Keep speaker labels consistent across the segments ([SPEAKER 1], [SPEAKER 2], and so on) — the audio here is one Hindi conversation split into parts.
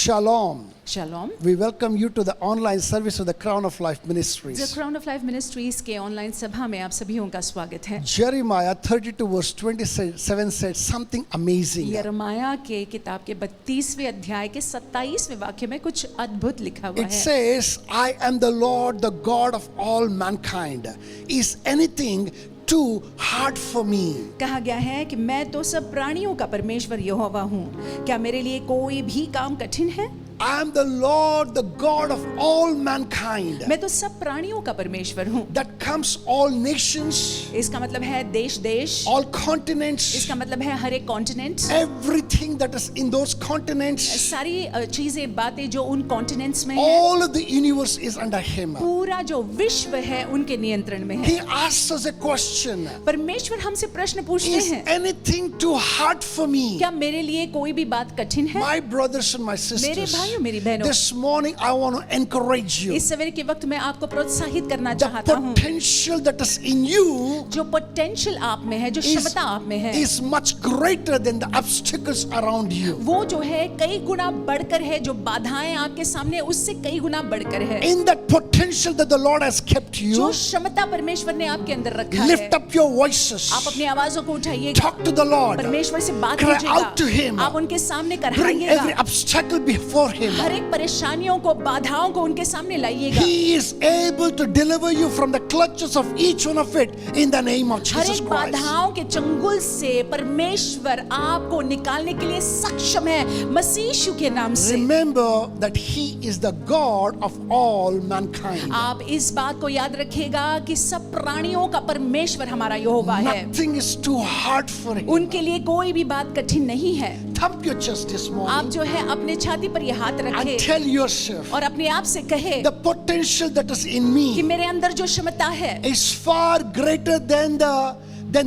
[SPEAKER 1] Shalom.
[SPEAKER 2] Shalom.
[SPEAKER 1] We welcome you to the online service of the Crown of Life
[SPEAKER 2] The
[SPEAKER 1] Ministries.
[SPEAKER 2] Crown of Life Ministries के ऑनलाइन सभा में आप सभी का स्वागत है।
[SPEAKER 1] Jeremiah 32 verse 27 said something amazing.
[SPEAKER 2] यिर्मयाह के किताब के 32वें अध्याय के 27वें वाक्य में कुछ अद्भुत लिखा हुआ
[SPEAKER 1] It
[SPEAKER 2] है।
[SPEAKER 1] says, I am the Lord, the God of all mankind. Is anything too hard for me?
[SPEAKER 2] कहा गया है कि मैं तो सब प्राणियों का परमेश्वर यहोवा हूँ। क्या मेरे लिए कोई भी काम कठिन है?
[SPEAKER 1] I am the Lord, the God of all mankind.
[SPEAKER 2] मैं तो सब प्राणियों का परमेश्वर हूँ।
[SPEAKER 1] That comes all nations,
[SPEAKER 2] इसका मतलब है देश देश,
[SPEAKER 1] all continents,
[SPEAKER 2] इसका मतलब है हर एक continent,
[SPEAKER 1] everything that is in those continents,
[SPEAKER 2] सारी चीजें बातें जो उन कॉन्टिनेंट्स में है,
[SPEAKER 1] all of the universe is under him.
[SPEAKER 2] पूरा जो विश्व है उनके नियंत्रण में है।
[SPEAKER 1] He asks us a question.
[SPEAKER 2] परमेश्वर हमसे प्रश्न पूछते
[SPEAKER 1] Is
[SPEAKER 2] हैं,
[SPEAKER 1] anything too hard for me?
[SPEAKER 2] क्या मेरे लिए कोई भी बात कठिन है?
[SPEAKER 1] My brothers and my
[SPEAKER 2] मेरे
[SPEAKER 1] sisters,
[SPEAKER 2] भाइयों मेरी बहनों,
[SPEAKER 1] this morning I want to encourage you.
[SPEAKER 2] इस सवेरे के वक्त मैं आपको प्रोत्साहित करना
[SPEAKER 1] The
[SPEAKER 2] चाहता हूँ।
[SPEAKER 1] potential that is in you
[SPEAKER 2] जो पोटेंशियल आप में है, जो क्षमता आप में है,
[SPEAKER 1] is much greater than the obstacles around you.
[SPEAKER 2] वो जो है कई गुना बढ़कर है। जो बाधाएं आपके सामने उससे कई गुना बढ़कर है।
[SPEAKER 1] In that potential that the Lord has kept
[SPEAKER 2] जो
[SPEAKER 1] you,
[SPEAKER 2] क्षमता परमेश्वर ने आपके अंदर रखा
[SPEAKER 1] lift
[SPEAKER 2] है,
[SPEAKER 1] up your voices.
[SPEAKER 2] आप अपनी आवाजों को उठाइएगा,
[SPEAKER 1] Talk to the Lord.
[SPEAKER 2] परमेश्वर से बात
[SPEAKER 1] Cry out to
[SPEAKER 2] कीजिएगा,
[SPEAKER 1] Him.
[SPEAKER 2] आप उनके सामने
[SPEAKER 1] Bring every
[SPEAKER 2] कराइएगा,
[SPEAKER 1] obstacle before Him.
[SPEAKER 2] हर एक परेशानियों को, बाधाओं को उनके सामने लाइएगा।
[SPEAKER 1] He is able to deliver you from the clutches of each one of it in the name of
[SPEAKER 2] her
[SPEAKER 1] Jesus
[SPEAKER 2] एक
[SPEAKER 1] Christ.
[SPEAKER 2] बाधाओं के चंगुल से परमेश्वर आपको निकालने के लिए सक्षम है, मसीह यीशु के नाम से।
[SPEAKER 1] Remember that He is the God of all mankind.
[SPEAKER 2] आप इस बात को याद रखिएगा कि सब प्राणियों का परमेश्वर हमारा यहोवा है।
[SPEAKER 1] Nothing is too hard for Him.
[SPEAKER 2] उनके लिए कोई भी बात कठिन नहीं है।
[SPEAKER 1] Thump your chest this
[SPEAKER 2] आप
[SPEAKER 1] morning
[SPEAKER 2] जो है अपने छाती पर ये हाथ
[SPEAKER 1] and
[SPEAKER 2] रखें
[SPEAKER 1] tell yourself
[SPEAKER 2] और अपने आप से कहे
[SPEAKER 1] the potential that is in
[SPEAKER 2] कि
[SPEAKER 1] me
[SPEAKER 2] मेरे अंदर जो क्षमता है
[SPEAKER 1] is far greater than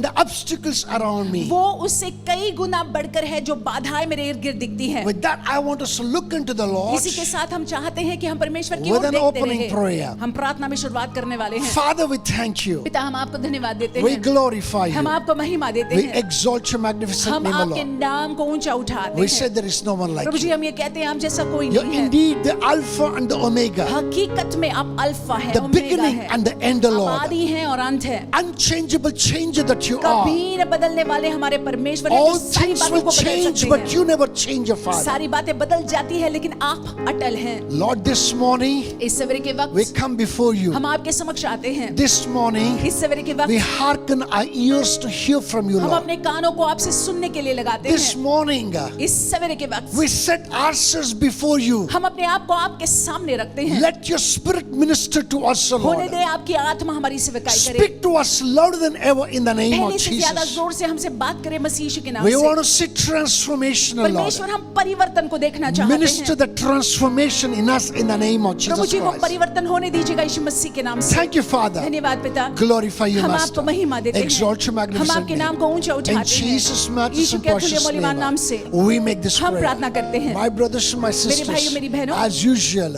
[SPEAKER 1] the obstacles around me.
[SPEAKER 2] वो उससे कई गुना बढ़कर है जो बाधाएं मेरे इर्द गिर्द दिखती हैं।
[SPEAKER 1] With that, I want us to look into the Lord
[SPEAKER 2] इसी के साथ हम चाहते हैं कि हम परमेश्वर की
[SPEAKER 1] with
[SPEAKER 2] ओर
[SPEAKER 1] an
[SPEAKER 2] देखते
[SPEAKER 1] opening
[SPEAKER 2] रहें।
[SPEAKER 1] prayer.
[SPEAKER 2] हम प्रार्थना में शुरुआत करने वाले हैं।
[SPEAKER 1] Father, we thank you.
[SPEAKER 2] पिता, हम आपको धन्यवाद देते
[SPEAKER 1] We
[SPEAKER 2] हैं,
[SPEAKER 1] glorify
[SPEAKER 2] हम
[SPEAKER 1] you.
[SPEAKER 2] आपको महिमा देते
[SPEAKER 1] We
[SPEAKER 2] हैं,
[SPEAKER 1] exalt your magnificent
[SPEAKER 2] हम
[SPEAKER 1] name, O
[SPEAKER 2] आपके
[SPEAKER 1] Lord.
[SPEAKER 2] नाम को ऊंचा उठाते
[SPEAKER 1] We
[SPEAKER 2] हैं।
[SPEAKER 1] say there is no one like
[SPEAKER 2] Prabhu ji,
[SPEAKER 1] you.
[SPEAKER 2] हम ये कहते हैं आप जैसा कोई
[SPEAKER 1] You're
[SPEAKER 2] नहीं है।
[SPEAKER 1] indeed the Alpha and the Omega,
[SPEAKER 2] हकीकत में आप अल्फा है,
[SPEAKER 1] the
[SPEAKER 2] ओमेगा
[SPEAKER 1] beginning
[SPEAKER 2] है,
[SPEAKER 1] and the end, O
[SPEAKER 2] आप
[SPEAKER 1] Lord.
[SPEAKER 2] आदि हैं और अंत है।
[SPEAKER 1] Unchangeable changer that you are.
[SPEAKER 2] कभी न बदलने वाले हमारे परमेश्वर हैं,
[SPEAKER 1] All
[SPEAKER 2] जो सारी
[SPEAKER 1] things
[SPEAKER 2] बातों
[SPEAKER 1] will
[SPEAKER 2] को बदल
[SPEAKER 1] change,
[SPEAKER 2] सकते
[SPEAKER 1] but
[SPEAKER 2] हैं।
[SPEAKER 1] you never change, your Father.
[SPEAKER 2] सारी बातें बदल जाती है लेकिन आप अटल हैं।
[SPEAKER 1] Lord, this morning
[SPEAKER 2] इस सवेरे के
[SPEAKER 1] we
[SPEAKER 2] वक्त
[SPEAKER 1] come before you.
[SPEAKER 2] हम आपके समक्ष आते हैं।
[SPEAKER 1] This morning
[SPEAKER 2] इस सवेरे के
[SPEAKER 1] we
[SPEAKER 2] वक्त
[SPEAKER 1] hearken our ears to hear from you,
[SPEAKER 2] हम
[SPEAKER 1] Lord.
[SPEAKER 2] अपने कानों को आपसे सुनने के लिए लगाते
[SPEAKER 1] This
[SPEAKER 2] हैं।
[SPEAKER 1] morning
[SPEAKER 2] इस सवेरे के वक्त
[SPEAKER 1] we set ourselves before you.
[SPEAKER 2] हम अपने आप को आपके सामने रखते हैं।
[SPEAKER 1] Let your spirit minister to us, O
[SPEAKER 2] होने
[SPEAKER 1] Lord.
[SPEAKER 2] दे आपकी आत्मा हमारी सेवकाई करे।
[SPEAKER 1] Speak to us louder than ever in the name of
[SPEAKER 2] पहले से ज्यादा
[SPEAKER 1] Jesus.
[SPEAKER 2] जोर से हमसे बात करे मसीह यीशु के नाम
[SPEAKER 1] We
[SPEAKER 2] से।
[SPEAKER 1] want to see transformation, O Lord.
[SPEAKER 2] परमेश्वर, हम परिवर्तन को देखना चाहते
[SPEAKER 1] Minister
[SPEAKER 2] हैं।
[SPEAKER 1] the transformation in us in the name of
[SPEAKER 2] Prabhu
[SPEAKER 1] Jesus
[SPEAKER 2] जी, वो
[SPEAKER 1] Christ.
[SPEAKER 2] परिवर्तन होने दीजिएगा यीशु मसीह के नाम से।
[SPEAKER 1] Thank you, Father.
[SPEAKER 2] धन्यवाद पिता,
[SPEAKER 1] Glorify you,
[SPEAKER 2] हम
[SPEAKER 1] Master.
[SPEAKER 2] आपको महिमा देते
[SPEAKER 1] Exalt your
[SPEAKER 2] हैं, हम
[SPEAKER 1] magnificent
[SPEAKER 2] आपके
[SPEAKER 1] name.
[SPEAKER 2] नाम को ऊंचा
[SPEAKER 1] In
[SPEAKER 2] उठाते हैं।
[SPEAKER 1] Jesus' matchless
[SPEAKER 2] यीशु
[SPEAKER 1] and
[SPEAKER 2] के अतुल्य
[SPEAKER 1] precious
[SPEAKER 2] मूल्यवान नाम से
[SPEAKER 1] name, we make this
[SPEAKER 2] हम
[SPEAKER 1] prayer.
[SPEAKER 2] प्रार्थना करते हैं।
[SPEAKER 1] My brothers and my
[SPEAKER 2] मेरे भाइयों, मेरी
[SPEAKER 1] sisters,
[SPEAKER 2] बहनों,
[SPEAKER 1] as usual,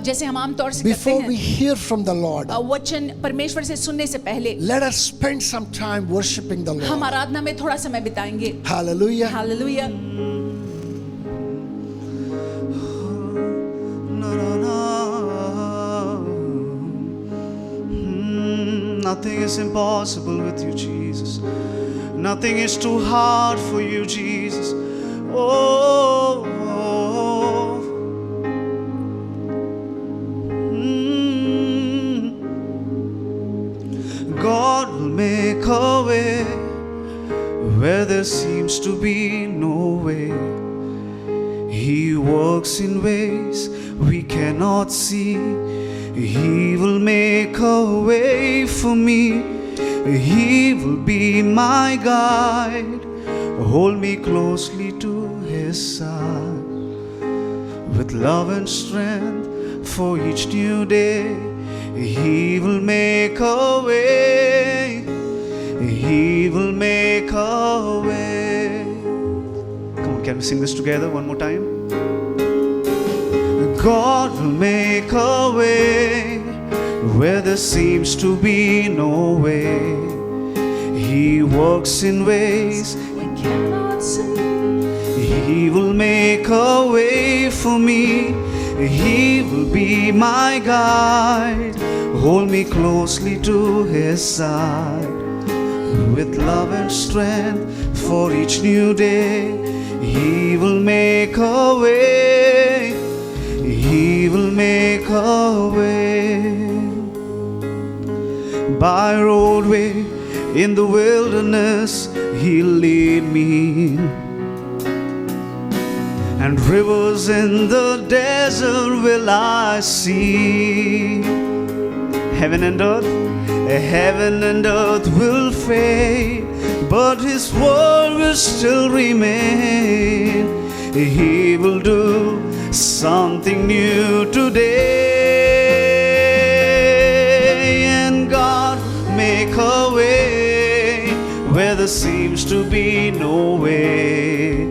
[SPEAKER 2] जैसे हम आम तौर से करते
[SPEAKER 1] before we
[SPEAKER 2] हैं,
[SPEAKER 1] hear from the Lord,
[SPEAKER 2] वचन परमेश्वर से सुनने से पहले
[SPEAKER 1] let us spend some time worshiping the
[SPEAKER 2] हम
[SPEAKER 1] Lord.
[SPEAKER 2] आराधना में थोड़ा समय बिताएंगे।
[SPEAKER 1] Hallelujah.
[SPEAKER 2] Hallelujah.
[SPEAKER 3] Nothing is impossible with you, Jesus. Nothing is too hard for you, Jesus. Oh, oh. God will make a way where there seems to be no way. He works in ways we cannot see. He will make a way for me. He will be my guide. Hold me closely to His side. With love and strength for each new day, He will make a way. He will make a way. Come on, can we sing this together one more time? God will make a way where there seems to be no way. He works in ways
[SPEAKER 2] We cannot see.
[SPEAKER 3] He will make a way for me. He will be my guide. Hold me closely to His side. With love and strength for each new day, He will make a way. He will make a way. By roadway in the wilderness, He'll lead me. And rivers in the desert will I see. Heaven and earth will fade, but His word will still remain. He will do something new today. And God make a way where there seems to be no way.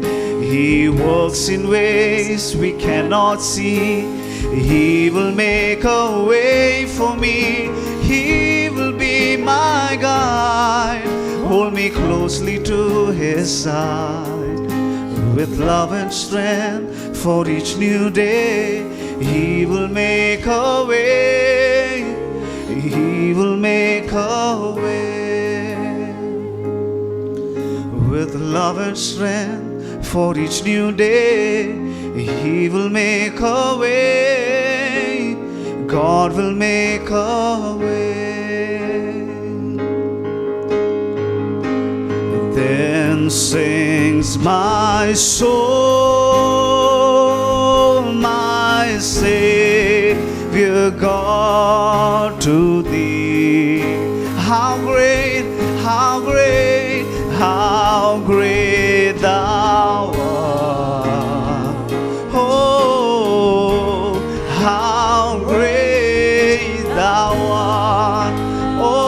[SPEAKER 3] He works in ways we cannot see. He will make a way for me. He will be my guide. Hold me closely to His side. With love and strength for each new day, He will make a way. He will make a way. With love and strength for each new day, He will make a way. God will make a way. Then sings my soul, my Savior God, to Thee. How great, how great, how great Thou art. Oh, how great Thou art. Oh,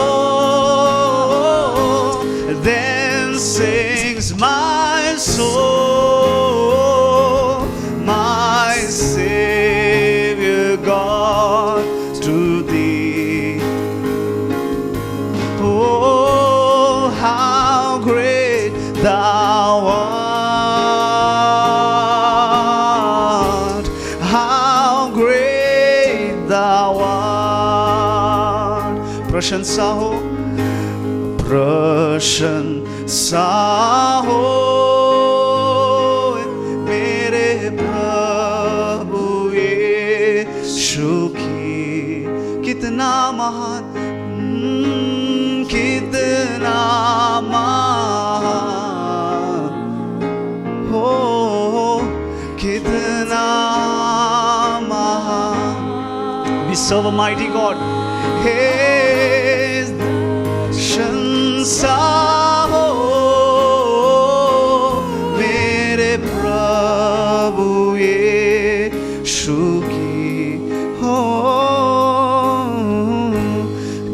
[SPEAKER 3] then sings my soul, my Savior God, to Thee. Oh, how great Thou art. How great Thou art. प्रशंसा हो, प्रशंसा हो मेरे प्रभु यीशु की. कितना महान, कितना महान हो, कितना महान. We serve a mighty God. Hey, प्रशंसा हो मेरे प्रभु यीशु की. हो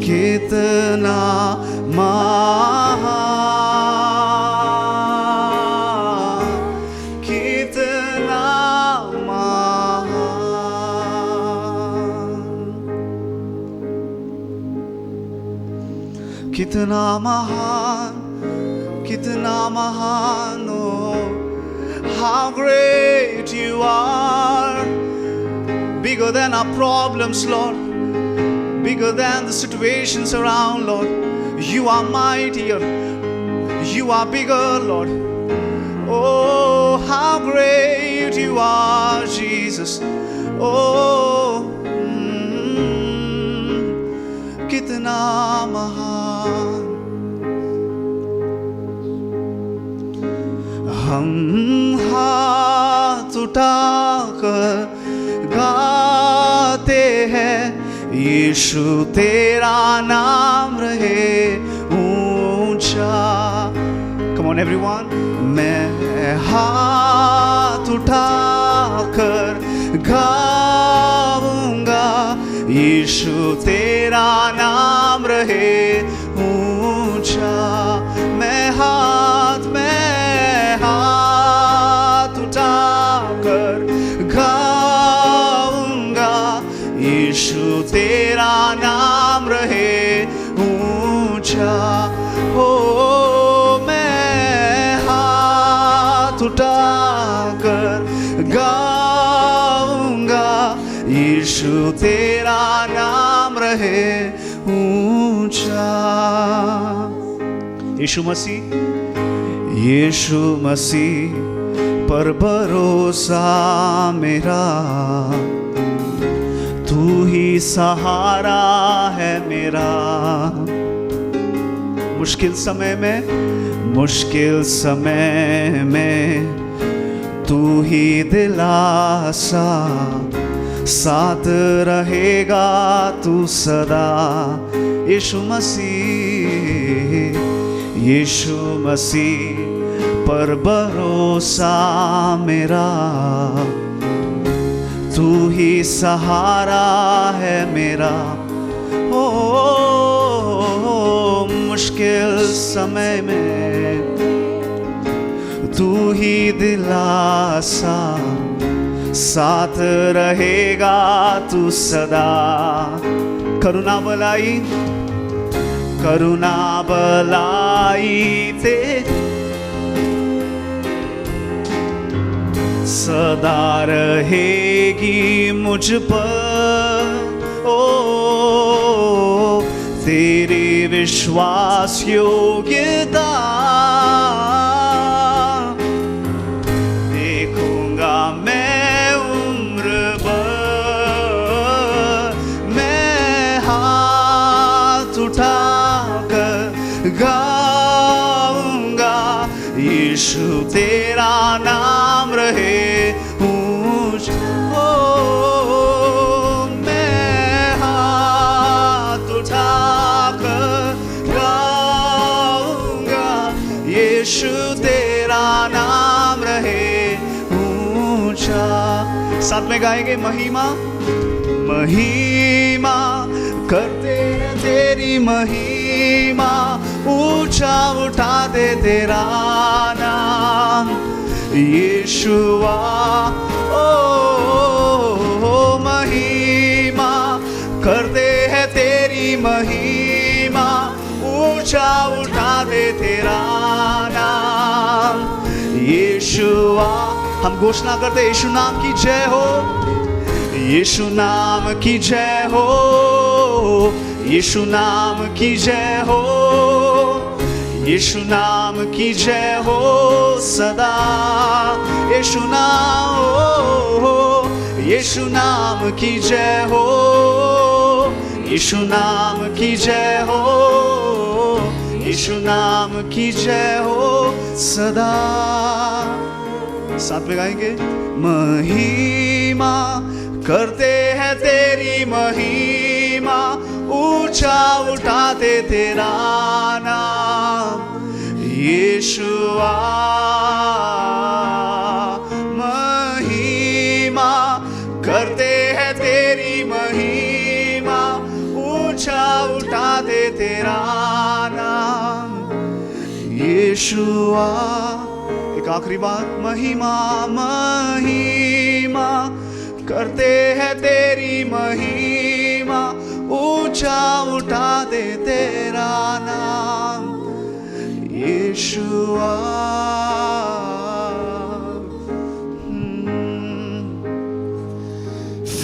[SPEAKER 3] कितना महान, कितना महान, कितना महान, कितना महान. Oh, how great You are. Bigger than our problems, Lord. Bigger than the situations around, Lord. You are mightier. You are bigger, Lord. Oh, how great You are, Jesus. Oh, कितना महान. हम हाथ उठाकर गाते हैं, यीशु तेरा नाम रहे ऊंचा. Come on everyone. मैं हाथ उठाकर गाऊंगा, यीशु तेरा नाम रहे ऊंचा. मैं हाथ उठाकर गाऊंगा, यीशु तेरा नाम रहे ऊंचा. हो मैं हाथ उठाकर यीशु तेरा नाम रहे ऊंचा। यीशु मसीह पर भरोसा मेरा, तू ही सहारा है मेरा। मुश्किल समय में तू ही दिलासा, साथ रहेगा तू सदा। यीशु मसीह पर भरोसा मेरा, तू ही सहारा है मेरा। ओ मुश्किल समय में तू ही दिलासा, साथ रहेगा तू सदा। करुणा बलाई ते सदा रहेगी मुझ पर। ओ तेरी विश्वास योग्यता देखूंगा मैं उम्र भर। मैं हाथ उठाकर गाऊंगा, यीशु तेरा नाम रहे ऊंचा। मैं हाथ उठाकर गाऊंगा, यीशु तेरा नाम रहे ऊंचा। साथ में गाएंगे महिमा करते हैं तेरी महिमा, ऊंचा उठा दे तेरा नाम यीशुआ। ओ महिमा करते हैं तेरी महिमा, ऊंचा उठा दे तेरा नाम यीशुआ। हम घोषणा करते यीशु नाम की जय हो, यीशु नाम की जय हो, यीशु नाम की जय हो, यीशु नाम की जय हो सदा। यीशु नाम हो, यीशु नाम की जय हो, यीशु नाम की जय हो, यीशु नाम की जय हो सदा। साथ में गाएंगे महिमा करते हैं तेरी महिमा, ऊंचा उठाते तेरा नाम यीशुआ। महिमा करते हैं तेरी महिमा, ऊंचा उठाते तेरा नाम यीशुआ। एक आखिरी बात, महिमा करते हैं तेरी महिमा, ऊंचा उठा दे तेरा नाम यीशुआ।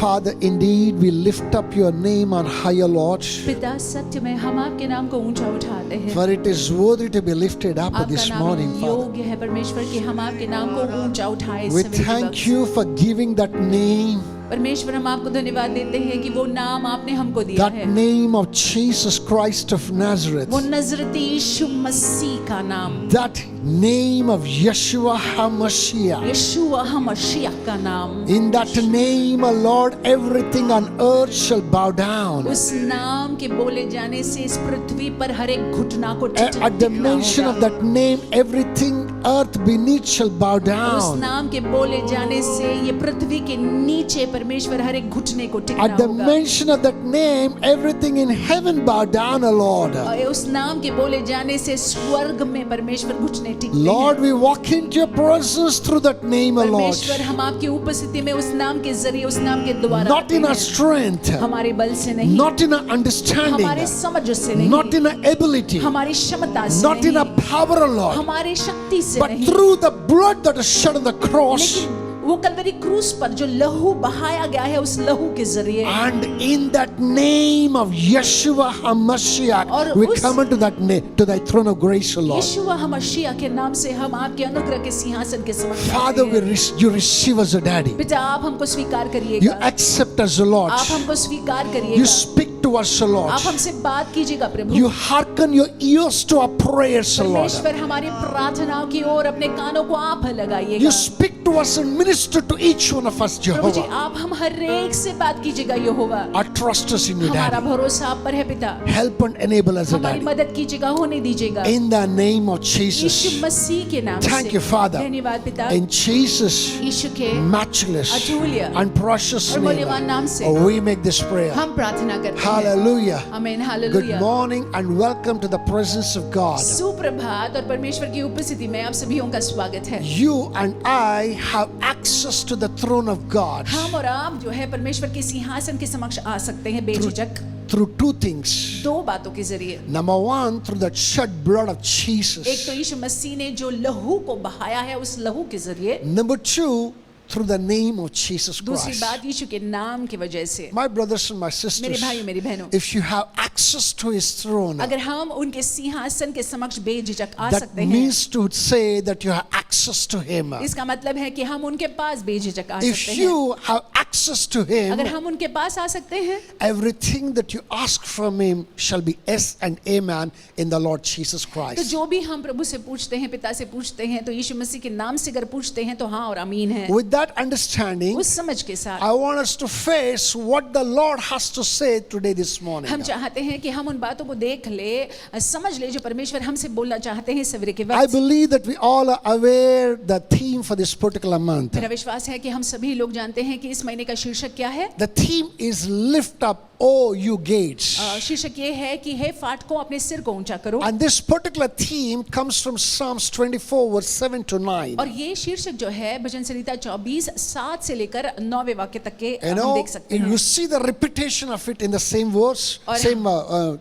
[SPEAKER 1] Father, indeed we lift up your name on higher, Lord.
[SPEAKER 2] पिता सत्य में हम आपके नाम को ऊंचा उठाते हैं।
[SPEAKER 1] For it is worthy to be lifted up this morning,
[SPEAKER 2] आपका नाम योग्य है परमेश्वर कि हम आपके नाम को ऊंचा उठाएं।
[SPEAKER 1] We thank you for giving that name.
[SPEAKER 2] परमेश्वर हम आपको धन्यवाद देते हैं कि वो नाम आपने हमको दिया
[SPEAKER 1] That
[SPEAKER 2] है।
[SPEAKER 1] name of Jesus Christ of Nazareth.
[SPEAKER 2] वो नजरती यीशु मसीह का नाम।
[SPEAKER 1] That name of Yeshua HaMashiach.
[SPEAKER 2] यीशुआ हमशीह का नाम।
[SPEAKER 1] In that name, O Lord, everything on earth shall bow down.
[SPEAKER 2] उस नाम के बोले जाने से इस पृथ्वी पर हर एक घुटना को
[SPEAKER 1] At the mention of that name, everything earth beneath shall bow
[SPEAKER 2] उस
[SPEAKER 1] down.
[SPEAKER 2] नाम के बोले जाने से ये पृथ्वी के नीचे परमेश्वर हर एक घुटने को टिकना
[SPEAKER 1] At the
[SPEAKER 2] होगा।
[SPEAKER 1] mention of that name, everything in heaven bow down, O Lord.
[SPEAKER 2] और उस नाम के बोले जाने से स्वर्ग में परमेश्वर घुटने टिकते
[SPEAKER 1] Lord,
[SPEAKER 2] हैं।
[SPEAKER 1] we walk into your presence through that name, O Lord.
[SPEAKER 2] परमेश्वर हम आपकी उपस्थिति में उस नाम के जरिए उस नाम के द्वारा
[SPEAKER 1] Not in
[SPEAKER 2] आते
[SPEAKER 1] our
[SPEAKER 2] हैं।
[SPEAKER 1] strength,
[SPEAKER 2] हमारे बल से नहीं,
[SPEAKER 1] not in our understanding,
[SPEAKER 2] हमारे समझ से नहीं,
[SPEAKER 1] not in our ability,
[SPEAKER 2] हमारी क्षमता से
[SPEAKER 1] not in
[SPEAKER 2] नहीं,
[SPEAKER 1] our power, O Lord,
[SPEAKER 2] हमारे शक्ति से
[SPEAKER 1] but
[SPEAKER 2] नहीं,
[SPEAKER 1] through the blood that is shed on the cross.
[SPEAKER 2] लेकिन वो कलवरी क्रूस पर जो लहू बहाया गया है उस लहू के जरिए,
[SPEAKER 1] And in that name of Yeshua HaMashiach,
[SPEAKER 2] और
[SPEAKER 1] we
[SPEAKER 2] उस-
[SPEAKER 1] come into that to thy throne of grace, O Lord.
[SPEAKER 2] यीशु हमशिया के नाम से हम आपके अनुग्रह के सिंहासन के समक्ष
[SPEAKER 1] Father,
[SPEAKER 2] आते हैं।
[SPEAKER 1] you receive us, O Daddy.
[SPEAKER 2] पिता आप हमको स्वीकार
[SPEAKER 1] You
[SPEAKER 2] करिएगा,
[SPEAKER 1] accept us, O Lord.
[SPEAKER 2] आप हमको स्वीकार
[SPEAKER 1] You
[SPEAKER 2] करिएगा,
[SPEAKER 1] speak to us, O Lord.
[SPEAKER 2] आप हमसे बात कीजिएगा प्रभु।
[SPEAKER 1] You hearken your ears to our prayers, O Lord.
[SPEAKER 2] परमेश्वर हमारी प्रार्थनाओं की ओर अपने कानों को आप लगाइएगा।
[SPEAKER 1] You speak to us and minister to each one of us,
[SPEAKER 2] Prabhu ji
[SPEAKER 1] Jehovah.
[SPEAKER 2] आप हम हर एक से बात कीजिएगा यहोवा।
[SPEAKER 1] Our trust is in you,
[SPEAKER 2] हमारा
[SPEAKER 1] Daddy.
[SPEAKER 2] भरोसा आप पर है पिता,
[SPEAKER 1] Help and enable us, O
[SPEAKER 2] हमारी
[SPEAKER 1] Daddy.
[SPEAKER 2] मदद कीजिएगा, होने दीजिएगा
[SPEAKER 1] In the name of
[SPEAKER 2] Yeshu
[SPEAKER 1] Jesus.
[SPEAKER 2] मसीह के नाम
[SPEAKER 1] Thank
[SPEAKER 2] से।
[SPEAKER 1] you, Father.
[SPEAKER 2] धन्यवाद पिता,
[SPEAKER 1] In Jesus'
[SPEAKER 2] यीशु के
[SPEAKER 1] matchless
[SPEAKER 2] अतुल्य
[SPEAKER 1] and precious
[SPEAKER 2] और मूल्यवान
[SPEAKER 1] name,
[SPEAKER 2] नाम से
[SPEAKER 1] we make this prayer.
[SPEAKER 2] हम प्रार्थना करते हैं।
[SPEAKER 1] Hallelujah.
[SPEAKER 2] आमीन,
[SPEAKER 1] Good
[SPEAKER 2] hallelujah.
[SPEAKER 1] morning and welcome to the presence of God.
[SPEAKER 2] सुप्रभात और परमेश्वर की उपस्थिति में आप सभी का स्वागत है।
[SPEAKER 1] You and I have access to the throne of God
[SPEAKER 2] हम और आप जो है परमेश्वर के सिंहासन के समक्ष आ सकते हैं बेझिझक
[SPEAKER 1] through two things.
[SPEAKER 2] दो बातों के जरिए।
[SPEAKER 1] Number one, through the shed blood of
[SPEAKER 2] एक
[SPEAKER 1] Jesus.
[SPEAKER 2] तो यीशु मसीह ने जो लहू को बहाया है उस लहू के जरिए,
[SPEAKER 1] Number two, through the name of Jesus
[SPEAKER 2] दूसरी
[SPEAKER 1] Christ.
[SPEAKER 2] बात यीशु के नाम की वजह से।
[SPEAKER 1] My brothers and my
[SPEAKER 2] मेरे
[SPEAKER 1] sisters,
[SPEAKER 2] भाइयों मेरी बहनों,
[SPEAKER 1] if you have access to His throne,
[SPEAKER 2] अगर हम उनके सिंहासन के समक्ष बेझिझक आ
[SPEAKER 1] that
[SPEAKER 2] सकते हैं,
[SPEAKER 1] means to say that you have access to Him.
[SPEAKER 2] इसका मतलब है कि हम उनके पास बेझिझक आ
[SPEAKER 1] If
[SPEAKER 2] सकते हैं।
[SPEAKER 1] you have access to Him,
[SPEAKER 2] अगर हम उनके पास आ सकते हैं,
[SPEAKER 1] everything that you ask from Him shall be yes and amen in the Lord Jesus
[SPEAKER 2] तो
[SPEAKER 1] Christ.
[SPEAKER 2] जो भी हम प्रभु से पूछते हैं, पिता से पूछते हैं, तो यीशु मसीह के नाम से अगर पूछते हैं तो हाँ और आमीन है।
[SPEAKER 1] With that understanding,
[SPEAKER 2] उस समझ के साथ
[SPEAKER 1] I want us to face what the Lord has to say today this morning.
[SPEAKER 2] हम चाहते हैं कि हम उन बातों को देख ले, समझ ले जो परमेश्वर हमसे बोलना चाहते हैं सवेरे के
[SPEAKER 1] I
[SPEAKER 2] वक्त।
[SPEAKER 1] believe that we all are aware the theme for this particular month.
[SPEAKER 2] मेरा विश्वास है कि हम सभी लोग जानते हैं कि इस महीने का शीर्षक क्या है।
[SPEAKER 1] The theme is lift up, O you gates.
[SPEAKER 2] शीर्षक ये है कि हे फाटकों अपने सिर को ऊंचा करो।
[SPEAKER 1] And this particular theme comes from Psalms 24 verse 7 to 9.
[SPEAKER 2] और ये शीर्षक जो है भजन संहिता 24 7 से लेकर 9वें वाक्य तक के
[SPEAKER 1] You
[SPEAKER 2] हम
[SPEAKER 1] know,
[SPEAKER 2] देख सकते हैं।
[SPEAKER 1] you see the repetition of it in the same verse,
[SPEAKER 2] और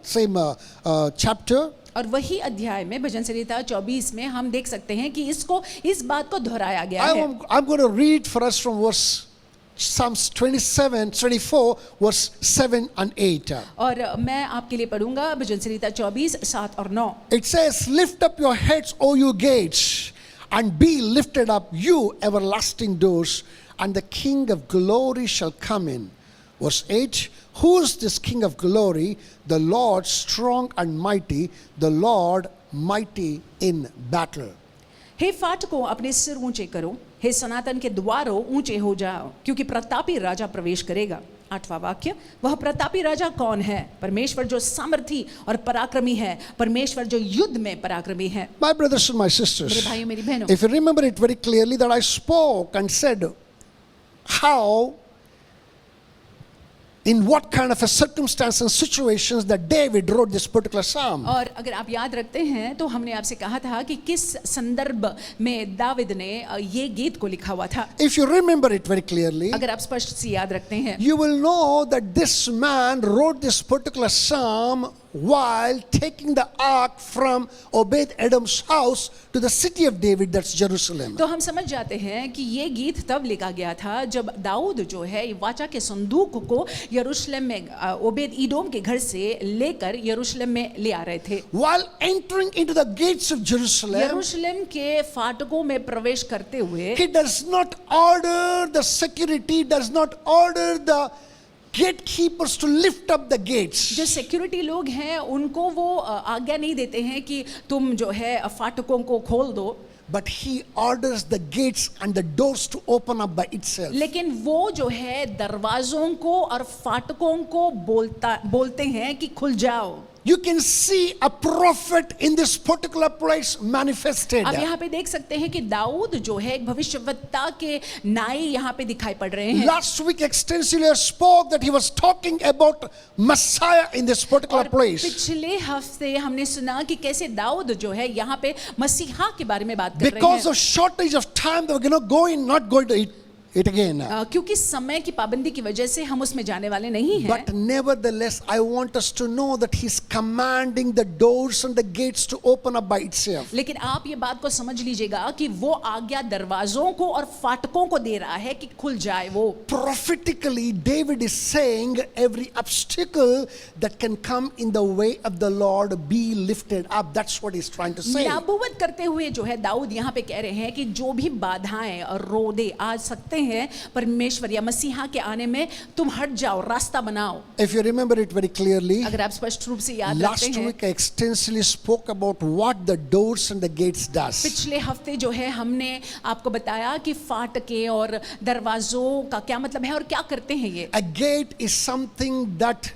[SPEAKER 1] same chapter.
[SPEAKER 2] और वही अध्याय में भजन संहिता 24 में हम देख सकते हैं कि इस बात को दोहराया गया है।
[SPEAKER 1] I'm going to read for us from verse Psalms 24 verse 7 and 8.
[SPEAKER 2] और मैं आपके लिए पढ़ूंगा भजन संहिता 24 7 और 9।
[SPEAKER 1] It says, lift up your heads, O you gates, and be lifted up, you everlasting doors, and the King of glory shall come in. Verse 8, who is this King of glory? The Lord strong and mighty, the Lord mighty in battle.
[SPEAKER 2] हे फाटकों अपने सिर ऊंचे करो, हे सनातन के द्वारों ऊंचे हो जाओ, क्योंकि प्रतापी राजा प्रवेश करेगा। 8वां वाक्य, वह प्रतापी राजा कौन है? परमेश्वर जो सामर्थी और पराक्रमी है, परमेश्वर जो युद्ध में पराक्रमी है।
[SPEAKER 1] My brothers and my
[SPEAKER 2] मेरे
[SPEAKER 1] sisters,
[SPEAKER 2] भाइयों मेरी बहनों,
[SPEAKER 1] if you remember it very clearly that I spoke and said how, in what kind of a circumstance and situations that David wrote this particular psalm.
[SPEAKER 2] और अगर आप याद रखते हैं तो हमने आपसे कहा था कि किस संदर्भ में दाविद ने ये गीत को लिखा हुआ था।
[SPEAKER 1] If you remember it very clearly,
[SPEAKER 2] अगर आप स्पष्ट से याद रखते हैं,
[SPEAKER 1] you will know that this man wrote this particular psalm while taking the ark from Obed-Edom's house to the city of David, that's Jerusalem.
[SPEAKER 2] तो हम समझ जाते हैं कि ये गीत तब लिखा गया था जब दाऊद जो है वाचा के संदूक को यरूशलेम में ओबेद इदोम के घर से लेकर यरूशलेम में ले आ रहे थे।
[SPEAKER 1] While entering into the gates of Jerusalem,
[SPEAKER 2] यरूशलेम के फाटकों में प्रवेश करते हुए
[SPEAKER 1] he does not order the security, does not order the gatekeepers to lift up the gates.
[SPEAKER 2] जो सिक्योरिटी लोग हैं उनको वो आज्ञा नहीं देते हैं कि तुम जो है फाटकों को खोल दो,
[SPEAKER 1] But he orders the gates and the doors to open up by itself.
[SPEAKER 2] लेकिन वो जो है दरवाजों को और फाटकों को बोलते हैं कि खुल जाओ।
[SPEAKER 1] You can see a prophet in this particular place manifested.
[SPEAKER 2] आप यहाँ पे देख सकते हैं कि दाऊद जो है एक भविष्यवक्ता के नाई यहाँ पे दिखाई पड़ रहे हैं।
[SPEAKER 1] Last week extensively I spoke that he was talking about Messiah in this particular
[SPEAKER 2] और
[SPEAKER 1] place.
[SPEAKER 2] पिछले हफ्ते हमने सुना कि कैसे दाऊद जो है यहाँ पे मसीहा के बारे में बात कर रहे
[SPEAKER 1] Because
[SPEAKER 2] हैं।
[SPEAKER 1] of shortage of time, they were not going to it again.
[SPEAKER 2] क्योंकि समय की पाबंदी की वजह से हम उसमें जाने वाले नहीं हैं।
[SPEAKER 1] But nevertheless, I want us to know that He's commanding the doors and the gates to open up by itself.
[SPEAKER 2] लेकिन आप ये बात को समझ लीजिएगा कि वो आज्ञा दरवाजों को और फाटकों को दे रहा है कि खुल जाए वो।
[SPEAKER 1] Prophetically, David is saying every obstacle that can come in the way of the Lord be lifted up. That's what he's trying to say.
[SPEAKER 2] नबूवत करते हुए जो है दाऊद यहाँ पे कह रहे हैं कि जो भी बाधाएं और रोदे आ सकते हैं परमेश्वर या मसीहा के आने में, तुम हट जाओ, रास्ता बनाओ।
[SPEAKER 1] If you remember it very clearly,
[SPEAKER 2] अगर आप स्पष्ट रूप से याद रखते
[SPEAKER 1] last
[SPEAKER 2] हैं,
[SPEAKER 1] week I extensively spoke about what the doors and the gates does.
[SPEAKER 2] पिछले हफ्ते जो है हमने आपको बताया कि फाटके और दरवाजों का क्या मतलब है और क्या करते हैं ये।
[SPEAKER 1] A gate is something that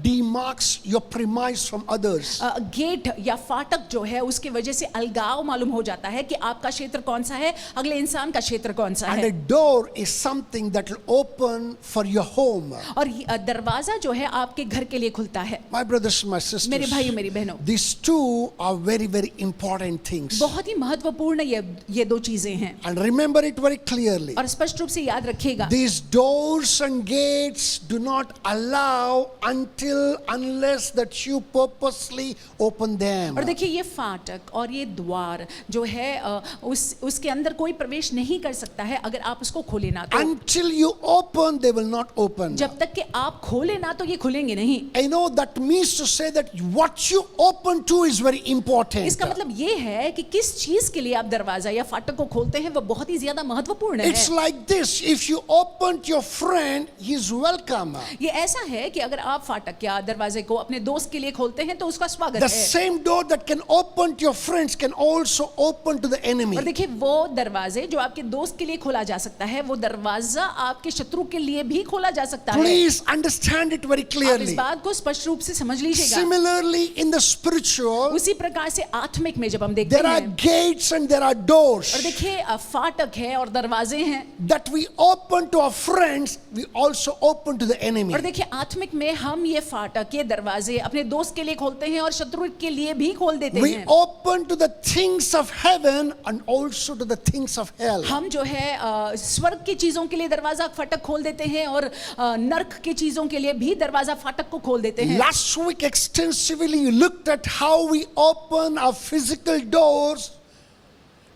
[SPEAKER 1] demarks your premise from others.
[SPEAKER 2] Gate या फाटक जो है उसके वजह से अलगाव मालूम हो जाता है कि आपका क्षेत्र कौन सा है, अगले इंसान का क्षेत्र कौन सा
[SPEAKER 1] And
[SPEAKER 2] है।
[SPEAKER 1] a door is something that will open for your home.
[SPEAKER 2] और दरवाजा जो है आपके घर के लिए खुलता है।
[SPEAKER 1] My brothers and my
[SPEAKER 2] मेरे
[SPEAKER 1] sisters,
[SPEAKER 2] भाइयों मेरी बहनों,
[SPEAKER 1] these two are very, very important things.
[SPEAKER 2] बहुत ही महत्वपूर्ण ये दो चीजें हैं
[SPEAKER 1] And remember it very clearly.
[SPEAKER 2] और स्पष्ट रूप से याद रखिएगा।
[SPEAKER 1] These doors and gates do not allow unless that you purposely open them.
[SPEAKER 2] और देखिए ये फाटक और ये द्वार जो है उसके अंदर कोई प्रवेश नहीं कर सकता है अगर आप उसको खोले ना तो।
[SPEAKER 1] Until you open, they will not open.
[SPEAKER 2] जब तक कि आप खोले ना तो ये खुलेंगे नहीं।
[SPEAKER 1] I know that means to say that what you open to is very important.
[SPEAKER 2] इसका मतलब ये है कि किस चीज के लिए आप दरवाजा या फाटक को खोलते हैं वो बहुत ही ज्यादा महत्वपूर्ण है।
[SPEAKER 1] It's like this: if you open to your friend, he's welcome.
[SPEAKER 2] ये ऐसा है कि अगर आप फाटक या दरवाजे को अपने दोस्त के लिए खोलते हैं तो उसका स्वागत
[SPEAKER 1] The
[SPEAKER 2] है।
[SPEAKER 1] same door that can open to your friends can also open to the enemy.
[SPEAKER 2] और देखिए वो दरवाजे जो आपके दोस्त के लिए खोला जा सकता है वो दरवाजा आपके शत्रु के लिए भी खोला जा सकता है।
[SPEAKER 1] Please understand it very
[SPEAKER 2] आप इस
[SPEAKER 1] clearly.
[SPEAKER 2] बात को स्पष्ट रूप से समझ लीजिएगा।
[SPEAKER 1] Similarly, in the spiritual,
[SPEAKER 2] उसी प्रकार से आत्मिक में जब हम देखते
[SPEAKER 1] there are
[SPEAKER 2] हैं
[SPEAKER 1] gates and there are doors
[SPEAKER 2] और देखिए फाटक है और दरवाजे हैं
[SPEAKER 1] that we open to our friends, we also open to the enemy.
[SPEAKER 2] और देखिए आत्मिक में हम ये फाटक ये दरवाजे अपने दोस्त के लिए खोलते हैं और शत्रु के लिए भी खोल देते
[SPEAKER 1] We
[SPEAKER 2] हैं।
[SPEAKER 1] open to the things of heaven and also to the things of hell.
[SPEAKER 2] हम जो है स्वर्ग की चीजों के लिए दरवाजा फाटक खोल देते हैं और नरक की चीजों के लिए भी दरवाजा फाटक को खोल देते हैं।
[SPEAKER 1] Last week extensively you looked at how we open our physical doors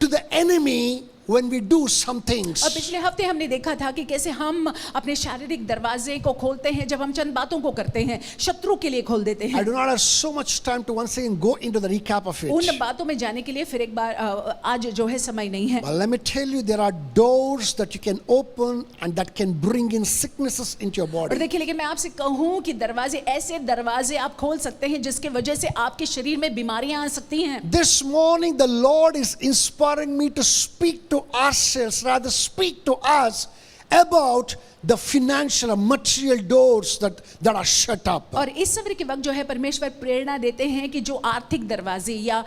[SPEAKER 1] to the enemy when we do some things.
[SPEAKER 2] और पिछले हफ्ते हमने देखा था कि कैसे हम अपने शारीरिक दरवाजे को खोलते हैं जब हम चंद बातों को करते हैं, शत्रु के लिए खोल देते
[SPEAKER 1] I
[SPEAKER 2] हैं।
[SPEAKER 1] do not have so much time to once again go into the recap of
[SPEAKER 2] उन
[SPEAKER 1] it.
[SPEAKER 2] बातों में जाने के लिए फिर एक बार आज जो है समय नहीं है।
[SPEAKER 1] But let me tell you, there are doors that you can open and that can bring in sicknesses into your
[SPEAKER 2] और
[SPEAKER 1] body.
[SPEAKER 2] देखिए लेकिन मैं आपसे कहूं कि दरवाजे ऐसे दरवाजे आप खोल सकते हैं जिसके वजह से आपके शरीर में बीमारियां आ सकती हैं।
[SPEAKER 1] This morning the Lord is inspiring me to speak to ourselves, rather speak to us about the financial and material doors that are shut up.
[SPEAKER 2] और इस सवेरे के वक्त जो है परमेश्वर प्रेरणा देते हैं कि जो आर्थिक दरवाजे या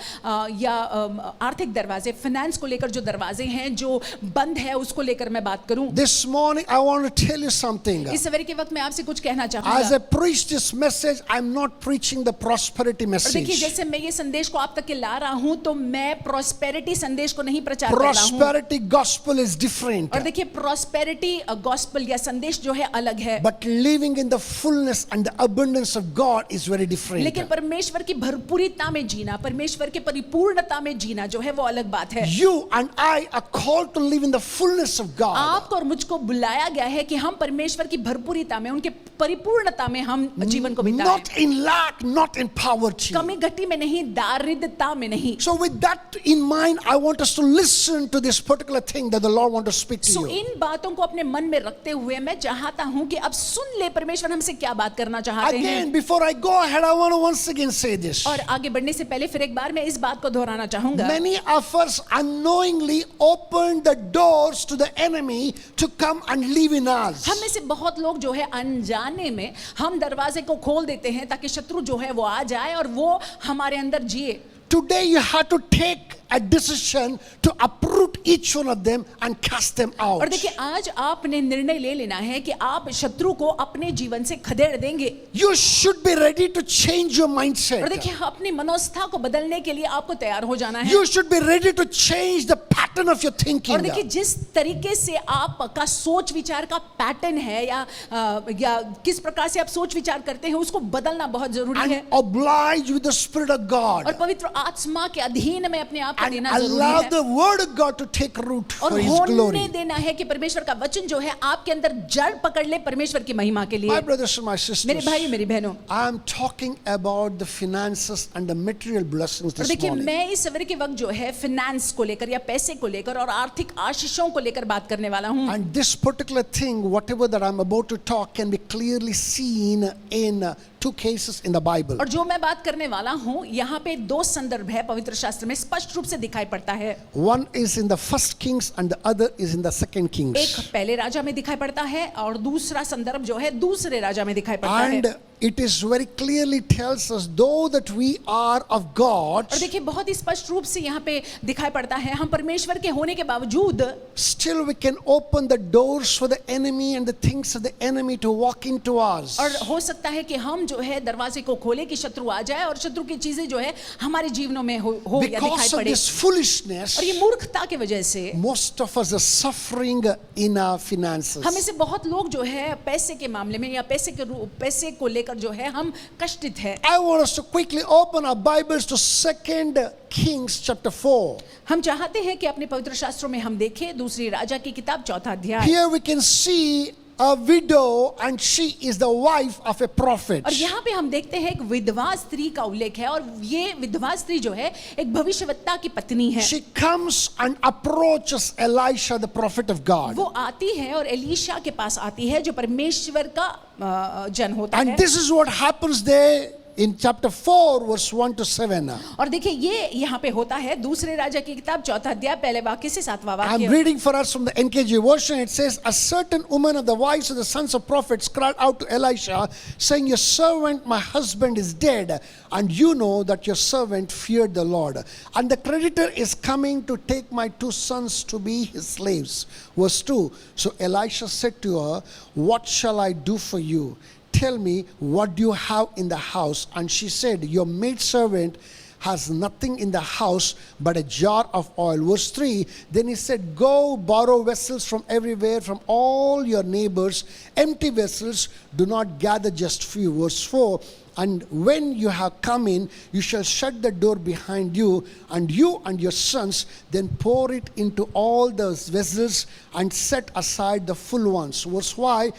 [SPEAKER 2] आर्थिक दरवाजे फाइनेंस को लेकर जो दरवाजे हैं जो बंद है उसको लेकर मैं बात करूं।
[SPEAKER 1] This morning I want to tell you something.
[SPEAKER 2] इस सवेरे के वक्त मैं आपसे कुछ कहना
[SPEAKER 1] As
[SPEAKER 2] चाहूंगा।
[SPEAKER 1] I preach this message, I'm not preaching the prosperity
[SPEAKER 2] और देखिए
[SPEAKER 1] message.
[SPEAKER 2] जैसे मैं ये संदेश को आप तक के ला रहा हूं तो मैं प्रॉस्पेरिटी संदेश को नहीं प्रचार कर रहा हूं।
[SPEAKER 1] Prosperity gospel is different.
[SPEAKER 2] और देखिए प्रॉस्पेरिटी गॉस्पेल या संदेश जो है अलग है,
[SPEAKER 1] But living in the fullness and the abundance of God is very different.
[SPEAKER 2] लेकिन परमेश्वर की भरपूरिता में जीना, परमेश्वर के परिपूर्णता में जीना जो है वो अलग बात है।
[SPEAKER 1] You and I are called to live in the fullness of God.
[SPEAKER 2] आपको और मुझको बुलाया गया है कि हम परमेश्वर की भरपूरिता में, उनके परिपूर्णता में हम जीवन को बिताएं।
[SPEAKER 1] Not in lack, not in poverty.
[SPEAKER 2] कमी घटी में नहीं, दारिद्रता में नहीं।
[SPEAKER 1] So with that in mind, I want us to listen to this particular thing that the Lord wants to speak to you.
[SPEAKER 2] इन बातों को अपने मन में रखते हुए मैं चाहता हूं कि अब सुन ले परमेश्वर हमसे क्या बात करना चाहते हैं।
[SPEAKER 1] Again, before I go ahead, I want to once again say this.
[SPEAKER 2] और आगे बढ़ने से पहले फिर एक बार मैं इस बात को दोहराना चाहूंगा।
[SPEAKER 1] Many of us unknowingly opened the doors to the enemy to come and live in us.
[SPEAKER 2] हम में से बहुत लोग जो है अनजाने में हम दरवाजे को खोल देते हैं ताकि शत्रु जो है वो आ जाए और वो हमारे अंदर जिए।
[SPEAKER 1] Today you have to take a decision to uproot each one of them and cast them out.
[SPEAKER 2] और देखिए आज आपने निर्णय ले लेना है कि आप शत्रु को अपने जीवन से खदेड़ देंगे।
[SPEAKER 1] You should be ready to change your
[SPEAKER 2] और
[SPEAKER 1] mindset.
[SPEAKER 2] देखिए अपनी मनोस्था को बदलने के लिए आपको तैयार हो जाना है।
[SPEAKER 1] You should be ready to change the pattern of your
[SPEAKER 2] और
[SPEAKER 1] thinking.
[SPEAKER 2] देखिए जिस तरीके से आपका सोच विचार का पैटर्न है या किस प्रकार से आप सोच विचार करते हैं उसको बदलना बहुत जरूरी है।
[SPEAKER 1] And oblige with the Spirit of God.
[SPEAKER 2] और पवित्र आत्मा के अधीन में अपने आप को
[SPEAKER 1] And
[SPEAKER 2] देना
[SPEAKER 1] allow
[SPEAKER 2] जरूरी है।
[SPEAKER 1] the Word of God to take root
[SPEAKER 2] और
[SPEAKER 1] for His
[SPEAKER 2] होने
[SPEAKER 1] glory.
[SPEAKER 2] देना है कि परमेश्वर का वचन जो है आपके अंदर जड़ पकड़ ले परमेश्वर की महिमा के लिए।
[SPEAKER 1] My brothers and my
[SPEAKER 2] मेरे
[SPEAKER 1] sisters,
[SPEAKER 2] भाई मेरी बहनों,
[SPEAKER 1] I am talking about the finances and the material blessings
[SPEAKER 2] और
[SPEAKER 1] this
[SPEAKER 2] देखिए
[SPEAKER 1] morning.
[SPEAKER 2] मैं इस सवेरे के वक्त जो है फाइनेंस को लेकर या पैसे को लेकर और आर्थिक आशीषों को लेकर बात करने वाला हूँ।
[SPEAKER 1] And this particular thing, whatever that I'm about to talk, can be clearly seen in two cases in the Bible.
[SPEAKER 2] और जो मैं बात करने वाला हूँ यहाँ पे दो संदर्भ है पवित्र शास्त्र में स्पष्ट रूप से दिखाई पड़ता है।
[SPEAKER 1] One is in the first Kings and the other is in the second Kings.
[SPEAKER 2] एक पहले राजा में दिखाई पड़ता है और दूसरा संदर्भ जो है दूसरे राजा में दिखाई पड़ता है।
[SPEAKER 1] And it is very clearly tells us, though that we are of God,
[SPEAKER 2] और देखिए बहुत ही स्पष्ट रूप से यहाँ पे दिखाई पड़ता है हम परमेश्वर के होने के बावजूद
[SPEAKER 1] still we can open the doors for the enemy and the things of the enemy to walk into us.
[SPEAKER 2] और हो सकता है कि हम जो है दरवाजे को खोले कि शत्रु आ जाए और शत्रु की चीजें जो है हमारे जीवनों में हो या दिखाई
[SPEAKER 1] Because of
[SPEAKER 2] पड़े।
[SPEAKER 1] this foolishness,
[SPEAKER 2] और ये मूर्खता की वजह से
[SPEAKER 1] most of us are suffering in our finances.
[SPEAKER 2] हमें से बहुत लोग जो है पैसे के मामले में या पैसे को लेकर जो है हम कष्टित है।
[SPEAKER 1] I want us to quickly open our Bibles to 2 Kings chapter 4.
[SPEAKER 2] हम चाहते हैं कि अपने पवित्र शास्त्रों में हम देखें दूसरी राजा की किताब 4 अध्याय।
[SPEAKER 1] Here we can see a widow and she is the wife of a prophet.
[SPEAKER 2] और यहाँ पे हम देखते हैं एक विधवा स्त्री का उल्लेख है और ये विधवा स्त्री जो है एक भविष्यवक्ता की पत्नी है।
[SPEAKER 1] She comes and approaches Elisha, the prophet of God.
[SPEAKER 2] वो आती है और एलीशा के पास आती है जो परमेश्वर का जन होता है।
[SPEAKER 1] And this is what happens there in chapter 4 verse 1 to 7.
[SPEAKER 2] और देखिए ये यहाँ पे होता है दूसरे राजा की किताब 4 अध्याय पहले वाक्य से 7वां
[SPEAKER 1] I'm
[SPEAKER 2] वाक्य।
[SPEAKER 1] reading for us from the NKJ version. It says, a certain woman of the wives of the sons of prophets cried out to Elisha, saying, your servant, my husband, is dead, and you know that your servant feared the Lord. And the creditor is coming to take my 2 sons to be his slaves. Verse 2. So Elisha said to her, what shall I do for you? Tell me, what do you have in the house? And she said, your maidservant has nothing in the house but a jar of oil. Verse 3, then he said, go borrow vessels from everywhere, from all your neighbors, empty vessels, do not gather just few. Verse 4, and when you have come in, you shall shut the door behind you and your sons, then pour it into all those vessels and set aside the full ones. Verse 5,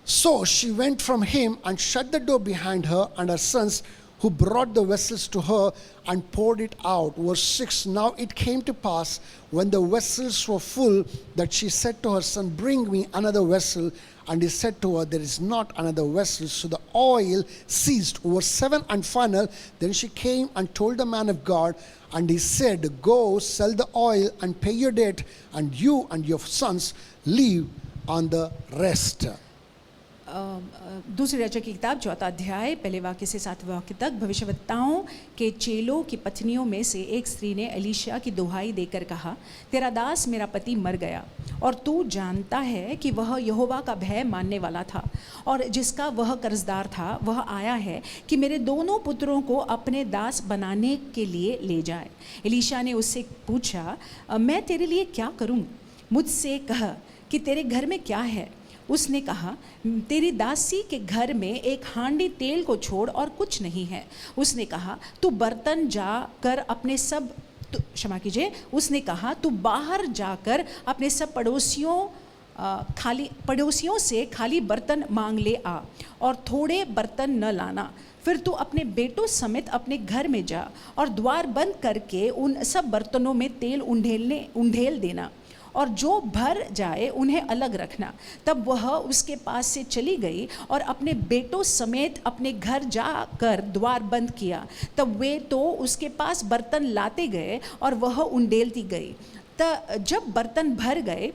[SPEAKER 1] so she went from him and shut the door behind her and her sons, who brought the vessels to her and poured it out. Verse 6, now it came to pass when the vessels were full that she said to her son, bring me another vessel. And he said to her, there is not another vessel. So the oil ceased. Verse 7 and final, then she came and told the man of God, and he said, go sell the oil and pay your debt, and you and your sons live on the rest.
[SPEAKER 2] दूसरी राजा की किताब 4 अध्याय पहले वाक्य से 7वें वाक्य तक। भविष्यवक्ताओं के चेलों की पत्नियों में से एक स्त्री ने एलीशा की दुहाई देकर कहा, तेरा दास मेरा पति मर गया और तू जानता है कि वह यहोवा का भय मानने वाला था और जिसका वह कर्जदार था वह आया है कि मेरे दोनों पुत्रों को अपने दास बनाने के लिए ले जाए। एलीशा ने उससे पूछा, मैं तेरे लिए क्या करूं? मुझसे कह कि तेरे घर में क्या है? उसने कहा, तेरी दासी के घर में एक हांडी तेल को छोड़ और कुछ नहीं है। उसने कहा, तू बर्तन जाकर अपने सब क्षमा कीजिए उसने कहा, तू बाहर जाकर अपने सब पड़ोसियों से खाली बर्तन मांग ले आ और थोड़े बर्तन न लाना। फिर तू अपने बेटों समेत अपने घर में जा और द्वार बंद करके उन सब बर्तनों में तेल उंडेल देना और जो भर जाए उन्हें अलग रखना। तब वह उसके पास से चली गई और अपने बेटों समेत अपने घर जाकर द्वार बंद किया। तब वे तो उसके पास बर्तन लाते गए और वह उंडेलती गई। जब बर्तन भर गए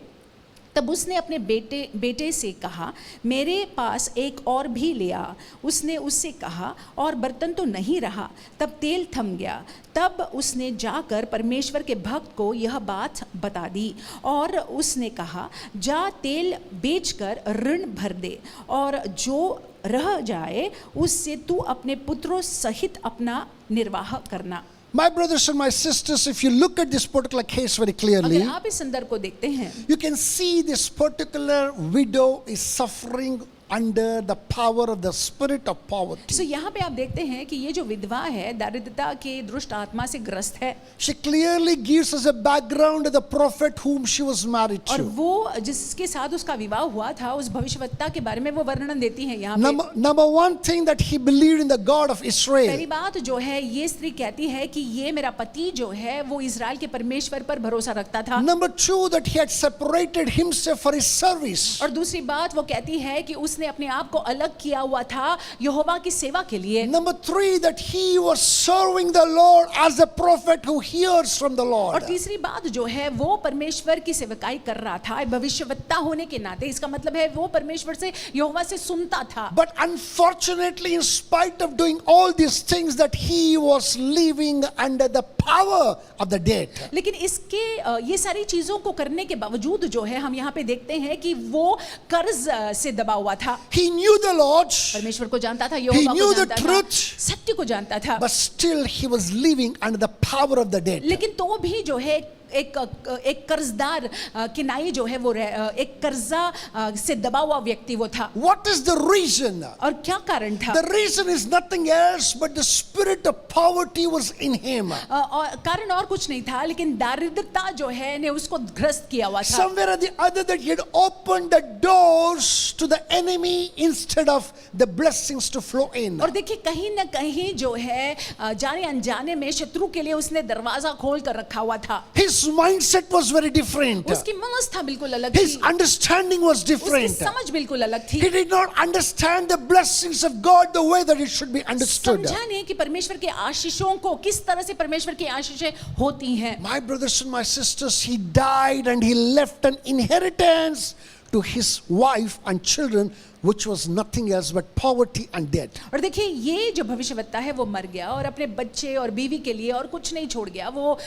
[SPEAKER 2] तब उसने अपने बेटे से कहा, मेरे पास एक और भी ले आ। उसने उससे कहा, और बर्तन तो नहीं रहा। तब तेल थम गया। तब उसने जाकर परमेश्वर के भक्त को यह बात बता दी, और उसने कहा, जा तेल बेचकर ऋण भर दे, और जो रह जाए उससे तू अपने पुत्रों सहित अपना निर्वाह करना।
[SPEAKER 1] My brothers and my sisters, if you look at this particular case very clearly,
[SPEAKER 2] अगर आप इस संदर्भ को देखते हैं,
[SPEAKER 1] you can see this particular widow is suffering under the power of the spirit of poverty.
[SPEAKER 2] तो यहाँ पे आप देखते हैं कि ये जो विधवा है दारिद्रता के दुष्ट आत्मा से ग्रस्त है,
[SPEAKER 1] She clearly gives us a background of the prophet whom she was married
[SPEAKER 2] और
[SPEAKER 1] to.
[SPEAKER 2] वो जिसके साथ उसका विवाह हुआ था उस भविष्यवक्ता के बारे में वो वर्णन देती है यहाँ पे।
[SPEAKER 1] Number one thing that he believed in the God of Israel.
[SPEAKER 2] पहली बात जो है, ये स्त्री कहती है कि ये मेरा पति जो है वो इजराइल के परमेश्वर पर भरोसा रखता था।
[SPEAKER 1] Number two, that he had separated himself for his service.
[SPEAKER 2] और दूसरी बात वो कहती है कि उसने अपने आप को अलग किया हुआ था यहोवा की सेवा के लिए।
[SPEAKER 1] Number three, that he was serving the Lord as a prophet who hears from the
[SPEAKER 2] और
[SPEAKER 1] Lord.
[SPEAKER 2] तीसरी बात जो है, वो परमेश्वर की सेवकाई कर रहा था भविष्यवक्ता होने के नाते। इसका मतलब है वो परमेश्वर से यहोवा से सुनता था।
[SPEAKER 1] But unfortunately, in spite of doing all these things, that he was living under the power of the dead.
[SPEAKER 2] लेकिन इसके ये सारी चीजों को करने के बावजूद जो है, हम यहाँ पे देखते हैं कि वो कर्ज से दबा हुआ था।
[SPEAKER 1] He knew the Lord,
[SPEAKER 2] परमेश्वर को जानता था, यहोवा
[SPEAKER 1] knew
[SPEAKER 2] को
[SPEAKER 1] the
[SPEAKER 2] जानता था,
[SPEAKER 1] truth,
[SPEAKER 2] सत्य को जानता था,
[SPEAKER 1] but still he was living under the power of the dead.
[SPEAKER 2] लेकिन तो भी जो है एक कर्जदार किनाई जो है वो एक कर्जा से दबा हुआ व्यक्ति वो था।
[SPEAKER 1] What is the reason?
[SPEAKER 2] और क्या कारण था?
[SPEAKER 1] The reason is nothing else but the spirit of poverty was in him.
[SPEAKER 2] और कारण और कुछ नहीं था, लेकिन दारिद्रता जो है ने उसको ग्रस्त किया हुआ था।
[SPEAKER 1] Somewhere or the other, that he had opened the doors to the enemy instead of the blessings to flow in.
[SPEAKER 2] और देखिए, कहीं ना कहीं जो है जाने अनजाने में शत्रु के लिए उसने दरवाजा खोल कर रखा हुआ था।
[SPEAKER 1] His mindset was very different.
[SPEAKER 2] उसकी मनस्था बिल्कुल अलग
[SPEAKER 1] His
[SPEAKER 2] थी,
[SPEAKER 1] understanding was
[SPEAKER 2] उसकी
[SPEAKER 1] different.
[SPEAKER 2] समझ बिल्कुल अलग थी।
[SPEAKER 1] He did not understand the blessings of God the way that it should be understood.
[SPEAKER 2] समझा नहीं कि परमेश्वर के आशीषों को किस तरह से परमेश्वर की आशीषें होती हैं।
[SPEAKER 1] My brothers and my sisters, he died and he left an inheritance to his wife and children, which was nothing else but poverty and debt.
[SPEAKER 2] और देखिए, ये जो भविष्यवक्ता है वो मर गया और अपने बच्चे और बीवी के लिए और कुछ नहीं छोड़ गया, वो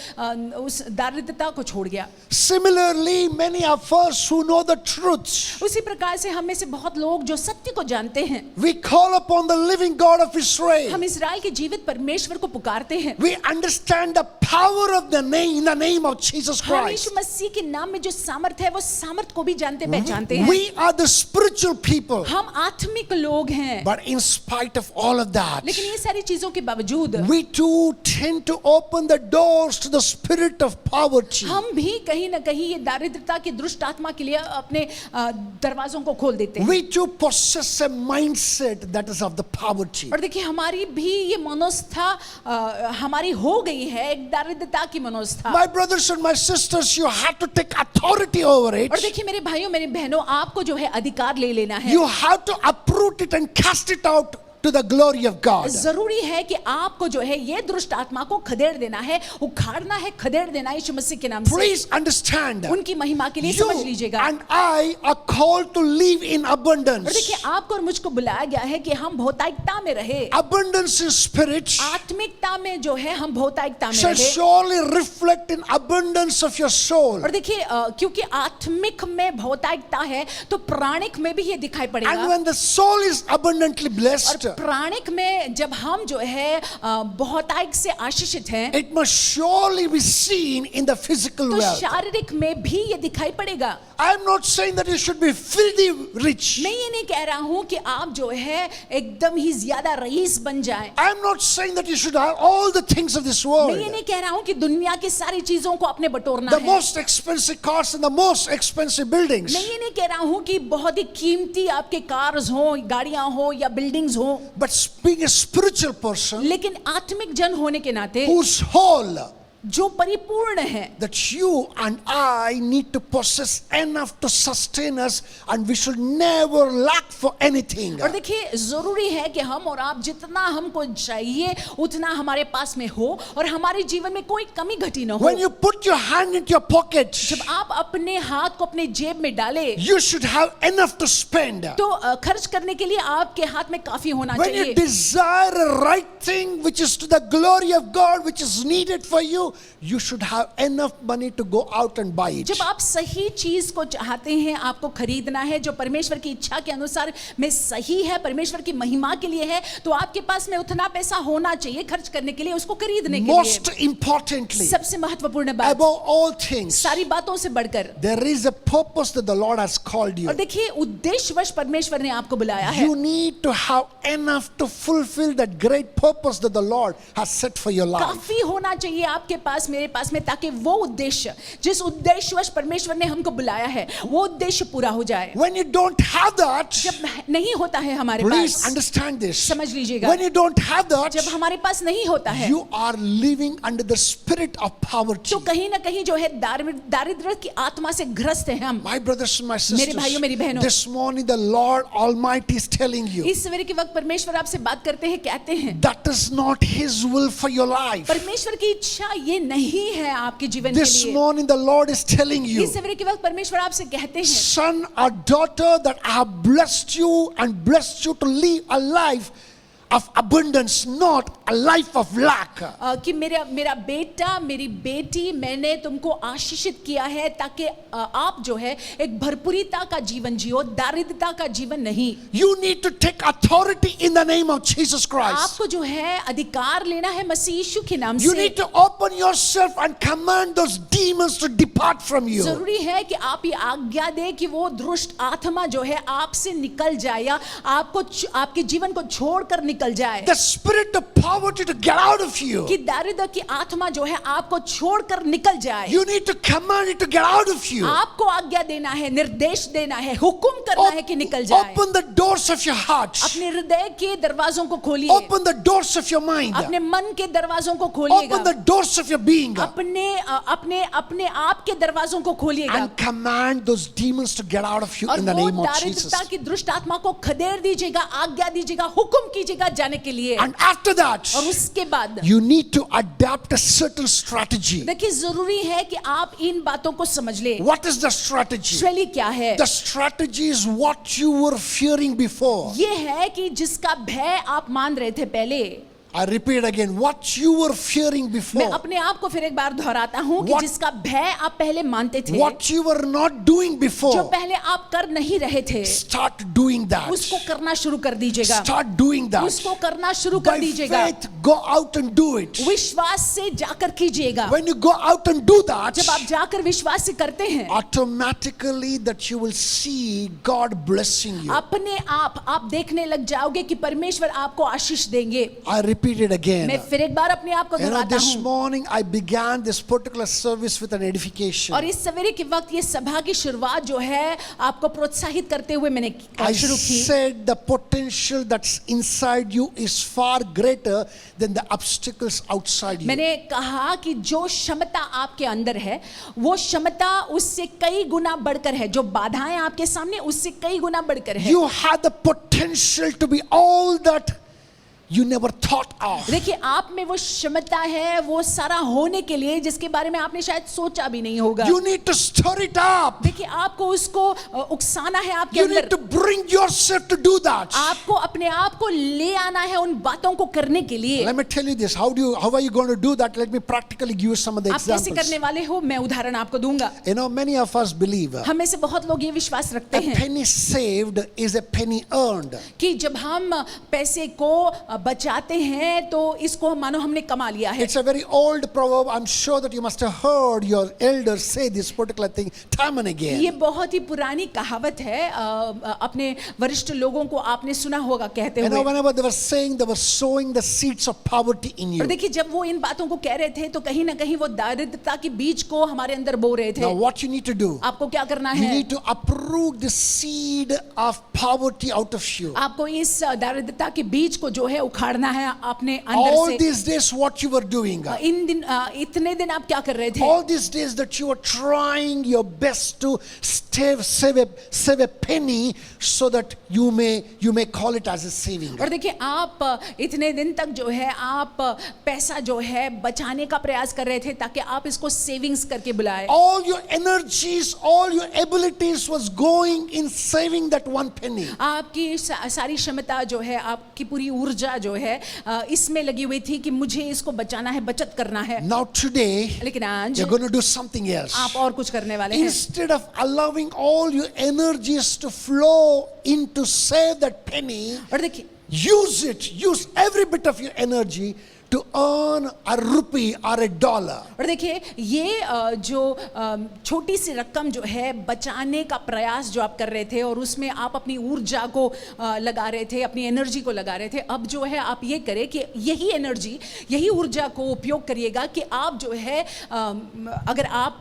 [SPEAKER 2] उस दारिद्रता को छोड़ गया।
[SPEAKER 1] Similarly, many of us who know the truth,
[SPEAKER 2] उसी प्रकार से हम में से बहुत लोग जो सत्य को जानते हैं,
[SPEAKER 1] we call upon the living God of Israel.
[SPEAKER 2] हम इस्राएल के जीवित परमेश्वर को पुकारते हैं।
[SPEAKER 1] We understand the power of the name, in the name of Jesus
[SPEAKER 2] हम
[SPEAKER 1] Christ.
[SPEAKER 2] यीशु मसीह के नाम में जो सामर्थ है वो सामर्थ को भी जानते पहचानते हैं।
[SPEAKER 1] We are the spiritual people.
[SPEAKER 2] हम आत्मिक लोग हैं,
[SPEAKER 1] But in spite of all of that,
[SPEAKER 2] लेकिन ये सारी चीजों के बावजूद
[SPEAKER 1] we too tend to open the doors to the spirit of poverty.
[SPEAKER 2] हम भी कहीं ना कहीं ये दारिद्रता की दुष्ट आत्मा के लिए अपने दरवाजों को खोल देते हैं।
[SPEAKER 1] We too possess a mindset that is of the poverty.
[SPEAKER 2] और देखिए, हमारी भी ये मनोस्था हमारी हो गई है एक दारिद्रता की मनोस्था।
[SPEAKER 1] My brothers and my sisters, you have to take authority over it.
[SPEAKER 2] और देखिए मेरे भाइयों मेरी बहनों, आपको जो है अधिकार ले लेना है।
[SPEAKER 1] You have to uproot it and cast it out to the glory of God.
[SPEAKER 2] जरूरी है कि आपको जो है ये दुष्ट आत्मा को खदेड़ देना है, उखाड़ना है, खदेड़ देना है यीशु मसीह के नाम से।
[SPEAKER 1] Please understand.
[SPEAKER 2] उनकी महिमा के लिए
[SPEAKER 1] You
[SPEAKER 2] समझ लीजिएगा।
[SPEAKER 1] and I are called to live in
[SPEAKER 2] और
[SPEAKER 1] abundance.
[SPEAKER 2] देखिए, आपको और मुझको बुलाया गया है कि हम भौतिकता में रहे।
[SPEAKER 1] Abundance in spirit
[SPEAKER 2] आत्मिकता में जो है हम भौतिकता में
[SPEAKER 1] shall
[SPEAKER 2] रहे।
[SPEAKER 1] surely reflect in abundance of your soul.
[SPEAKER 2] और देखिए, क्योंकि आत्मिक में भौतिकता है तो प्राणिक में भी ये दिखाई
[SPEAKER 1] And
[SPEAKER 2] पड़ेगा।
[SPEAKER 1] when the soul is abundantly blessed,
[SPEAKER 2] और प्राणिक में जब हम जो है बहुतायत से आशीषित हैं,
[SPEAKER 1] it must surely be seen in the physical
[SPEAKER 2] तो
[SPEAKER 1] wealth.
[SPEAKER 2] शारीरिक में भी ये दिखाई पड़ेगा।
[SPEAKER 1] I am not saying that you should be filthy rich.
[SPEAKER 2] मैं ये नहीं कह रहा हूं कि आप जो है एकदम ही ज्यादा रईस बन जाएं।
[SPEAKER 1] I am not saying that you should have all the things of this
[SPEAKER 2] मैं
[SPEAKER 1] world.
[SPEAKER 2] ये नहीं कह रहा हूं कि दुनिया की सारी चीजों को अपने बटोरना
[SPEAKER 1] The
[SPEAKER 2] है।
[SPEAKER 1] most expensive cars and the most expensive buildings.
[SPEAKER 2] मैं ये नहीं कह रहा हूं कि बहुत ही कीमती आपके कार्स हो, गाड़ियां हो या बिल्डिंग्स हो,
[SPEAKER 1] But being a spiritual person
[SPEAKER 2] लेकिन आत्मिक जन होने के नाते
[SPEAKER 1] whose whole
[SPEAKER 2] जो परिपूर्ण है,
[SPEAKER 1] that you and I need to possess enough to sustain us, and we should never lack for anything.
[SPEAKER 2] और देखिए जरूरी है कि हम और आप जितना हमको चाहिए उतना हमारे पास में हो और हमारे जीवन में कोई कमी घटी ना हो।
[SPEAKER 1] When you put your hand into your pocket,
[SPEAKER 2] जब आप अपने हाथ को अपने जेब में डाले
[SPEAKER 1] you should have enough to spend.
[SPEAKER 2] तो खर्च करने के लिए आपके हाथ में काफी होना
[SPEAKER 1] When you
[SPEAKER 2] चाहिए।
[SPEAKER 1] desire a right thing which is to the glory of God, which is needed for you, you should have enough money to go out and buy it.
[SPEAKER 2] जब आप सही चीज को चाहते हैं, आपको खरीदना है जो परमेश्वर की इच्छा के अनुसार में सही है, परमेश्वर की महिमा के लिए है, तो आपके पास में उतना पैसा होना चाहिए खर्च करने के लिए, उसको खरीदने के
[SPEAKER 1] Most
[SPEAKER 2] लिए।
[SPEAKER 1] importantly,
[SPEAKER 2] सबसे महत्वपूर्ण बात,
[SPEAKER 1] above all things,
[SPEAKER 2] सारी बातों से बढ़कर,
[SPEAKER 1] there is a purpose that the Lord has called you.
[SPEAKER 2] और देखिए उद्देश्यवश परमेश्वर ने आपको बुलाया है।
[SPEAKER 1] You need to have enough to fulfill that great purpose that the Lord has set for your life.
[SPEAKER 2] काफी होना चाहिए आपके पास, मेरे पास में, ताकि वो उद्देश्य जिस उद्देश्यवश परमेश्वर ने हमको बुलाया है वो उद्देश्य पूरा हो जाए।
[SPEAKER 1] When you don't have that,
[SPEAKER 2] जब नहीं होता है हमारे
[SPEAKER 1] please
[SPEAKER 2] पास,
[SPEAKER 1] understand this.
[SPEAKER 2] समझ लीजिएगा,
[SPEAKER 1] When you don't have that,
[SPEAKER 2] जब हमारे पास नहीं होता है
[SPEAKER 1] you are living under the spirit of poverty.
[SPEAKER 2] तो कहीं ना कहीं जो है दारिद्र्य की आत्मा से ग्रस्त है हम।
[SPEAKER 1] My brothers and my
[SPEAKER 2] मेरे भाइयों, मेरी
[SPEAKER 1] sisters,
[SPEAKER 2] बहनों,
[SPEAKER 1] this morning the Lord Almighty is telling you
[SPEAKER 2] इस सवेरे के वक्त परमेश्वर आपसे बात करते हैं, कहते हैं
[SPEAKER 1] that is not His will for your life.
[SPEAKER 2] परमेश्वर की इच्छा ये नहीं है आपके जीवन के
[SPEAKER 1] This
[SPEAKER 2] लिए।
[SPEAKER 1] morning the Lord is telling you,
[SPEAKER 2] इस सवेरे के वक्त परमेश्वर आपसे कहते हैं,
[SPEAKER 1] son or daughter, that I have blessed you and blessed you to live a life of abundance, not a life of lack.
[SPEAKER 2] कि मेरा बेटा, मेरी बेटी, मैंने तुमको आशीषित किया है ताकि आप जो है एक भरपूरिता का जीवन जियो, दारिद्रता का जीवन नहीं।
[SPEAKER 1] You need to take authority in the name of Jesus Christ.
[SPEAKER 2] आपको जो है अधिकार लेना है मसीह यीशु के नाम
[SPEAKER 1] You
[SPEAKER 2] से।
[SPEAKER 1] need to open yourself and command those demons to depart from you.
[SPEAKER 2] जरूरी है कि आप ये आज्ञा दे कि वो दुष्ट आत्मा जो है आपसे निकल जाए या आपके जीवन को छोड़कर निकल जाए।
[SPEAKER 1] The spirit of poverty to get out of you.
[SPEAKER 2] कि दारिद्र्य की आत्मा जो है आपको छोड़कर निकल जाए।
[SPEAKER 1] You need to command it to get out of you.
[SPEAKER 2] आपको आज्ञा देना है, निर्देश देना है, हुक्म करना है कि निकल जाए।
[SPEAKER 1] Open the doors of your heart.
[SPEAKER 2] अपने हृदय के दरवाजों को खोलिए,
[SPEAKER 1] Open the doors of your mind.
[SPEAKER 2] अपने मन के दरवाजों को खोलिएगा,
[SPEAKER 1] Open the doors of your being.
[SPEAKER 2] अपने आप के दरवाजों को खोलिएगा
[SPEAKER 1] And command those demons to get out of you
[SPEAKER 2] और
[SPEAKER 1] in the
[SPEAKER 2] वो
[SPEAKER 1] name of Jesus.
[SPEAKER 2] दारिद्रता की दुष्ट आत्मा को खदेड़ दीजिएगा, आज्ञा दीजिएगा, हुक्म कीजिएगा जाने के लिए।
[SPEAKER 1] And after that,
[SPEAKER 2] और उसके बाद
[SPEAKER 1] you need to adapt a certain strategy.
[SPEAKER 2] देखिए जरूरी है कि आप इन बातों को समझ ले।
[SPEAKER 1] What is the strategy?
[SPEAKER 2] शैली क्या है?
[SPEAKER 1] The strategy is what you were fearing before.
[SPEAKER 2] ये है कि जिसका भय आप मान रहे थे पहले।
[SPEAKER 1] I repeat again, what you were fearing
[SPEAKER 2] मैं
[SPEAKER 1] before.
[SPEAKER 2] अपने आप को फिर एक बार दोहराता हूँ कि
[SPEAKER 1] What-
[SPEAKER 2] जिसका भय आप पहले मानते थे,
[SPEAKER 1] What you were not doing
[SPEAKER 2] जो
[SPEAKER 1] before.
[SPEAKER 2] पहले आप कर नहीं रहे थे,
[SPEAKER 1] Start doing that.
[SPEAKER 2] उसको करना शुरू कर दीजिएगा।
[SPEAKER 1] Start doing that.
[SPEAKER 2] उसको करना शुरू कर
[SPEAKER 1] By
[SPEAKER 2] दीजिएगा।
[SPEAKER 1] faith, go out and do it.
[SPEAKER 2] विश्वास से जाकर कीजिएगा।
[SPEAKER 1] When you go out and do that,
[SPEAKER 2] जब आप जाकर विश्वास से करते हैं,
[SPEAKER 1] automatically that you will see God blessing you.
[SPEAKER 2] अपने आप देखने लग जाओगे कि परमेश्वर आपको आशीष देंगे।
[SPEAKER 1] I repeat it again.
[SPEAKER 2] मैं फिर एक बार अपने आप को
[SPEAKER 1] You know,
[SPEAKER 2] दोहराता
[SPEAKER 1] this
[SPEAKER 2] हूँ।
[SPEAKER 1] morning I began this particular service with an edification.
[SPEAKER 2] और इस सवेरे के वक्त ये सभा की शुरुआत जो है आपको प्रोत्साहित करते हुए मैंने
[SPEAKER 1] I
[SPEAKER 2] शुरू की।
[SPEAKER 1] said the potential that's inside you is far greater than the obstacles outside you.
[SPEAKER 2] मैंने कहा कि जो क्षमता आपके अंदर है वो क्षमता उससे कई गुना बढ़कर है, जो बाधाएं आपके सामने उससे कई गुना बढ़कर है।
[SPEAKER 1] You have the potential to be all that you never thought of.
[SPEAKER 2] देखिए आप में वो क्षमता है वो सारा होने के लिए जिसके बारे में आपने शायद सोचा भी नहीं होगा।
[SPEAKER 1] You need to stir it up.
[SPEAKER 2] देखिए आपको उसको उकसाना है आपके
[SPEAKER 1] You
[SPEAKER 2] अंदर।
[SPEAKER 1] need to bring yourself to do that.
[SPEAKER 2] आपको अपने आप को ले आना है उन बातों को करने के लिए।
[SPEAKER 1] Let me tell you this. How are you going to do that? Let me practically give you some of the
[SPEAKER 2] आप कैसे
[SPEAKER 1] examples.
[SPEAKER 2] करने वाले हो, मैं उदाहरण आपको दूंगा।
[SPEAKER 1] You know, many of us believe
[SPEAKER 2] हम में से बहुत लोग ये विश्वास रखते
[SPEAKER 1] a
[SPEAKER 2] हैं
[SPEAKER 1] penny saved is a penny earned.
[SPEAKER 2] कि जब हम पैसे को बचाते हैं तो इसको मानो हमने कमा लिया है।
[SPEAKER 1] It's a very old proverb. I'm sure that you must have heard your elders say this particular thing time and again.
[SPEAKER 2] ये बहुत ही पुरानी कहावत है, अपने वरिष्ठ लोगों को आपने सुना होगा कहते
[SPEAKER 1] You know,
[SPEAKER 2] हुए।
[SPEAKER 1] whenever they were saying, they were sowing the seeds of poverty in you.
[SPEAKER 2] और देखिए जब वो इन बातों को कह रहे थे तो कहीं ना कहीं वो दारिद्रता के बीज को हमारे अंदर बो रहे थे।
[SPEAKER 1] Now, what you need to do,
[SPEAKER 2] आपको क्या करना
[SPEAKER 1] you
[SPEAKER 2] है?
[SPEAKER 1] need to uproot the seed of poverty out of you.
[SPEAKER 2] आपको इस दारिद्रता के बीज को जो है उखाड़ना है अपने अंदर
[SPEAKER 1] All
[SPEAKER 2] से।
[SPEAKER 1] these days, what you were doing.
[SPEAKER 2] इतने दिन आप क्या कर रहे थे?
[SPEAKER 1] All these days that you were trying your best to save a penny so that you may call it as a saving.
[SPEAKER 2] और देखिए, आप इतने दिन तक जो है आप पैसा जो है बचाने का प्रयास कर रहे थे ताकि आप इसको सेविंग्स करके बुलाए।
[SPEAKER 1] All your energies, all your abilities was going in saving that one penny.
[SPEAKER 2] आपकी सारी क्षमता जो है, आपकी पूरी ऊर्जा जो है इसमें लगी हुई थी कि मुझे इसको बचाना है, बचत करना है।
[SPEAKER 1] Now today,
[SPEAKER 2] लेकिन आज
[SPEAKER 1] you're going to do something else.
[SPEAKER 2] आप और कुछ करने वाले हैं।
[SPEAKER 1] Instead of allowing all your energies to flow in to save that penny,
[SPEAKER 2] और देखिए,
[SPEAKER 1] use every bit of your energy to earn a rupee or a dollar.
[SPEAKER 2] और देखिए, ये जो छोटी सी रकम जो है बचाने का प्रयास जो आप कर रहे थे और उसमें आप अपनी ऊर्जा को लगा रहे थे, अपनी एनर्जी को लगा रहे थे, अब जो है आप ये करें कि यही एनर्जी, यही ऊर्जा को उपयोग करिएगा कि आप जो है अगर आप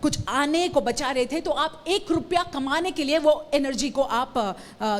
[SPEAKER 2] कुछ आने को बचा रहे थे तो आप 1 रुपया कमाने के लिए वो एनर्जी को आप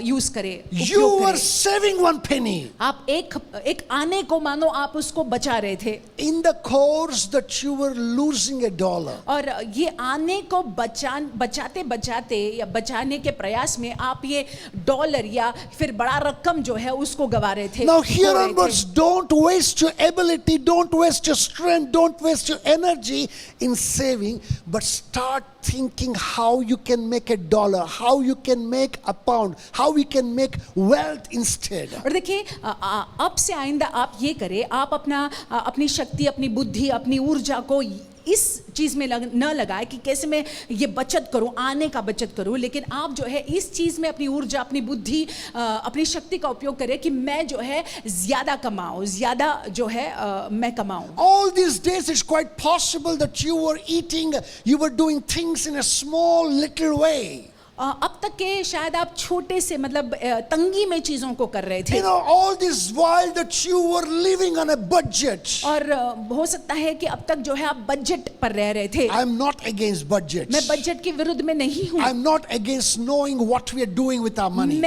[SPEAKER 2] यूज करें,
[SPEAKER 1] You
[SPEAKER 2] उपयोग
[SPEAKER 1] were
[SPEAKER 2] करें।
[SPEAKER 1] saving one penny.
[SPEAKER 2] आप एक आने को मानो आप उसको बचा रहे थे,
[SPEAKER 1] In the course that you were losing a dollar.
[SPEAKER 2] और ये आने को बचाते बचाते या बचाने के प्रयास में आप ये डॉलर या फिर बड़ा रकम जो है उसको गवा रहे थे।
[SPEAKER 1] Now
[SPEAKER 2] खो
[SPEAKER 1] here
[SPEAKER 2] रहे थे।
[SPEAKER 1] onwards, don't waste your ability, don't waste your strength, don't waste your energy in saving, but start thinking how you can make a dollar, how you can make a pound, how we can make wealth instead.
[SPEAKER 2] और देखिए, अब से आइंदा आप ये करें, आप अपनी शक्ति, अपनी बुद्धि, अपनी ऊर्जा को इस चीज में न लगाए कि कैसे मैं ये बचत करूं, आने का बचत करूं, लेकिन आप जो है इस चीज में अपनी ऊर्जा, अपनी बुद्धि, अपनी शक्ति का उपयोग करें कि मैं जो है ज्यादा कमाऊं, ज्यादा जो है मैं कमाऊं।
[SPEAKER 1] All these days it's quite possible that you were eating, you were doing things in a small little way.
[SPEAKER 2] अब तक के शायद आप छोटे से मतलब तंगी में चीजों को कर रहे थे,
[SPEAKER 1] You know, all this while that you were living on a budget.
[SPEAKER 2] और हो सकता है कि अब तक जो है आप बजट पर रह रहे थे।
[SPEAKER 1] I'm not against budgets.
[SPEAKER 2] मैं बजट के विरुद्ध में नहीं हूँ,
[SPEAKER 1] I'm not against knowing what we are doing with our money.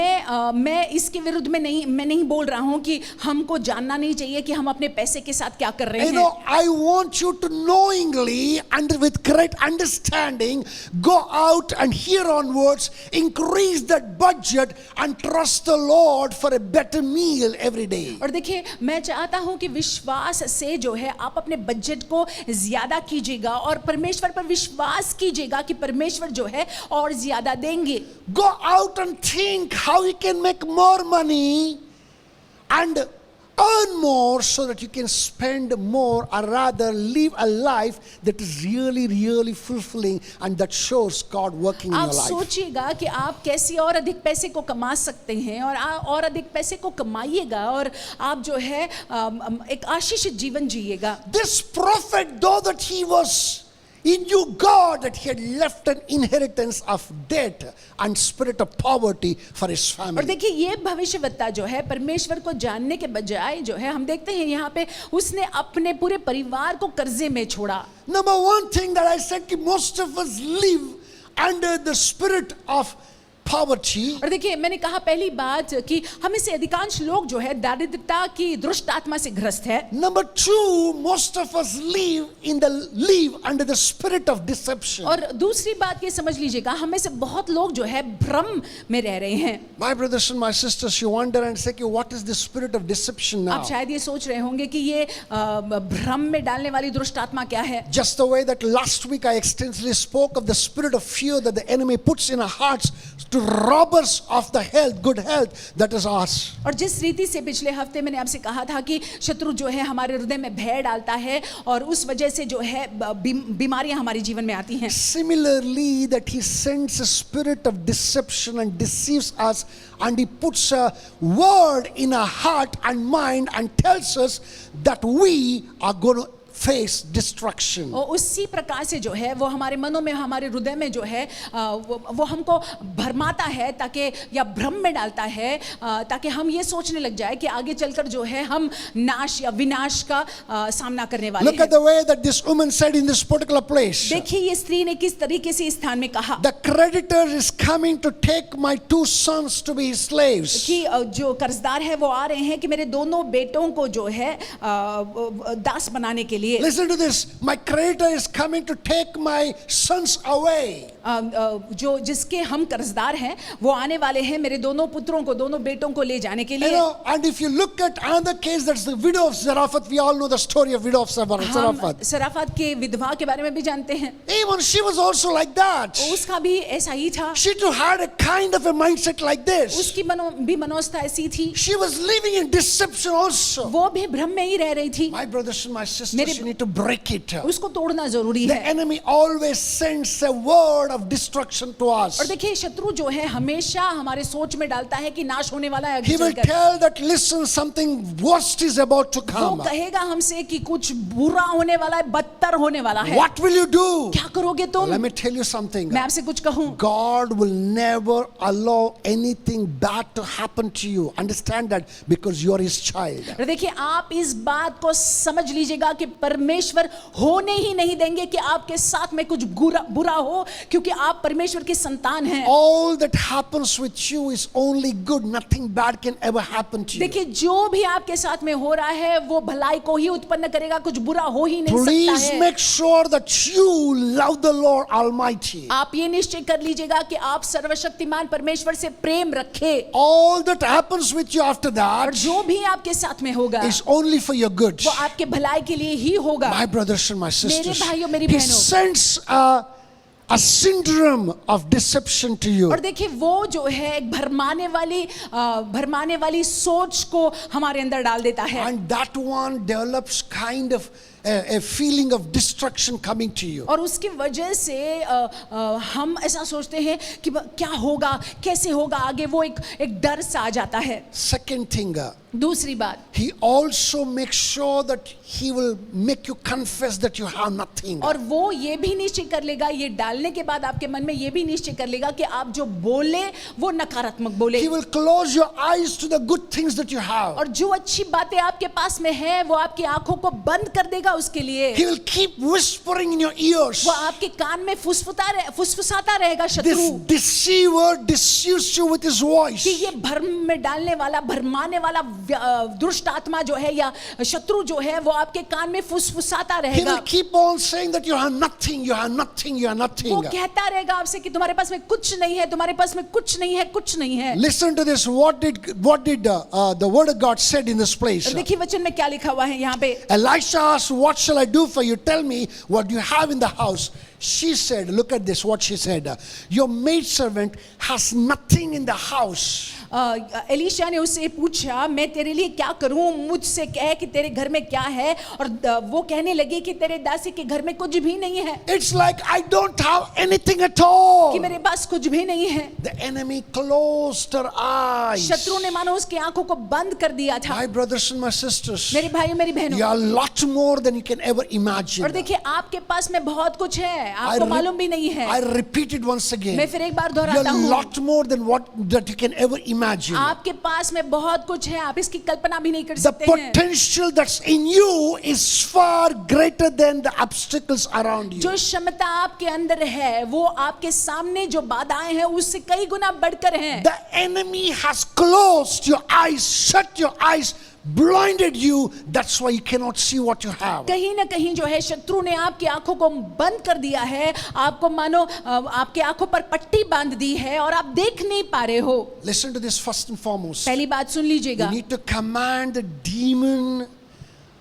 [SPEAKER 2] मैं इसके विरुद्ध में नहीं बोल रहा हूँ कि हमको जानना नहीं चाहिए कि हम अपने पैसे के साथ क्या कर रहे
[SPEAKER 1] You
[SPEAKER 2] हैं।
[SPEAKER 1] know, I want you to knowingly and with correct understanding go out and here onwards increase that budget and trust the Lord for a better meal every day.
[SPEAKER 2] और देखिए, मैं चाहता हूं कि विश्वास से जो है आप अपने बजट को ज्यादा कीजिएगा और परमेश्वर पर विश्वास कीजिएगा कि परमेश्वर जो है और ज्यादा देंगे।
[SPEAKER 1] Go out and think how you can make more money and earn more so that you can spend more, or rather live a life that is really, really fulfilling and that shows God working in
[SPEAKER 2] आप
[SPEAKER 1] your life.
[SPEAKER 2] सोचिएगा कि आप कैसे और अधिक पैसे को कमा सकते हैं और अधिक पैसे को कमाइएगा और आप जो है एक आशीषित जीवन जिएगा।
[SPEAKER 1] This prophet, though that he was, he knew God, that he had left an inheritance of debt and spirit of poverty for his
[SPEAKER 2] और
[SPEAKER 1] family.
[SPEAKER 2] देखिए, ये भविष्यवक्ता जो है परमेश्वर को जानने के बजाय जो है हम देखते हैं यहाँ पे उसने अपने पूरे परिवार को कर्जे में छोड़ा।
[SPEAKER 1] Number one thing that I said, कि most of us live under the spirit of poverty.
[SPEAKER 2] और देखिए, मैंने कहा पहली बात कि हम में से अधिकांश लोग जो है दारिद्रता की दुष्ट आत्मा से ग्रस्त है।
[SPEAKER 1] Number two, most of us live under the spirit of deception.
[SPEAKER 2] और दूसरी बात ये समझ लीजिएगा, हम में से बहुत लोग जो है भ्रम में रह रहे हैं।
[SPEAKER 1] My brothers and my sisters, you wonder and say, what is the spirit of deception now?
[SPEAKER 2] आप शायद ये सोच रहे होंगे कि ये भ्रम में डालने वाली दुष्ट आत्मा क्या है।
[SPEAKER 1] Just the way that last week I extensively spoke of the spirit of fear that the enemy puts in our hearts to rob us of the good health that is ours.
[SPEAKER 2] और जिस रीति से पिछले हफ्ते मैंने आपसे कहा था कि शत्रु जो है हमारे हृदय में भय डालता है और उस वजह से जो है बीमारियां हमारे जीवन में आती हैं।
[SPEAKER 1] Similarly, that he sends a spirit of deception and deceives us, and he puts a word in our heart and mind and tells us that we are going to face destruction.
[SPEAKER 2] और उसी प्रकार से जो है वो हमारे मनों में, हमारे हृदय में जो है वो हमको भरमाता है, ताकि या भ्रम में डालता है, ताकि हम ये सोचने लग जाए कि आगे चलकर जो है हम नाश या विनाश का सामना करने वाले
[SPEAKER 1] Look at the way that this woman said in this particular place.
[SPEAKER 2] देखिए ये स्त्री ने किस तरीके से इस स्थान में कहा
[SPEAKER 1] The creditor is coming to take my 2 sons to be his slaves.
[SPEAKER 2] कि जो कर्जदार है वो आ रहे हैं कि मेरे दोनों बेटों को जो है दास बनाने के लिए।
[SPEAKER 1] Listen to this. My creditor is coming to take my sons away.
[SPEAKER 2] जो जिसके हम कर्जदार हैं वो आने वाले हैं मेरे दोनों पुत्रों को, दोनों बेटों को ले जाने के
[SPEAKER 1] You
[SPEAKER 2] लिए।
[SPEAKER 1] know, and if you look at another case, that's the widow of Zarephath. We all know the story of widow of
[SPEAKER 2] हम
[SPEAKER 1] Zarephath.
[SPEAKER 2] सराफात के विधवा के बारे में भी जानते हैं,
[SPEAKER 1] Even she was also like that.
[SPEAKER 2] उसका भी ऐसा ही था,
[SPEAKER 1] She too had a kind of a mindset like this.
[SPEAKER 2] उसकी मनोस्था ऐसी थी,
[SPEAKER 1] She was living in deception also.
[SPEAKER 2] वो भी भ्रम में ही रह रही थी।
[SPEAKER 1] My brothers and my sisters,
[SPEAKER 2] मेरे-
[SPEAKER 1] you need to break it.
[SPEAKER 2] उसको तोड़ना जरूरी
[SPEAKER 1] The
[SPEAKER 2] है।
[SPEAKER 1] enemy always sends a word of destruction to us.
[SPEAKER 2] और देखिए शत्रु जो है हमेशा हमारे सोच में डालता है कि नाश होने वाला है, आगे
[SPEAKER 1] He will
[SPEAKER 2] चलकर।
[SPEAKER 1] tell that, listen, something worst is about to
[SPEAKER 2] वो
[SPEAKER 1] come.
[SPEAKER 2] कहेगा हमसे कि कुछ बुरा होने वाला है, बदतर होने वाला है।
[SPEAKER 1] What will you do?
[SPEAKER 2] क्या करोगे तुम?
[SPEAKER 1] Let me tell you something.
[SPEAKER 2] मैं आपसे कुछ कहूं,
[SPEAKER 1] God will never allow anything bad to happen to you. Understand that, because you are His child.
[SPEAKER 2] और देखिए आप इस बात को समझ लीजिएगा कि परमेश्वर होने ही नहीं देंगे कि आपके साथ में कुछ बुरा हो, क्योंकि आप परमेश्वर के संतान हैं।
[SPEAKER 1] All that happens with you is only good. Nothing bad can ever happen to you.
[SPEAKER 2] देखिए जो भी आपके साथ में हो रहा है वो भलाई को ही उत्पन्न करेगा, कुछ बुरा हो ही नहीं
[SPEAKER 1] Please
[SPEAKER 2] सकता है।
[SPEAKER 1] make sure that you love the Lord Almighty.
[SPEAKER 2] आप ये निश्चय कर लीजिएगा कि आप सर्वशक्तिमान परमेश्वर से प्रेम रखें,
[SPEAKER 1] All that happens with you after
[SPEAKER 2] और
[SPEAKER 1] that
[SPEAKER 2] जो भी आपके साथ में होगा
[SPEAKER 1] is only for your good.
[SPEAKER 2] वो आपके भलाई के लिए ही होगा।
[SPEAKER 1] My brothers and my sisters,
[SPEAKER 2] भाइयों, मेरी
[SPEAKER 1] He
[SPEAKER 2] बहनों।
[SPEAKER 1] sends a syndrome of deception to you.
[SPEAKER 2] और देखिए वो जो है एक भरमाने वाली सोच को हमारे अंदर डाल देता है,
[SPEAKER 1] And that one develops kind of a feeling of destruction coming to you.
[SPEAKER 2] और उसकी वजह से हम ऐसा सोचते हैं कि क्या होगा, कैसे होगा आगे, वो एक डर सा आ जाता है।
[SPEAKER 1] Second thing,
[SPEAKER 2] दूसरी बात,
[SPEAKER 1] He also makes sure that He will make you confess that you have nothing.
[SPEAKER 2] और वो ये भी निश्चय कर लेगा, ये डालने के बाद आपके मन में ये भी निश्चय कर लेगा कि आप जो बोले वो नकारात्मक बोले,
[SPEAKER 1] He will close your eyes to the good things that you have.
[SPEAKER 2] और जो अच्छी बातें आपके पास में है वो आपकी आंखों को बंद कर देगा उसके लिए।
[SPEAKER 1] He will keep whispering in your ears.
[SPEAKER 2] वो आपके कान में फुसफुसाता रहेगा
[SPEAKER 1] This
[SPEAKER 2] शत्रु,
[SPEAKER 1] deceiver deceives you with his voice.
[SPEAKER 2] कि ये भ्रम में डालने वाला, भरमाने वाला दुष्ट आत्मा जो है या शत्रु जो है वो आपके कान में फुसफुसाता
[SPEAKER 1] He
[SPEAKER 2] रहेगा।
[SPEAKER 1] will keep on saying that you have nothing, you have nothing, you have nothing.
[SPEAKER 2] वो कहता रहेगा आपसे कि तुम्हारे पास में कुछ नहीं है, तुम्हारे पास में कुछ नहीं है, कुछ नहीं है।
[SPEAKER 1] Listen to this. What did the word of God said in this place?
[SPEAKER 2] और देखिए वचन में क्या लिखा हुआ है यहाँ पे,
[SPEAKER 1] Elisha asked, what shall I do for you? Tell me what you have in the house. She said, look at this, what she said. Your maidservant has nothing in the house.
[SPEAKER 2] Elisha ने उससे पूछा, मैं तेरे लिए क्या करूं, मुझसे कह कि तेरे घर में क्या है, और वो कहने लगी कि तेरे दासी के घर में कुछ भी नहीं है,
[SPEAKER 1] It's like I don't have anything at all.
[SPEAKER 2] कि मेरे पास कुछ भी नहीं है।
[SPEAKER 1] The enemy closed her eyes.
[SPEAKER 2] शत्रु ने मानो उसकी आंखों को बंद कर दिया था।
[SPEAKER 1] My brothers and my sisters,
[SPEAKER 2] मेरे भाइयों मेरी
[SPEAKER 1] you
[SPEAKER 2] बहनों,
[SPEAKER 1] are a lot more than you can ever
[SPEAKER 2] और
[SPEAKER 1] imagine.
[SPEAKER 2] देखिए आपके पास में बहुत कुछ है, आपको मालूम भी नहीं है।
[SPEAKER 1] I repeat it once again.
[SPEAKER 2] मैं फिर एक बार
[SPEAKER 1] You're
[SPEAKER 2] दोहराता
[SPEAKER 1] a
[SPEAKER 2] हूँ,
[SPEAKER 1] lot more than what that you can ever imagine.
[SPEAKER 2] आपके पास में बहुत कुछ है, आप इसकी कल्पना भी नहीं कर
[SPEAKER 1] The
[SPEAKER 2] सकते हैं।
[SPEAKER 1] potential that's in you is far greater than the obstacles around you.
[SPEAKER 2] जो क्षमता आपके अंदर है वो आपके सामने जो बाधाएं हैं उससे कई गुना बढ़कर हैं।
[SPEAKER 1] The enemy has closed your eyes, shut your eyes, blinded you. That's why you cannot see what you have.
[SPEAKER 2] कहीं ना कहीं जो है शत्रु ने आपकी आंखों को बंद कर दिया है, आपको मानो आपके आंखों पर पट्टी बांध दी है और आप देख नहीं पा रहे हो।
[SPEAKER 1] Listen to this first and foremost.
[SPEAKER 2] पहली बात सुन
[SPEAKER 1] You
[SPEAKER 2] लीजिएगा,
[SPEAKER 1] need to command the demon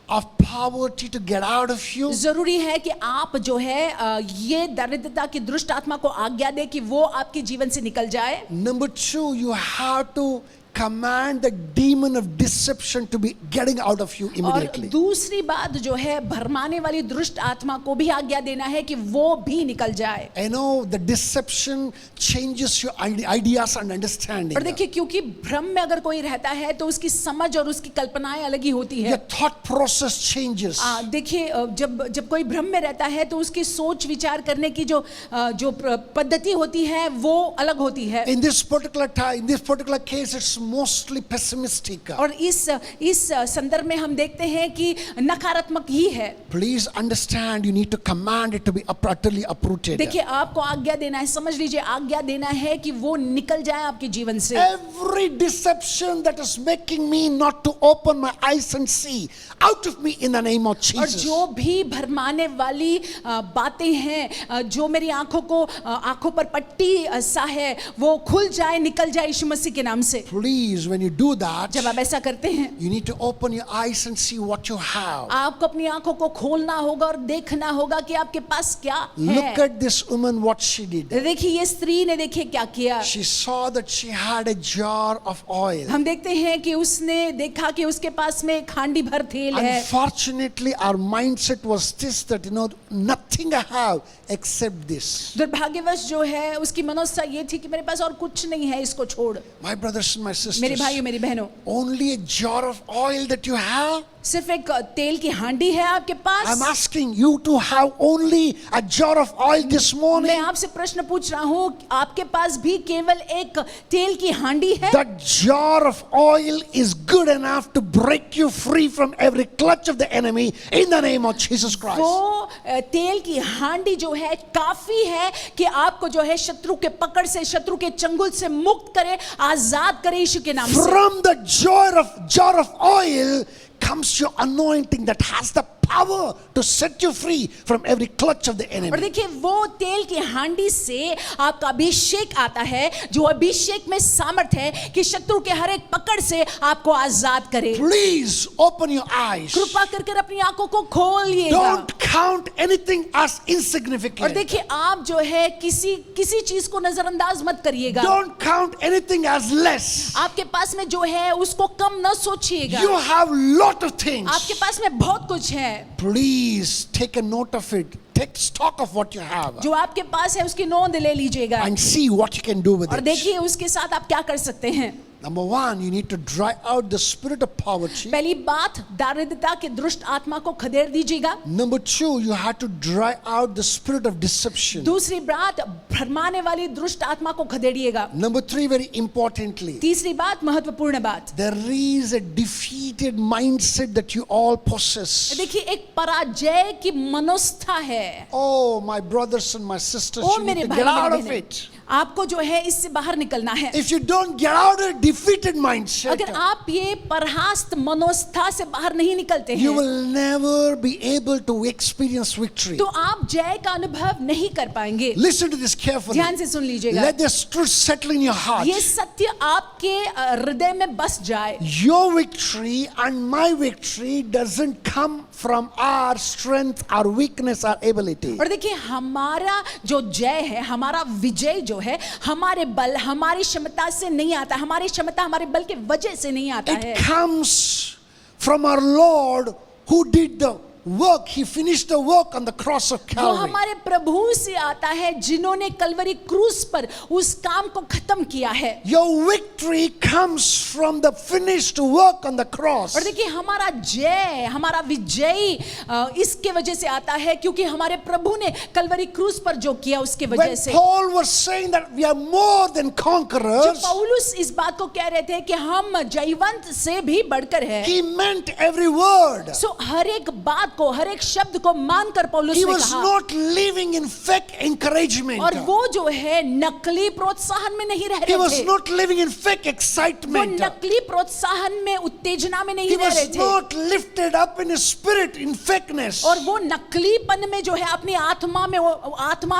[SPEAKER 1] of poverty to get out of you.
[SPEAKER 2] जरूरी है कि आप जो है ये दरिद्रता की दुष्ट आत्मा को आज्ञा दे कि वो आपके जीवन से निकल जाए।
[SPEAKER 1] Number two, you have to command the demon of deception to be getting out of you
[SPEAKER 2] और
[SPEAKER 1] immediately.
[SPEAKER 2] दूसरी बात जो है, भरमाने वाली दुष्ट आत्मा को भी आज्ञा देना है कि वो भी निकल जाए।
[SPEAKER 1] You know, the deception changes your ideas and understanding.
[SPEAKER 2] और देखिए, क्योंकि भ्रम में अगर कोई रहता है तो उसकी समझ और उसकी कल्पनाएं अलग ही होती है।
[SPEAKER 1] Your thought process changes.
[SPEAKER 2] देखिए, जब कोई भ्रम में रहता है तो उसकी सोच विचार करने की जो पद्धति होती है वो अलग होती है।
[SPEAKER 1] In this particular case, it's mostly pessimistic.
[SPEAKER 2] और इस संदर्भ में हम देखते हैं कि नकारात्मक ही है।
[SPEAKER 1] Please understand, you need to command it to be utterly uprooted.
[SPEAKER 2] देखिए, आपको आज्ञा देना है, समझ लीजिए, आज्ञा देना है कि वो निकल जाए आपके जीवन से।
[SPEAKER 1] Every deception that is making me not to open my eyes and see, out of me in the name of
[SPEAKER 2] और
[SPEAKER 1] Jesus.
[SPEAKER 2] जो भी भरमाने वाली बातें हैं, जो मेरी आंखों पर पट्टी सा है, वो खुल जाए, निकल जाए यीशु मसीह के नाम से।
[SPEAKER 1] Please, when you do that,
[SPEAKER 2] जब आप ऐसा करते हैं,
[SPEAKER 1] you need to open your eyes and see what you have.
[SPEAKER 2] आपको अपनी आंखों को खोलना होगा और देखना होगा कि आपके पास क्या
[SPEAKER 1] Look
[SPEAKER 2] है।
[SPEAKER 1] at this woman, what she did.
[SPEAKER 2] देखिए, ये स्त्री ने देखिए क्या किया।
[SPEAKER 1] She saw that she had a jar of oil.
[SPEAKER 2] हम देखते हैं कि उसने देखा कि उसके पास में एक हांडी भर तेल है।
[SPEAKER 1] Unfortunately, our mindset was this, that nothing I have except this.
[SPEAKER 2] दुर्भाग्यवश जो है, उसकी मनोदशा ये थी कि मेरे पास और कुछ नहीं है, इसको छोड़।
[SPEAKER 1] My brothers and my sisters,
[SPEAKER 2] मेरे भाइयों, मेरी बहनों,
[SPEAKER 1] only a jar of oil that you have?
[SPEAKER 2] सिर्फ एक तेल की हांडी है आपके पास?
[SPEAKER 1] I'm asking you to have only a jar of oil this
[SPEAKER 2] मैं
[SPEAKER 1] morning.
[SPEAKER 2] आपसे प्रश्न पूछ रहा हूँ, आपके पास भी केवल एक तेल की हांडी है?
[SPEAKER 1] That jar of oil is good enough to break you free from every clutch of the enemy in the name of Jesus Christ.
[SPEAKER 2] वो तेल की हांडी जो है काफी है कि आपको जो है शत्रु के पकड़ से, शत्रु के चंगुल से मुक्त करे, आजाद करे यीशु के नाम से।
[SPEAKER 1] From the jar of oil comes your anointing that has the power to set you free from every clutch of the
[SPEAKER 2] और
[SPEAKER 1] enemy.
[SPEAKER 2] देखिए, वो तेल की हांडी से आपका अभिषेक आता है, जो अभिषेक में सामर्थ है कि शत्रु के हर एक पकड़ से आपको आजाद करे।
[SPEAKER 1] Please open your eyes.
[SPEAKER 2] कृपा करके अपनी आंखों को खोलिएगा।
[SPEAKER 1] Don't count anything as
[SPEAKER 2] और
[SPEAKER 1] insignificant.
[SPEAKER 2] देखिए, आप जो है किसी चीज को नजरअंदाज मत करिएगा।
[SPEAKER 1] Don't count anything as less.
[SPEAKER 2] आपके पास में जो है उसको कम न सोचिएगा।
[SPEAKER 1] You have lot of things.
[SPEAKER 2] आपके पास में बहुत कुछ है।
[SPEAKER 1] Please take a note of it. Take stock of what you have
[SPEAKER 2] जो आपके पास है उसकी नोंद ले लीजिएगा
[SPEAKER 1] and see what you can do with
[SPEAKER 2] और
[SPEAKER 1] it.
[SPEAKER 2] देखिए उसके साथ आप क्या कर सकते हैं।
[SPEAKER 1] Number one, you need to dry out the spirit of poverty.
[SPEAKER 2] पहली बात, दारिद्रता के दुष्ट आत्मा को खदेड़ दीजिएगा।
[SPEAKER 1] Number two, you have to dry out the spirit of deception.
[SPEAKER 2] दूसरी बात, भरमाने वाली दुष्ट आत्मा को खदेड़िएगा।
[SPEAKER 1] Number three, very importantly,
[SPEAKER 2] तीसरी बात, महत्वपूर्ण बात,
[SPEAKER 1] there is a defeated mindset that you all possess.
[SPEAKER 2] देखिए, एक पराजय की मनोस्था है।
[SPEAKER 1] Oh, my brothers and my sisters,
[SPEAKER 2] O
[SPEAKER 1] you need
[SPEAKER 2] मेरे
[SPEAKER 1] to
[SPEAKER 2] भाई,
[SPEAKER 1] get out
[SPEAKER 2] मेरी
[SPEAKER 1] of
[SPEAKER 2] बहनें,
[SPEAKER 1] it.
[SPEAKER 2] आपको जो है इससे बाहर निकलना है।
[SPEAKER 1] If you don't get out of a defeated mindset,
[SPEAKER 2] अगर आप ये परहास्त मनोस्था से बाहर नहीं निकलते
[SPEAKER 1] you
[SPEAKER 2] हैं
[SPEAKER 1] will never be able to experience victory.
[SPEAKER 2] तो आप जय का अनुभव नहीं कर पाएंगे।
[SPEAKER 1] Listen to this carefully.
[SPEAKER 2] ध्यान से सुन लीजिएगा।
[SPEAKER 1] Let this truth settle in your heart.
[SPEAKER 2] ये सत्य आपके हृदय में बस जाए।
[SPEAKER 1] Your victory and my victory doesn't come from our strength, our weakness, our ability.
[SPEAKER 2] और देखिए, हमारा जो जय है, हमारा विजय जो है, हमारे बल, हमारी क्षमता से नहीं आता। हमारी क्षमता हमारे बल के वजह से नहीं आता है।
[SPEAKER 1] It comes from our Lord who did the work. He finished the work on the cross of
[SPEAKER 2] वो
[SPEAKER 1] Calvary.
[SPEAKER 2] हमारे प्रभु से आता है जिन्होंने कलवरी क्रूस पर उस काम को खत्म किया है।
[SPEAKER 1] Your victory comes from the finished work on the cross.
[SPEAKER 2] और देखिए, हमारा जय, हमारा विजय इसके वजह से आता है क्योंकि हमारे प्रभु ने कलवरी क्रूस पर जो किया उसके वजह
[SPEAKER 1] When
[SPEAKER 2] से।
[SPEAKER 1] Paul was saying that we are more than
[SPEAKER 2] जब
[SPEAKER 1] conquerors,
[SPEAKER 2] पौलुस इस बात को कह रहे थे कि हम जयवंत से भी बढ़कर है,
[SPEAKER 1] he meant every word.
[SPEAKER 2] सो हर एक बात को, हर एक शब्द को मानकर पौलुस
[SPEAKER 1] He
[SPEAKER 2] ने
[SPEAKER 1] was
[SPEAKER 2] कहा।
[SPEAKER 1] not living in fake encouragement.
[SPEAKER 2] और वो जो है नकली प्रोत्साहन में नहीं रह
[SPEAKER 1] He
[SPEAKER 2] रहे
[SPEAKER 1] was
[SPEAKER 2] थे।
[SPEAKER 1] not living in fake
[SPEAKER 2] वो
[SPEAKER 1] excitement.
[SPEAKER 2] नकली प्रोत्साहन में, उत्तेजना में नहीं
[SPEAKER 1] He
[SPEAKER 2] रह रहे
[SPEAKER 1] was
[SPEAKER 2] थे।
[SPEAKER 1] not lifted up in his spirit in fakeness.
[SPEAKER 2] और वो नकलीपन में जो है अपनी आत्मा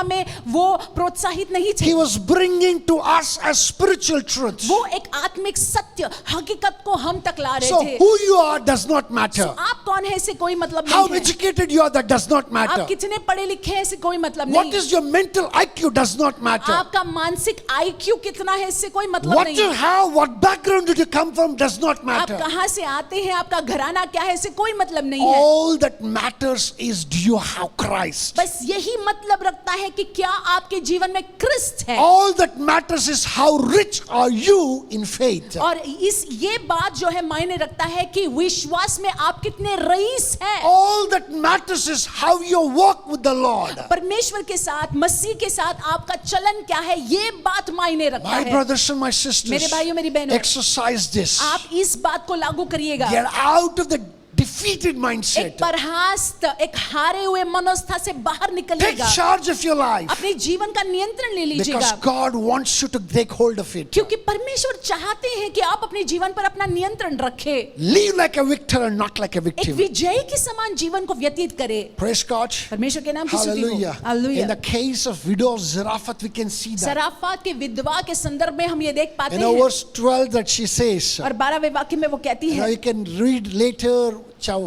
[SPEAKER 2] में वो प्रोत्साहित नहीं थे।
[SPEAKER 1] He was bringing to us a spiritual truth.
[SPEAKER 2] वो एक आत्मिक सत्य, हकीकत को हम तक ला रहे
[SPEAKER 1] So
[SPEAKER 2] थे।
[SPEAKER 1] who you are does not matter.
[SPEAKER 2] आप कौन है इससे कोई मतलब
[SPEAKER 1] How How educated you are, that does not
[SPEAKER 2] आप
[SPEAKER 1] matter.
[SPEAKER 2] कितने पढ़े लिखे हैं इससे कोई मतलब
[SPEAKER 1] What
[SPEAKER 2] नहीं।
[SPEAKER 1] is your mental IQ does not matter.
[SPEAKER 2] आपका मानसिक IQ कितना है इससे कोई मतलब
[SPEAKER 1] What
[SPEAKER 2] नहीं।
[SPEAKER 1] you have, what background did you come from does not
[SPEAKER 2] आप
[SPEAKER 1] matter.
[SPEAKER 2] कहाँ से आते हैं, आपका घराना क्या है, इससे कोई मतलब नहीं है।
[SPEAKER 1] All that matters is, do you have Christ?
[SPEAKER 2] बस यही मतलब रखता है कि क्या आपके जीवन में क्रिस्त है।
[SPEAKER 1] All that matters is how rich are you in faith.
[SPEAKER 2] और ये बात जो है मायने रखता है कि विश्वास में आप कितने रईस हैं।
[SPEAKER 1] All that matters is how you walk with the Lord.
[SPEAKER 2] परमेश्वर के साथ, मसीह के साथ आपका चलन क्या है, ये बात मायने रखता
[SPEAKER 1] My
[SPEAKER 2] है।
[SPEAKER 1] brothers and my sisters,
[SPEAKER 2] मेरे भाइयों मेरी बहनों,
[SPEAKER 1] exercise this.
[SPEAKER 2] आप इस बात को लागू करिएगा।
[SPEAKER 1] Get out of the defeated
[SPEAKER 2] एक
[SPEAKER 1] mindset.
[SPEAKER 2] बर्खास्त, एक हारे हुए मनोस्था से बाहर
[SPEAKER 1] Take
[SPEAKER 2] निकलिएगा।
[SPEAKER 1] charge of your life.
[SPEAKER 2] अपने जीवन का नियंत्रण ले
[SPEAKER 1] Because
[SPEAKER 2] लीजिएगा,
[SPEAKER 1] God wants you to take hold of it.
[SPEAKER 2] क्योंकि परमेश्वर चाहते हैं कि आप अपने जीवन पर अपना नियंत्रण रखें,
[SPEAKER 1] Live like a victor and not like a
[SPEAKER 2] एक
[SPEAKER 1] victim.
[SPEAKER 2] विजयी के समान जीवन को व्यतीत करें।
[SPEAKER 1] Praise God.
[SPEAKER 2] परमेश्वर के नाम की स्तुति हो।
[SPEAKER 1] Hallelujah. In
[SPEAKER 2] hallelujah.
[SPEAKER 1] the case of widow Zarephath, we can see that.
[SPEAKER 2] Sarafat के विधवा के संदर्भ में हम ये देख पाते
[SPEAKER 1] In
[SPEAKER 2] हैं।
[SPEAKER 1] verse 12 that she says.
[SPEAKER 2] और 12वें वाक्य में वो कहती
[SPEAKER 1] Now
[SPEAKER 2] है,
[SPEAKER 1] you can read later,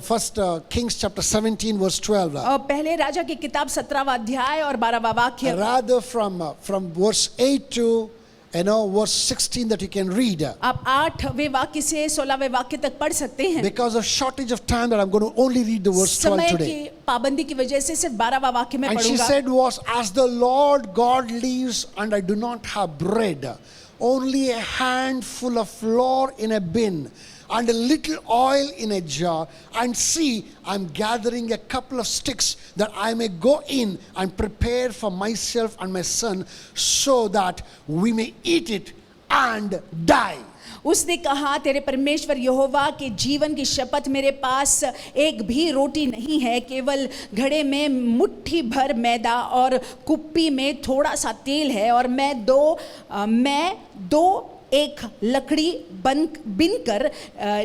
[SPEAKER 1] first Kings chapter 17 verse 12.
[SPEAKER 2] और पहले राजा की किताब 17वां अध्याय और 12वां वाक्य,
[SPEAKER 1] Rather from verse 8 to verse 16 that you can read.
[SPEAKER 2] आप 8वें वाक्य से 16वें वाक्य तक पढ़ सकते हैं।
[SPEAKER 1] Because of shortage of time that I'm going to only read the verse 12
[SPEAKER 2] समय
[SPEAKER 1] today.
[SPEAKER 2] की पाबंदी की वजह से सिर्फ 12वां वाक्य में
[SPEAKER 1] And she
[SPEAKER 2] पढ़ूंगा।
[SPEAKER 1] said was, as the Lord God lives and I do not have bread, only a handful of flour in a bin and a little oil in a jar, and see, I'm gathering a couple of sticks that I may go in and prepare for myself and my son so that we may eat it and die.
[SPEAKER 2] उसने कहा, तेरे परमेश्वर यहोवा के जीवन की शपथ, मेरे पास एक भी रोटी नहीं है, केवल घड़े में मुट्ठी भर मैदा और कुप्पी में थोड़ा सा तेल है, और मैं दो एक लकड़ी बिन कर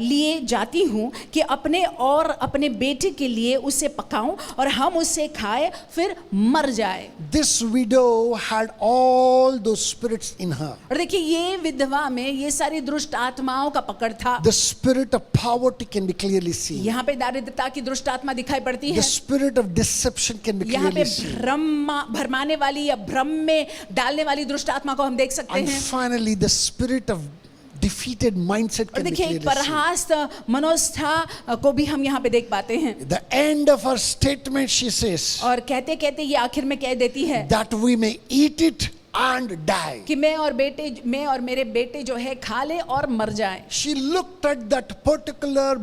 [SPEAKER 2] लिए जाती हूँ कि अपने और अपने बेटे के लिए उसे पकाऊं और हम उसे खाएं फिर मर जाए।
[SPEAKER 1] This widow had all those spirits in her.
[SPEAKER 2] और देखिए, ये विधवा में ये सारी दुष्ट आत्माओं का पकड़ था।
[SPEAKER 1] The spirit of poverty can be clearly seen.
[SPEAKER 2] यहाँ पे दारिद्रता की दुष्ट आत्मा दिखाई पड़ती है।
[SPEAKER 1] The spirit of deception can be
[SPEAKER 2] यहाँ पे
[SPEAKER 1] clearly seen.
[SPEAKER 2] भरमाने वाली या भ्रम में डालने वाली दुष्ट आत्मा को हम देख सकते
[SPEAKER 1] And
[SPEAKER 2] हैं।
[SPEAKER 1] finally, the spirit of defeated mindset
[SPEAKER 2] और
[SPEAKER 1] can be
[SPEAKER 2] देखिए, एक
[SPEAKER 1] clearly seen.
[SPEAKER 2] बर्खास्त मनोस्था को भी हम यहाँ पे देख पाते हैं।
[SPEAKER 1] The end of her statement, she says,
[SPEAKER 2] और कहते कहते ये आखिर में कह देती है
[SPEAKER 1] that we may eat it and die.
[SPEAKER 2] कि मैं और मेरे बेटे जो है खा ले और मर जाए।
[SPEAKER 1] She looked at that particular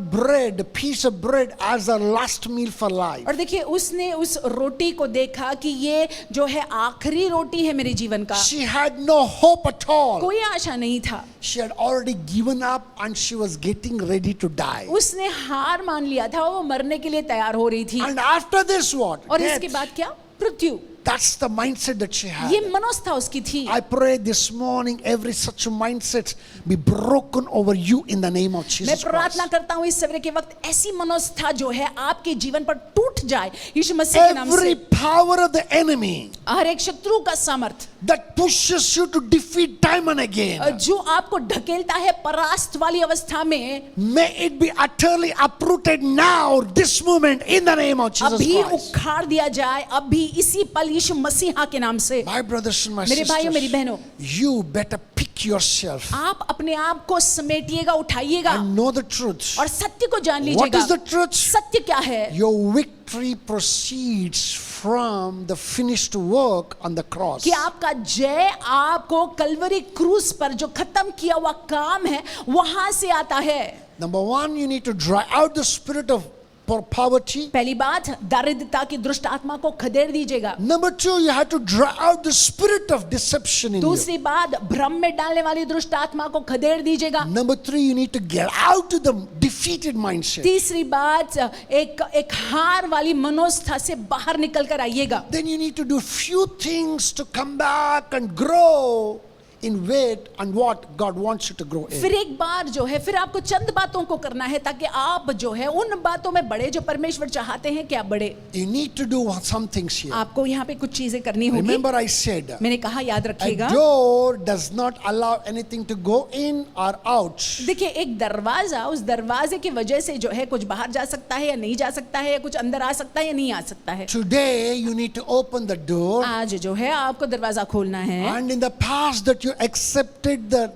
[SPEAKER 1] piece of bread as her last meal for life.
[SPEAKER 2] और देखिए, उसने उस रोटी को देखा कि ये जो है आखिरी रोटी है मेरे जीवन का।
[SPEAKER 1] She had no hope at all.
[SPEAKER 2] कोई आशा नहीं था।
[SPEAKER 1] She had already given up and she was getting ready to die.
[SPEAKER 2] उसने हार मान लिया था, वो मरने के लिए तैयार हो रही थी।
[SPEAKER 1] And after this, what?
[SPEAKER 2] और
[SPEAKER 1] Death.
[SPEAKER 2] इसके बाद क्या? मृत्यु।
[SPEAKER 1] That's the mindset that she had.
[SPEAKER 2] ये मनोस्था उसकी थी।
[SPEAKER 1] I pray this morning every such mindset be broken over you in the name of
[SPEAKER 2] मैं
[SPEAKER 1] Jesus
[SPEAKER 2] प्रार्थना
[SPEAKER 1] Christ.
[SPEAKER 2] करता हूँ इस सवेरे के वक्त ऐसी मनोस्था जो है आपके जीवन पर टूट जाए यीशु मसीह के नाम से।
[SPEAKER 1] Every power of the enemy
[SPEAKER 2] हर एक शत्रु का सामर्थ
[SPEAKER 1] that pushes you to defeat time and again,
[SPEAKER 2] जो आपको ढकेलता है परास्त वाली अवस्था में,
[SPEAKER 1] may it be utterly uprooted now, this moment, in the name of Jesus
[SPEAKER 2] अभी
[SPEAKER 1] Christ.
[SPEAKER 2] उखाड़ दिया जाए, अभी इसी पल यीशु मसीहा के नाम से।
[SPEAKER 1] My brothers and my
[SPEAKER 2] मेरे भाइयों मेरी
[SPEAKER 1] sisters,
[SPEAKER 2] बहनों,
[SPEAKER 1] you better pick yourself
[SPEAKER 2] आप अपने आप को समेटिएगा, उठाइएगा
[SPEAKER 1] and know the truth.
[SPEAKER 2] और सत्य को जान
[SPEAKER 1] What
[SPEAKER 2] लीजिएगा।
[SPEAKER 1] is the truth?
[SPEAKER 2] सत्य क्या है?
[SPEAKER 1] Your victory proceeds from the finished work on the cross.
[SPEAKER 2] कि आपका जय आपको कलवरी क्रूस पर जो खत्म किया हुआ काम है वहां से आता है।
[SPEAKER 1] Number one, you need to drive out the spirit of poverty.
[SPEAKER 2] पहली बात, दारिद्रता की दुष्ट आत्मा को खदेड़ दीजिएगा।
[SPEAKER 1] Number two, you have to drive out the spirit of deception in you.
[SPEAKER 2] दूसरी बात, भ्रम में डालने वाली दुष्ट आत्मा को खदेड़ दीजिएगा।
[SPEAKER 1] Number three, you need to get out of the defeated mindset.
[SPEAKER 2] तीसरी बात, एक हार वाली मनोस्था से बाहर निकल कर आइएगा।
[SPEAKER 1] Then you need to do few things to come back and grow in weight and what God wants you to grow in.
[SPEAKER 2] फिर एक बार जो है फिर आपको चंद बातों को करना है ताकि आप जो है उन बातों में बढ़े जो परमेश्वर चाहते हैं कि आप बढ़े।
[SPEAKER 1] You need to do some things here.
[SPEAKER 2] आपको यहाँ पे कुछ चीजें करनी होगी।
[SPEAKER 1] Remember I said,
[SPEAKER 2] मैंने कहा याद
[SPEAKER 1] a
[SPEAKER 2] रखिएगा,
[SPEAKER 1] door does not allow anything to go in or out.
[SPEAKER 2] देखिए एक दरवाजा, उस दरवाजे की वजह से जो है कुछ बाहर जा सकता है या नहीं जा सकता है, या कुछ अंदर आ सकता है या नहीं आ सकता है।
[SPEAKER 1] Today you need to open the door.
[SPEAKER 2] आज जो है आपको दरवाजा खोलना है।
[SPEAKER 1] And in the past that you accepted the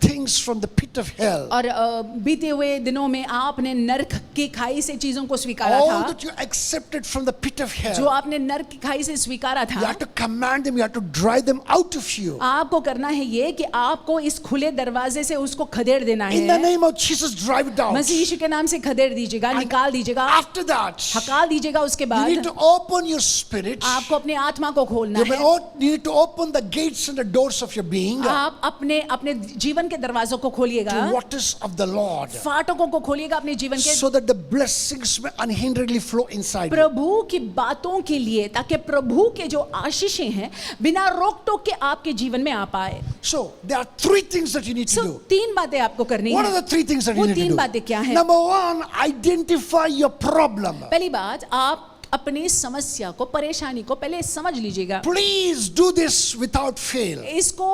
[SPEAKER 1] things from the pit of hell.
[SPEAKER 2] और बीते हुए दिनों में आपने नरक की खाई से चीजों को स्वीकारा
[SPEAKER 1] All
[SPEAKER 2] था,
[SPEAKER 1] that you accepted from the pit of
[SPEAKER 2] जो
[SPEAKER 1] hell.
[SPEAKER 2] आपने नरक की खाई से स्वीकारा
[SPEAKER 1] You
[SPEAKER 2] था,
[SPEAKER 1] have to command them, you have to drive them out of you.
[SPEAKER 2] आपको करना है ये कि आपको इस खुले दरवाजे से उसको खदेड़ देना
[SPEAKER 1] In the
[SPEAKER 2] है।
[SPEAKER 1] name of Jesus, drive it out.
[SPEAKER 2] मसीह यीशु के नाम से खदेड़ दीजिएगा, निकाल दीजिएगा,
[SPEAKER 1] After that,
[SPEAKER 2] हकाल दीजिएगा। उसके
[SPEAKER 1] you need
[SPEAKER 2] बाद
[SPEAKER 1] to open your spirit.
[SPEAKER 2] आपको अपने आत्मा को खोलना
[SPEAKER 1] You
[SPEAKER 2] है।
[SPEAKER 1] need to open the gates and the doors of your being to
[SPEAKER 2] आप अपने अपने जीवन के दरवाजों को खोलिएगा,
[SPEAKER 1] waters of the Lord,
[SPEAKER 2] फाटकों को खोलिएगा अपने जीवन के,
[SPEAKER 1] so that the blessings may unhinderedly flow inside you.
[SPEAKER 2] प्रभु की बातों के लिए, ताकि प्रभु के जो आशीषें हैं बिना रोक टोक के आपके जीवन में आ पाए।
[SPEAKER 1] So there are three things that you need to do.
[SPEAKER 2] तीन बातें आपको करनी
[SPEAKER 1] What
[SPEAKER 2] है।
[SPEAKER 1] are the three things that you
[SPEAKER 2] वो
[SPEAKER 1] need to
[SPEAKER 2] तीन
[SPEAKER 1] do?
[SPEAKER 2] बातें क्या हैं?
[SPEAKER 1] Number one, identify your problem.
[SPEAKER 2] पहली बात, आप अपनी समस्या को, परेशानी को पहले समझ लीजिएगा।
[SPEAKER 1] Please do this without fail.
[SPEAKER 2] इसको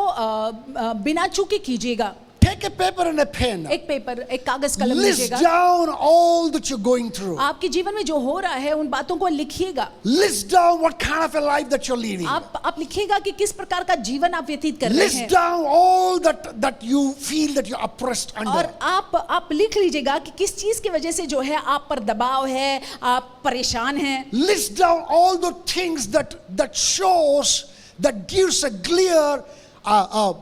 [SPEAKER 2] बिना चूके कीजिएगा।
[SPEAKER 1] Take a paper and a pen.
[SPEAKER 2] एक पेपर, एक कागज कलम
[SPEAKER 1] List
[SPEAKER 2] लीजिएगा।
[SPEAKER 1] down all that you're going through.
[SPEAKER 2] आपके जीवन में जो हो रहा है उन बातों को लिखिएगा।
[SPEAKER 1] List down what kind of a life that you're leading.
[SPEAKER 2] आप लिखिएगा कि किस प्रकार का जीवन आप व्यतीत कर रहे
[SPEAKER 1] List
[SPEAKER 2] हैं।
[SPEAKER 1] down all that you feel that you're oppressed
[SPEAKER 2] और
[SPEAKER 1] under.
[SPEAKER 2] आप लिख लीजिएगा कि किस चीज की वजह से जो है आप पर दबाव है, आप परेशान हैं।
[SPEAKER 1] List down all the things that shows, that gives a clear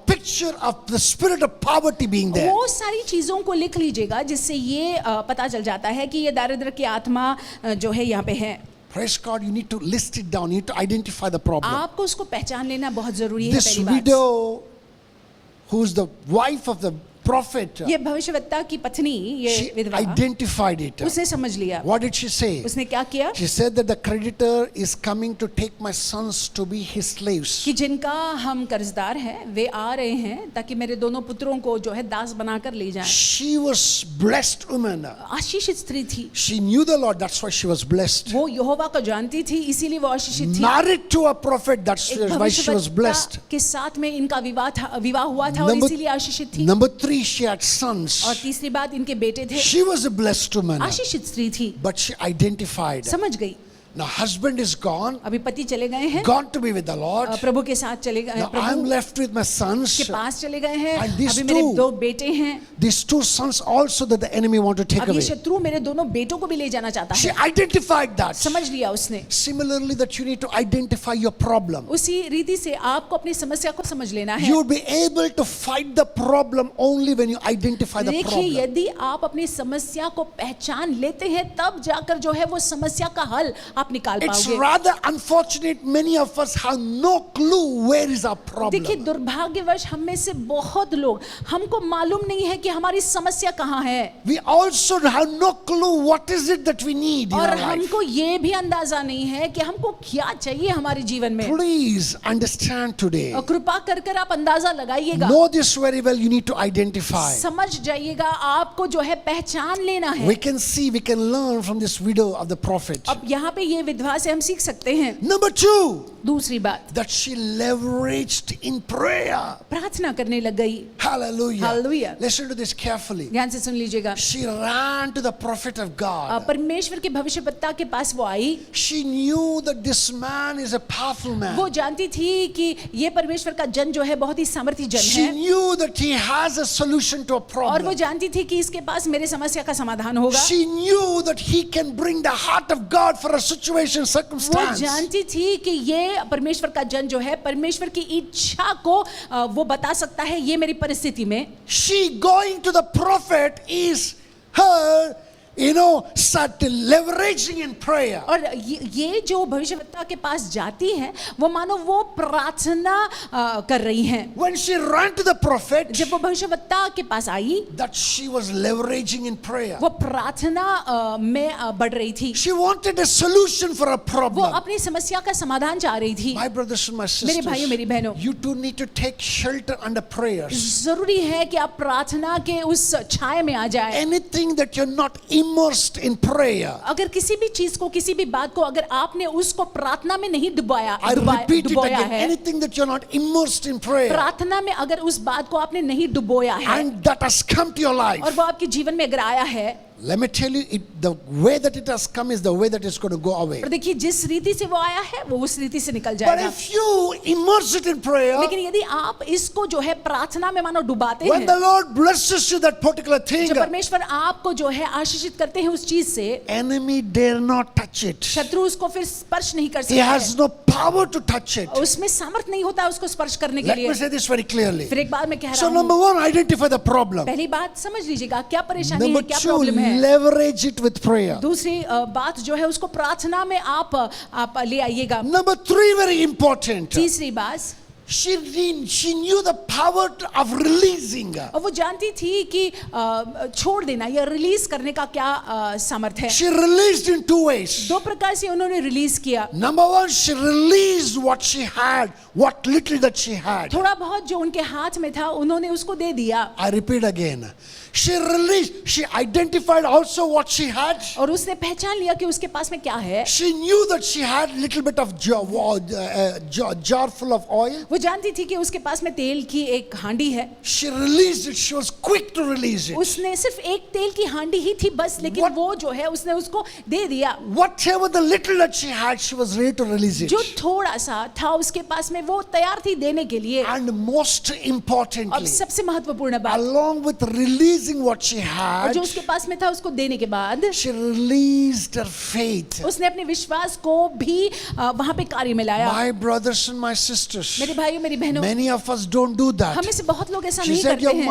[SPEAKER 1] picture of the spirit of poverty being there.
[SPEAKER 2] वो सारी चीजों को लिख लीजिएगा जिससे ये पता चल जाता है कि ये दारिद्र्य की आत्मा जो है यहाँ पे है।
[SPEAKER 1] Praise God, you need to list it down. You need to identify the problem.
[SPEAKER 2] आपको उसको पहचान लेना बहुत जरूरी है।
[SPEAKER 1] This
[SPEAKER 2] पहली बात,
[SPEAKER 1] widow, who's the wife of the prophet,
[SPEAKER 2] ये भविष्यवक्ता की पत्नी, ये
[SPEAKER 1] she
[SPEAKER 2] विधवा,
[SPEAKER 1] identified it.
[SPEAKER 2] उसने समझ लिया।
[SPEAKER 1] What did she say?
[SPEAKER 2] उसने क्या किया
[SPEAKER 1] She said that the creditor is coming to take my sons to be his slaves.
[SPEAKER 2] कि जिनका हम कर्जदार हैं वे आ रहे हैं ताकि मेरे दोनों पुत्रों को जो है दास बनाकर ले जाएं।
[SPEAKER 1] She was blessed woman.
[SPEAKER 2] आशीषित स्त्री थी,
[SPEAKER 1] She knew the Lord, that's why she was blessed.
[SPEAKER 2] वो यहोवा को जानती थी, इसीलिए वो आशीषित थी।
[SPEAKER 1] Married to a prophet, that's
[SPEAKER 2] एक
[SPEAKER 1] why she was blessed.
[SPEAKER 2] भविष्यवक्ता के साथ में इनका विवाह हुआ था और
[SPEAKER 1] Number-
[SPEAKER 2] इसीलिए आशीषित थी।
[SPEAKER 1] Number three, she had sons.
[SPEAKER 2] और तीसरी बात, इनके बेटे थे।
[SPEAKER 1] She was a blessed woman,
[SPEAKER 2] आशीषित स्त्री थी,
[SPEAKER 1] but she identified.
[SPEAKER 2] समझ गई।
[SPEAKER 1] Now husband is gone,
[SPEAKER 2] अभी पति चले गए हैं,
[SPEAKER 1] gone to be with the Lord.
[SPEAKER 2] प्रभु के साथ चले गए,
[SPEAKER 1] Now I'm
[SPEAKER 2] Prabhu
[SPEAKER 1] left with my sons.
[SPEAKER 2] के पास चले गए हैं।
[SPEAKER 1] And these
[SPEAKER 2] अभी मेरे
[SPEAKER 1] two-
[SPEAKER 2] दो बेटे हैं,
[SPEAKER 1] These two sons also that the enemy want to take
[SPEAKER 2] अब ये
[SPEAKER 1] away.
[SPEAKER 2] शत्रु मेरे दोनों बेटों को भी ले जाना चाहता
[SPEAKER 1] She
[SPEAKER 2] है।
[SPEAKER 1] identified that.
[SPEAKER 2] समझ लिया उसने।
[SPEAKER 1] Similarly, that you need to identify your problem.
[SPEAKER 2] उसी रीति से आपको अपनी समस्या को समझ लेना है।
[SPEAKER 1] You will be able to fight the problem only when you identify the
[SPEAKER 2] देखिए,
[SPEAKER 1] problem.
[SPEAKER 2] यदि आप अपनी समस्या को पहचान लेते हैं तब जाकर जो है वो समस्या का हल आप निकाल
[SPEAKER 1] It's
[SPEAKER 2] पाओगे।
[SPEAKER 1] rather unfortunate many of us have no clue where is our
[SPEAKER 2] देखिए,
[SPEAKER 1] problem.
[SPEAKER 2] दुर्भाग्यवश हम में से बहुत लोग, हमको मालूम नहीं है कि हमारी समस्या कहाँ है,
[SPEAKER 1] We also have no clue what is it that we need in
[SPEAKER 2] और
[SPEAKER 1] our life.
[SPEAKER 2] हमको ये भी अंदाजा नहीं है कि हमको क्या चाहिए हमारे जीवन में।
[SPEAKER 1] Please understand today.
[SPEAKER 2] और कृपा कर कर आप अंदाजा लगाइएगा,
[SPEAKER 1] Know this very well. You need to identify.
[SPEAKER 2] समझ जाइएगा, आपको जो है पहचान लेना है।
[SPEAKER 1] We can see, we can learn from this widow of the prophet.
[SPEAKER 2] अब यहाँ पे ये विधवा से हम सीख सकते हैं।
[SPEAKER 1] Number two,
[SPEAKER 2] दूसरी बात,
[SPEAKER 1] that she leveraged in prayer.
[SPEAKER 2] प्रार्थना करने लग गई।
[SPEAKER 1] Hallelujah.
[SPEAKER 2] Hallelujah.
[SPEAKER 1] Listen to this carefully.
[SPEAKER 2] ध्यान से सुन लीजिएगा।
[SPEAKER 1] She ran to the prophet of God.
[SPEAKER 2] परमेश्वर के भविष्यवक्ता के पास वो आई।
[SPEAKER 1] She knew that this man is a powerful
[SPEAKER 2] वो
[SPEAKER 1] man.
[SPEAKER 2] जानती थी कि ये परमेश्वर का जन जो है बहुत ही सामर्थी जन
[SPEAKER 1] She
[SPEAKER 2] है,
[SPEAKER 1] knew that he has a solution to a
[SPEAKER 2] और वो
[SPEAKER 1] problem.
[SPEAKER 2] जानती थी कि इसके पास मेरे समस्या का समाधान होगा।
[SPEAKER 1] She knew that he can bring the heart of God for a situation,
[SPEAKER 2] वो
[SPEAKER 1] circumstance.
[SPEAKER 2] जानती थी कि ये परमेश्वर का जन जो है परमेश्वर की इच्छा को वो बता सकता है ये मेरी परिस्थिति में।
[SPEAKER 1] She going to the prophet is her start leveraging in prayer.
[SPEAKER 2] और ये जो भविष्यवक्ता के पास जाती हैं वो मानो वो प्रार्थना कर रही हैं।
[SPEAKER 1] When she ran to the prophet,
[SPEAKER 2] जब वो भविष्यवक्ता के पास आई
[SPEAKER 1] that she was leveraging in prayer.
[SPEAKER 2] वो प्रार्थना में बढ़ रही थी।
[SPEAKER 1] She wanted a solution for a
[SPEAKER 2] वो
[SPEAKER 1] problem.
[SPEAKER 2] अपनी समस्या का समाधान चाह रही थी।
[SPEAKER 1] My brothers and my
[SPEAKER 2] मेरे भाइयों मेरी
[SPEAKER 1] sisters,
[SPEAKER 2] बहनों,
[SPEAKER 1] you too need to take shelter under prayers.
[SPEAKER 2] जरूरी है कि आप प्रार्थना के उस छाया में आ जाए।
[SPEAKER 1] Anything that you're not immersed in prayer,
[SPEAKER 2] अगर किसी भी चीज को, किसी भी बात को अगर आपने उसको प्रार्थना में नहीं
[SPEAKER 1] I repeat it
[SPEAKER 2] डुबोया
[SPEAKER 1] again,
[SPEAKER 2] है,
[SPEAKER 1] anything that you're not immersed in prayer,
[SPEAKER 2] प्रार्थना में अगर उस बात को आपने नहीं डुबोया है
[SPEAKER 1] and that has come to your life,
[SPEAKER 2] और वो आपके जीवन में अगर आया है,
[SPEAKER 1] let me tell you, the way that it has come is the way that it's going to go away.
[SPEAKER 2] और देखिए जिस रीति से वो आया है वो उस रीति से निकल
[SPEAKER 1] But
[SPEAKER 2] जाएगा।
[SPEAKER 1] if you immerse it in prayer,
[SPEAKER 2] लेकिन यदि आप इसको जो है प्रार्थना में मानो डुबाते
[SPEAKER 1] when
[SPEAKER 2] हैं,
[SPEAKER 1] the Lord blesses you that particular thing,
[SPEAKER 2] जब परमेश्वर आपको जो है आशीषित करते हैं उस चीज से,
[SPEAKER 1] enemy dare not touch it.
[SPEAKER 2] शत्रु उसको फिर स्पर्श नहीं कर
[SPEAKER 1] He
[SPEAKER 2] सकता
[SPEAKER 1] has
[SPEAKER 2] है।
[SPEAKER 1] no power to touch it.
[SPEAKER 2] उसमें सामर्थ नहीं होता उसको स्पर्श करने के
[SPEAKER 1] Let
[SPEAKER 2] लिए।
[SPEAKER 1] me say this very clearly.
[SPEAKER 2] फिर एक बार मैं कह
[SPEAKER 1] So
[SPEAKER 2] रहा
[SPEAKER 1] number
[SPEAKER 2] हूँ,
[SPEAKER 1] one, identify the problem.
[SPEAKER 2] पहली बात समझ लीजिएगा क्या परेशानी है,
[SPEAKER 1] Number
[SPEAKER 2] क्या
[SPEAKER 1] two,
[SPEAKER 2] प्रॉब्लम है।
[SPEAKER 1] leverage it with prayer.
[SPEAKER 2] दूसरी बात जो है उसको प्रार्थना में आप ले आइएगा।
[SPEAKER 1] Number three, very important.
[SPEAKER 2] तीसरी बात,
[SPEAKER 1] She knew the power of releasing.
[SPEAKER 2] और वो जानती थी कि छोड़ देना या रिलीज करने का क्या सामर्थ है।
[SPEAKER 1] She released in two ways.
[SPEAKER 2] दो प्रकार से उन्होंने रिलीज किया।
[SPEAKER 1] Number one, she released what she had, what little that she had.
[SPEAKER 2] थोड़ा बहुत जो उनके हाथ में था उन्होंने उसको दे दिया।
[SPEAKER 1] I repeat again. She released, she identified also what she had.
[SPEAKER 2] और उसने पहचान लिया कि उसके पास में क्या है।
[SPEAKER 1] She knew that she had little bit of jar full of oil.
[SPEAKER 2] वो जानती थी कि उसके पास में तेल की एक हांडी है।
[SPEAKER 1] She released it. She was quick to release it.
[SPEAKER 2] उसने सिर्फ एक तेल की हांडी ही थी बस, लेकिन
[SPEAKER 1] What-
[SPEAKER 2] वो जो है उसने उसको दे दिया।
[SPEAKER 1] Whatever the little that she had, she was ready to release it.
[SPEAKER 2] जो थोड़ा सा था उसके पास में वो तैयार थी देने के लिए।
[SPEAKER 1] And most
[SPEAKER 2] अब
[SPEAKER 1] importantly,
[SPEAKER 2] सबसे महत्वपूर्ण बात,
[SPEAKER 1] along with releasing what she
[SPEAKER 2] और
[SPEAKER 1] had,
[SPEAKER 2] जो उसके पास में था उसको देने के बाद
[SPEAKER 1] she released her faith.
[SPEAKER 2] उसने अपने विश्वास को भी वहां पे कार्य में लाया।
[SPEAKER 1] My brothers and my sisters,
[SPEAKER 2] मेरे भाइयों मेरी बहनों,
[SPEAKER 1] many of us don't do that.
[SPEAKER 2] हमें से बहुत लोग ऐसा
[SPEAKER 1] She
[SPEAKER 2] नहीं
[SPEAKER 1] said
[SPEAKER 2] करते
[SPEAKER 1] your
[SPEAKER 2] हैं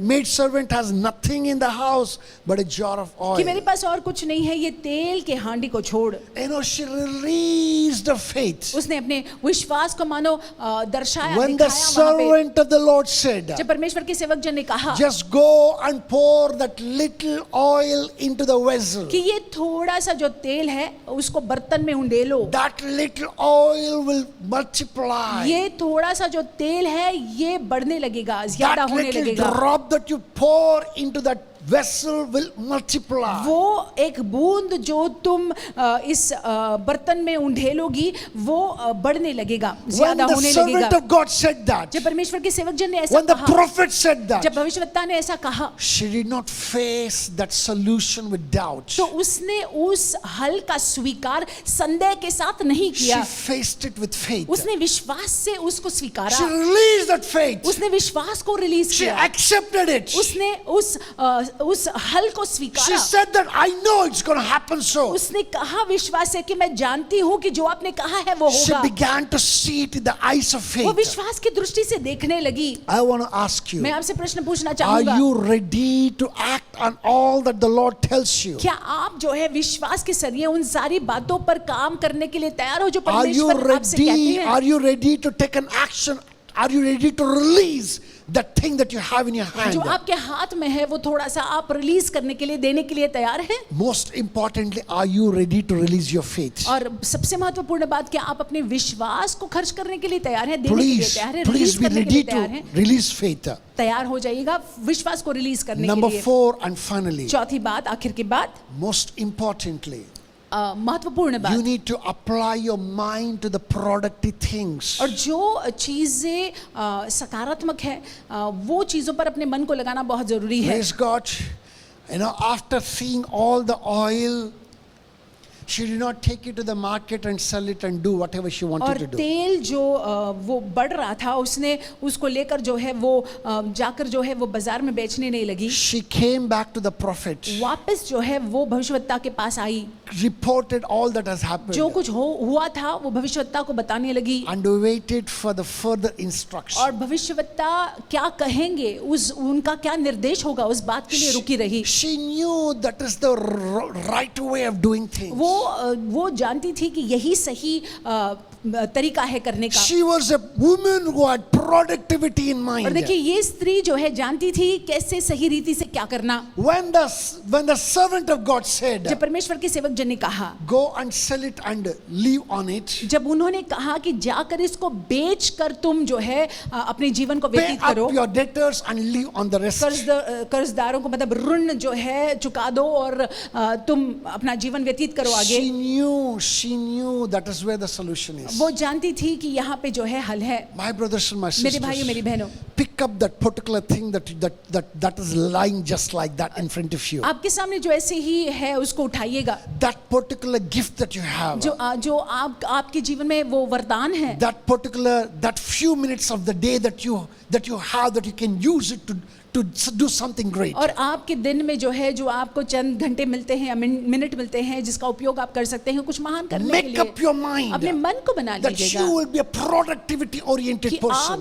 [SPEAKER 1] maid servant has nothing in the house but a jar of
[SPEAKER 2] कि मेरे
[SPEAKER 1] oil.
[SPEAKER 2] पास और कुछ नहीं है, ये तेल के हांडी को छोड़।
[SPEAKER 1] She released her faith.
[SPEAKER 2] उसने अपने विश्वास को मानो दर्शाया,
[SPEAKER 1] When the
[SPEAKER 2] दिखाया वहां पे।
[SPEAKER 1] servant of the Lord said,
[SPEAKER 2] जब परमेश्वर के सेवक जन ने कहा
[SPEAKER 1] just go and pour that little oil into the vessel,
[SPEAKER 2] कि ये थोड़ा सा जो तेल है उसको बर्तन में उंडे लो,
[SPEAKER 1] that little oil will multiply.
[SPEAKER 2] ये थोड़ा सा जो तेल है ये बढ़ने लगेगा, ज्यादा
[SPEAKER 1] That
[SPEAKER 2] होने
[SPEAKER 1] little
[SPEAKER 2] लगेगा।
[SPEAKER 1] drop that you pour into that vessel will multiply.
[SPEAKER 2] वो एक बूंद जो तुम इस बर्तन में उंडेलोगी वो बढ़ने लगेगा,
[SPEAKER 1] When
[SPEAKER 2] ज्यादा
[SPEAKER 1] the
[SPEAKER 2] होने
[SPEAKER 1] servant
[SPEAKER 2] लगेगा।
[SPEAKER 1] of God said that,
[SPEAKER 2] जब परमेश्वर के सेवक जन ने ऐसा
[SPEAKER 1] when the
[SPEAKER 2] कहा,
[SPEAKER 1] prophet said that,
[SPEAKER 2] जब भविष्यवक्ता ने ऐसा कहा,
[SPEAKER 1] she did not face that solution with doubt.
[SPEAKER 2] तो उसने उस हल का स्वीकार संदेह के साथ नहीं
[SPEAKER 1] She
[SPEAKER 2] किया,
[SPEAKER 1] faced it with faith.
[SPEAKER 2] उसने विश्वास से उसको
[SPEAKER 1] She
[SPEAKER 2] स्वीकारा,
[SPEAKER 1] released that faith.
[SPEAKER 2] उसने विश्वास को रिलीज
[SPEAKER 1] She
[SPEAKER 2] किया,
[SPEAKER 1] accepted it.
[SPEAKER 2] उसने उस हल को
[SPEAKER 1] She
[SPEAKER 2] स्वीकारा।
[SPEAKER 1] said that I know it's going to happen so.
[SPEAKER 2] उसने कहा विश्वास से कि मैं जानती हूँ कि जो आपने कहा है वो
[SPEAKER 1] She
[SPEAKER 2] होगा।
[SPEAKER 1] began to see it in the eyes of
[SPEAKER 2] वो
[SPEAKER 1] faith.
[SPEAKER 2] विश्वास की दृष्टि से देखने लगी।
[SPEAKER 1] I want to ask you,
[SPEAKER 2] मैं आपसे प्रश्न पूछना
[SPEAKER 1] are
[SPEAKER 2] चाहूंगा,
[SPEAKER 1] you ready to act on all that the Lord tells you?
[SPEAKER 2] क्या आप जो है विश्वास के जरिए उन सारी बातों पर काम करने के लिए तैयार हो जो
[SPEAKER 1] Are you
[SPEAKER 2] परमेश्वर आपसे कहते
[SPEAKER 1] ready?
[SPEAKER 2] हैं?
[SPEAKER 1] Are you ready to take an action? Are you ready to release that thing that you have in your hand?
[SPEAKER 2] जो आपके हाथ में है वो थोड़ा सा आप रिलीज करने के लिए देने के लिए तैयार हैं?
[SPEAKER 1] Most importantly, are you ready to release your faith?
[SPEAKER 2] और सबसे महत्वपूर्ण बात, क्या आप अपने विश्वास को खर्च करने के लिए तैयार हैं, देने के लिए
[SPEAKER 1] Please,
[SPEAKER 2] तैयार हैं,
[SPEAKER 1] please
[SPEAKER 2] रिलीज
[SPEAKER 1] be
[SPEAKER 2] करने के
[SPEAKER 1] ready
[SPEAKER 2] लिए तैयार हैं?
[SPEAKER 1] to release faith.
[SPEAKER 2] तैयार हो जाइएगा विश्वास को रिलीज करने के
[SPEAKER 1] Number
[SPEAKER 2] लिए।
[SPEAKER 1] 4 and finally,
[SPEAKER 2] चौथी बात, आखिर की बात,
[SPEAKER 1] most importantly,
[SPEAKER 2] महत्वपूर्ण
[SPEAKER 1] you
[SPEAKER 2] बात,
[SPEAKER 1] need to apply your mind to the productive things.
[SPEAKER 2] और जो चीजें सकारात्मक है वो चीजों पर अपने मन को लगाना बहुत जरूरी है।
[SPEAKER 1] Praise God. After seeing all the oil, she did not take it to the market and sell it and do whatever she wanted
[SPEAKER 2] और
[SPEAKER 1] to do.
[SPEAKER 2] तेल जो वो बढ़ रहा था उसने उसको लेकर जो है वो जाकर जो है वो बाजार में बेचने नहीं लगी।
[SPEAKER 1] She came back to the prophet.
[SPEAKER 2] वापस जो है वो भविष्यवक्ता के पास आई
[SPEAKER 1] reported all that has happened.
[SPEAKER 2] जो कुछ हुआ था वो भविष्यवक्ता को बताने लगी,
[SPEAKER 1] And waited for the further instruction.
[SPEAKER 2] और भविष्यवक्ता क्या कहेंगे, उनका क्या निर्देश होगा, उस बात के लिए रुकी रही।
[SPEAKER 1] She knew that is the right way of doing things.
[SPEAKER 2] वो जानती थी कि यही सही तरीका है करने का।
[SPEAKER 1] She was a woman who had productivity in
[SPEAKER 2] और
[SPEAKER 1] mind.
[SPEAKER 2] देखिए ये स्त्री जो है जानती थी कैसे सही रीति से क्या करना।
[SPEAKER 1] When the servant of God said,
[SPEAKER 2] जब परमेश्वर के सेवक जन ने कहा,
[SPEAKER 1] go and sell it and live on it,
[SPEAKER 2] जब उन्होंने कहा कि जाकर इसको बेच कर तुम जो है अपने जीवन को
[SPEAKER 1] pay
[SPEAKER 2] व्यतीत
[SPEAKER 1] up
[SPEAKER 2] करो,
[SPEAKER 1] your debtors and live on the rest.
[SPEAKER 2] कर्जदारों को मतलब ऋण जो है चुका दो और तुम अपना जीवन व्यतीत करो आगे।
[SPEAKER 1] She knew that is where the solution is.
[SPEAKER 2] वो जानती थी कि यहाँ पे जो है हल है।
[SPEAKER 1] My brothers and my
[SPEAKER 2] मेरे भाइयों मेरी
[SPEAKER 1] sisters,
[SPEAKER 2] बहनों,
[SPEAKER 1] pick up that particular thing that is lying just like that in front of you.
[SPEAKER 2] आपके सामने जो ऐसे ही है उसको उठाइएगा।
[SPEAKER 1] That particular gift that you have.
[SPEAKER 2] जो आपके जीवन में वो वरदान है,
[SPEAKER 1] That few minutes of the day that you have, that you can use it to do something great.
[SPEAKER 2] और आपके दिन में जो है जो आपको चंद घंटे मिलते हैं या मिनट मिलते हैं जिसका उपयोग आप कर सकते हैं कुछ महान करने के लिए।
[SPEAKER 1] Make up your mind
[SPEAKER 2] अपने मन को बना
[SPEAKER 1] that
[SPEAKER 2] लीजिएगा
[SPEAKER 1] you will be a productivity oriented
[SPEAKER 2] कि
[SPEAKER 1] person.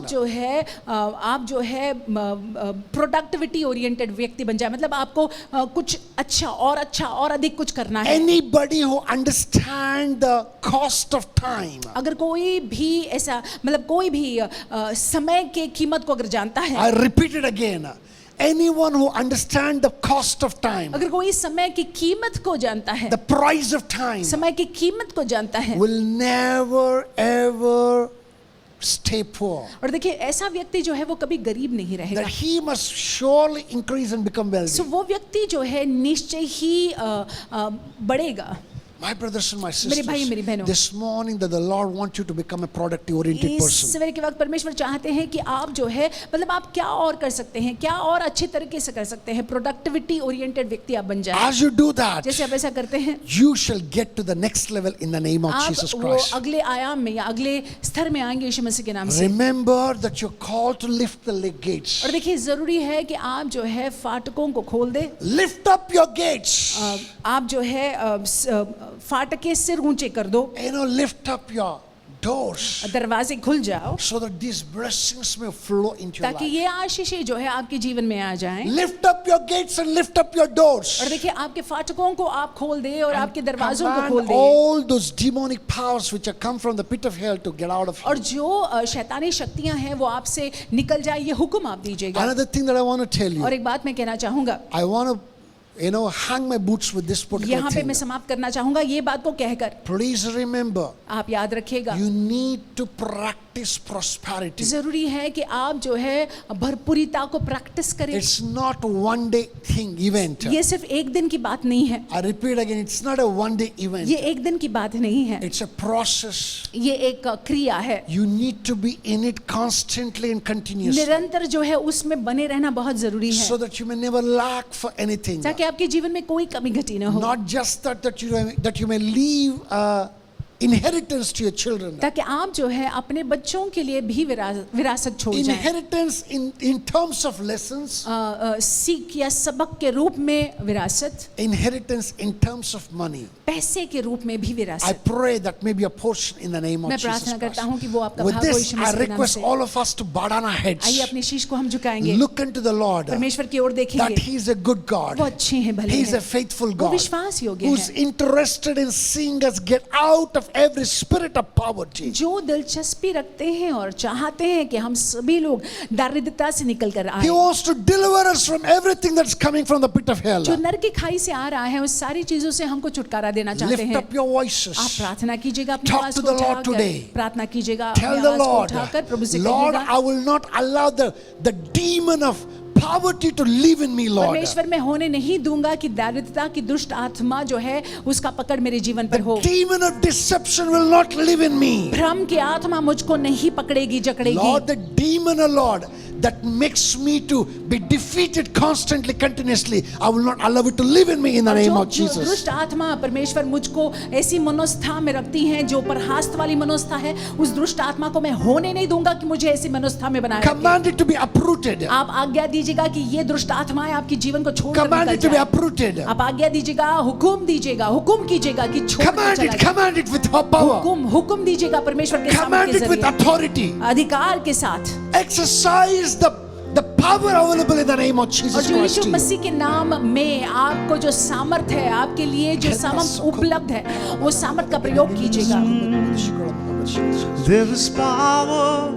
[SPEAKER 2] आप जो है प्रोडक्टिविटी ओरिएंटेड व्यक्ति बन जाए। मतलब आपको कुछ अच्छा और अधिक कुछ करना है।
[SPEAKER 1] Anybody who understand the cost of time.
[SPEAKER 2] अगर कोई भी ऐसा मतलब कोई भी समय के कीमत को अगर जानता है,
[SPEAKER 1] I repeat it again. Anyone who understand the cost of time,
[SPEAKER 2] अगर कोई समय की कीमत को जानता है,
[SPEAKER 1] the price of time,
[SPEAKER 2] समय की कीमत को जानता है,
[SPEAKER 1] will never ever stay poor.
[SPEAKER 2] और देखिए ऐसा व्यक्ति जो है वो कभी गरीब नहीं रहेगा।
[SPEAKER 1] That he must surely increase and become wealthy.
[SPEAKER 2] सो वो व्यक्ति जो है निश्चय ही बढ़ेगा।
[SPEAKER 1] My brothers and my
[SPEAKER 2] मेरे भाई मेरी
[SPEAKER 1] sisters,
[SPEAKER 2] बहनों,
[SPEAKER 1] this morning that the Lord wants you to become a productive oriented
[SPEAKER 2] इस
[SPEAKER 1] person.
[SPEAKER 2] सवेरे के वक्त परमेश्वर चाहते हैं कि आप जो है मतलब आप क्या और कर सकते हैं, क्या और अच्छे तरीके से कर सकते हैं, प्रोडक्टिविटी ओरिएंटेड व्यक्ति आप बन जाए।
[SPEAKER 1] As you do that,
[SPEAKER 2] जैसे आप ऐसा करते हैं,
[SPEAKER 1] you shall get to the next level in the name of Jesus
[SPEAKER 2] आप वो
[SPEAKER 1] Christ.
[SPEAKER 2] अगले आयाम में या अगले स्तर में आएंगे यीशु मसीह के नाम से।
[SPEAKER 1] Remember that you're called to lift the gates.
[SPEAKER 2] और देखिए जरूरी है कि आप जो है फाटकों को खोल दे।
[SPEAKER 1] Lift up your gates.
[SPEAKER 2] आप जो है फाटक के सिर ऊंचे कर दो,
[SPEAKER 1] Lift up your doors
[SPEAKER 2] दरवाजे खुल जाओ
[SPEAKER 1] so that these blessings may flow into your
[SPEAKER 2] ताकि
[SPEAKER 1] life.
[SPEAKER 2] ये आशीषें जो है आपके जीवन में आ जाएं।
[SPEAKER 1] Lift up your gates and lift up your doors.
[SPEAKER 2] और देखिए आपके फाटकों को आप खोल दे और आपके दरवाजों को खोल
[SPEAKER 1] Command
[SPEAKER 2] they,
[SPEAKER 1] all those demonic powers which have come from the pit of hell to get out of
[SPEAKER 2] और
[SPEAKER 1] you.
[SPEAKER 2] जो शैतानी शक्तियां हैं वो आपसे निकल जाए, ये हुक्म आप दीजिएगा।
[SPEAKER 1] Another thing that I want to tell you,
[SPEAKER 2] और एक बात मैं कहना चाहूंगा,
[SPEAKER 1] I want to hang my boots with this particular
[SPEAKER 2] यहाँ पे
[SPEAKER 1] thing.
[SPEAKER 2] मैं समाप्त करना चाहूंगा ये बात को कहकर।
[SPEAKER 1] Please remember,
[SPEAKER 2] आप याद रखिएगा,
[SPEAKER 1] you need to practice prosperity.
[SPEAKER 2] जरूरी है कि आप जो है भरपूरिता को प्रैक्टिस करें।
[SPEAKER 1] It's not a one day thing, event.
[SPEAKER 2] ये सिर्फ एक दिन की बात नहीं है,
[SPEAKER 1] I repeat again, it's not a one day event.
[SPEAKER 2] ये एक दिन की बात नहीं है,
[SPEAKER 1] It's a process.
[SPEAKER 2] ये एक क्रिया है।
[SPEAKER 1] You need to be in it constantly and continuously
[SPEAKER 2] निरंतर जो है उसमें बने रहना बहुत जरूरी है
[SPEAKER 1] so that you may never lack for anything.
[SPEAKER 2] ताकि आपके जीवन में कोई कमी घटी ना हो,
[SPEAKER 1] Not just that you may leave inheritance to your children.
[SPEAKER 2] ताकि आप जो है अपने बच्चों के लिए भी विरासत छोड़ जाएं।
[SPEAKER 1] Inheritance in terms of lessons.
[SPEAKER 2] सीख या सबक के रूप में विरासत,
[SPEAKER 1] Inheritance in terms of money.
[SPEAKER 2] पैसे के रूप में भी
[SPEAKER 1] I
[SPEAKER 2] विरासत।
[SPEAKER 1] pray that may be a portion in the name of
[SPEAKER 2] मैं
[SPEAKER 1] Jesus
[SPEAKER 2] प्रार्थना करता
[SPEAKER 1] Christ.
[SPEAKER 2] हूँ कि वो आपका
[SPEAKER 1] With
[SPEAKER 2] भाग हो
[SPEAKER 1] this,
[SPEAKER 2] यीशु
[SPEAKER 1] I
[SPEAKER 2] मसीह के नाम
[SPEAKER 1] request
[SPEAKER 2] से।
[SPEAKER 1] all of us to bow down our heads.
[SPEAKER 2] आइए अपने शीश को हम झुकाएंगे,
[SPEAKER 1] Look unto the Lord.
[SPEAKER 2] परमेश्वर की ओर
[SPEAKER 1] That
[SPEAKER 2] देखेंगे।
[SPEAKER 1] He is a good God.
[SPEAKER 2] वो अच्छे हैं, भले
[SPEAKER 1] He is
[SPEAKER 2] हैं,
[SPEAKER 1] a faithful
[SPEAKER 2] वो
[SPEAKER 1] God
[SPEAKER 2] विश्वास योग्य
[SPEAKER 1] who's
[SPEAKER 2] है,
[SPEAKER 1] interested in seeing us get out of every spirit of poverty.
[SPEAKER 2] जो दिलचस्पी रखते हैं और चाहते हैं कि हम सभी लोग दारिद्रता से निकल कर
[SPEAKER 1] He
[SPEAKER 2] आए।
[SPEAKER 1] wants to deliver us from everything that's coming from the pit of hell.
[SPEAKER 2] जो नरक की खाई से आ रहा है उस सारी चीजों से हमको छुटकारा देना चाहते
[SPEAKER 1] Lift
[SPEAKER 2] हैं।
[SPEAKER 1] up your voices.
[SPEAKER 2] आप प्रार्थना कीजिएगा, अपनी
[SPEAKER 1] Talk
[SPEAKER 2] आवाज
[SPEAKER 1] to
[SPEAKER 2] को
[SPEAKER 1] the Lord
[SPEAKER 2] उठाकर
[SPEAKER 1] today.
[SPEAKER 2] प्रार्थना कीजिएगा,
[SPEAKER 1] Tell
[SPEAKER 2] अपनी
[SPEAKER 1] the
[SPEAKER 2] आवाज को
[SPEAKER 1] Lord,
[SPEAKER 2] उठाकर प्रभु से
[SPEAKER 1] Lord,
[SPEAKER 2] कहिएगा,
[SPEAKER 1] I will not allow the demon of poverty to live in me, Lord.
[SPEAKER 2] परमेश्वर मैं होने नहीं दूंगा कि दारिद्रता की दुष्ट आत्मा जो है उसका पकड़ मेरे जीवन पर हो।
[SPEAKER 1] The demon of deception will not live in me.
[SPEAKER 2] भ्रम की आत्मा मुझको नहीं पकड़ेगी, जकड़ेगी।
[SPEAKER 1] Lord, the demon, oh Lord, that makes me to be defeated constantly, continuously, I will not allow it to live in me in the name of
[SPEAKER 2] जो
[SPEAKER 1] Jesus.
[SPEAKER 2] दुष्ट आत्मा परमेश्वर मुझको ऐसी मनोस्था में रखती हैं जो परहास्त वाली मनोस्था है, उस दुष्ट आत्मा को मैं होने नहीं दूंगा कि मुझे ऐसी मनोस्था में बनाए रखे।
[SPEAKER 1] Command it to be uprooted.
[SPEAKER 2] आप आज्ञा दीजिएगा कि ये दुष्ट आत्माएं आपके जीवन को छोड़
[SPEAKER 1] Command it to be uprooted.
[SPEAKER 2] आप आज्ञा दीजिएगा, हुकुम दीजिएगा, हुकुम कीजिएगा कि छोड़
[SPEAKER 1] Command it with power.
[SPEAKER 2] हुकुम दीजिएगा परमेश्वर के सामर्थ्य
[SPEAKER 1] Command
[SPEAKER 2] के
[SPEAKER 1] it with
[SPEAKER 2] जरिए,
[SPEAKER 1] authority.
[SPEAKER 2] अधिकार के साथ।
[SPEAKER 1] Exercise the power available in the name of
[SPEAKER 2] और
[SPEAKER 1] Jesus
[SPEAKER 2] जो
[SPEAKER 1] Christ.
[SPEAKER 2] Yeshu
[SPEAKER 1] to you.
[SPEAKER 2] मसीह के नाम में आपको जो सामर्थ्य है, आपके लिए जो सामर्थ्य उपलब्ध है, वो सामर्थ्य का प्रयोग कीजिएगा।
[SPEAKER 3] There is power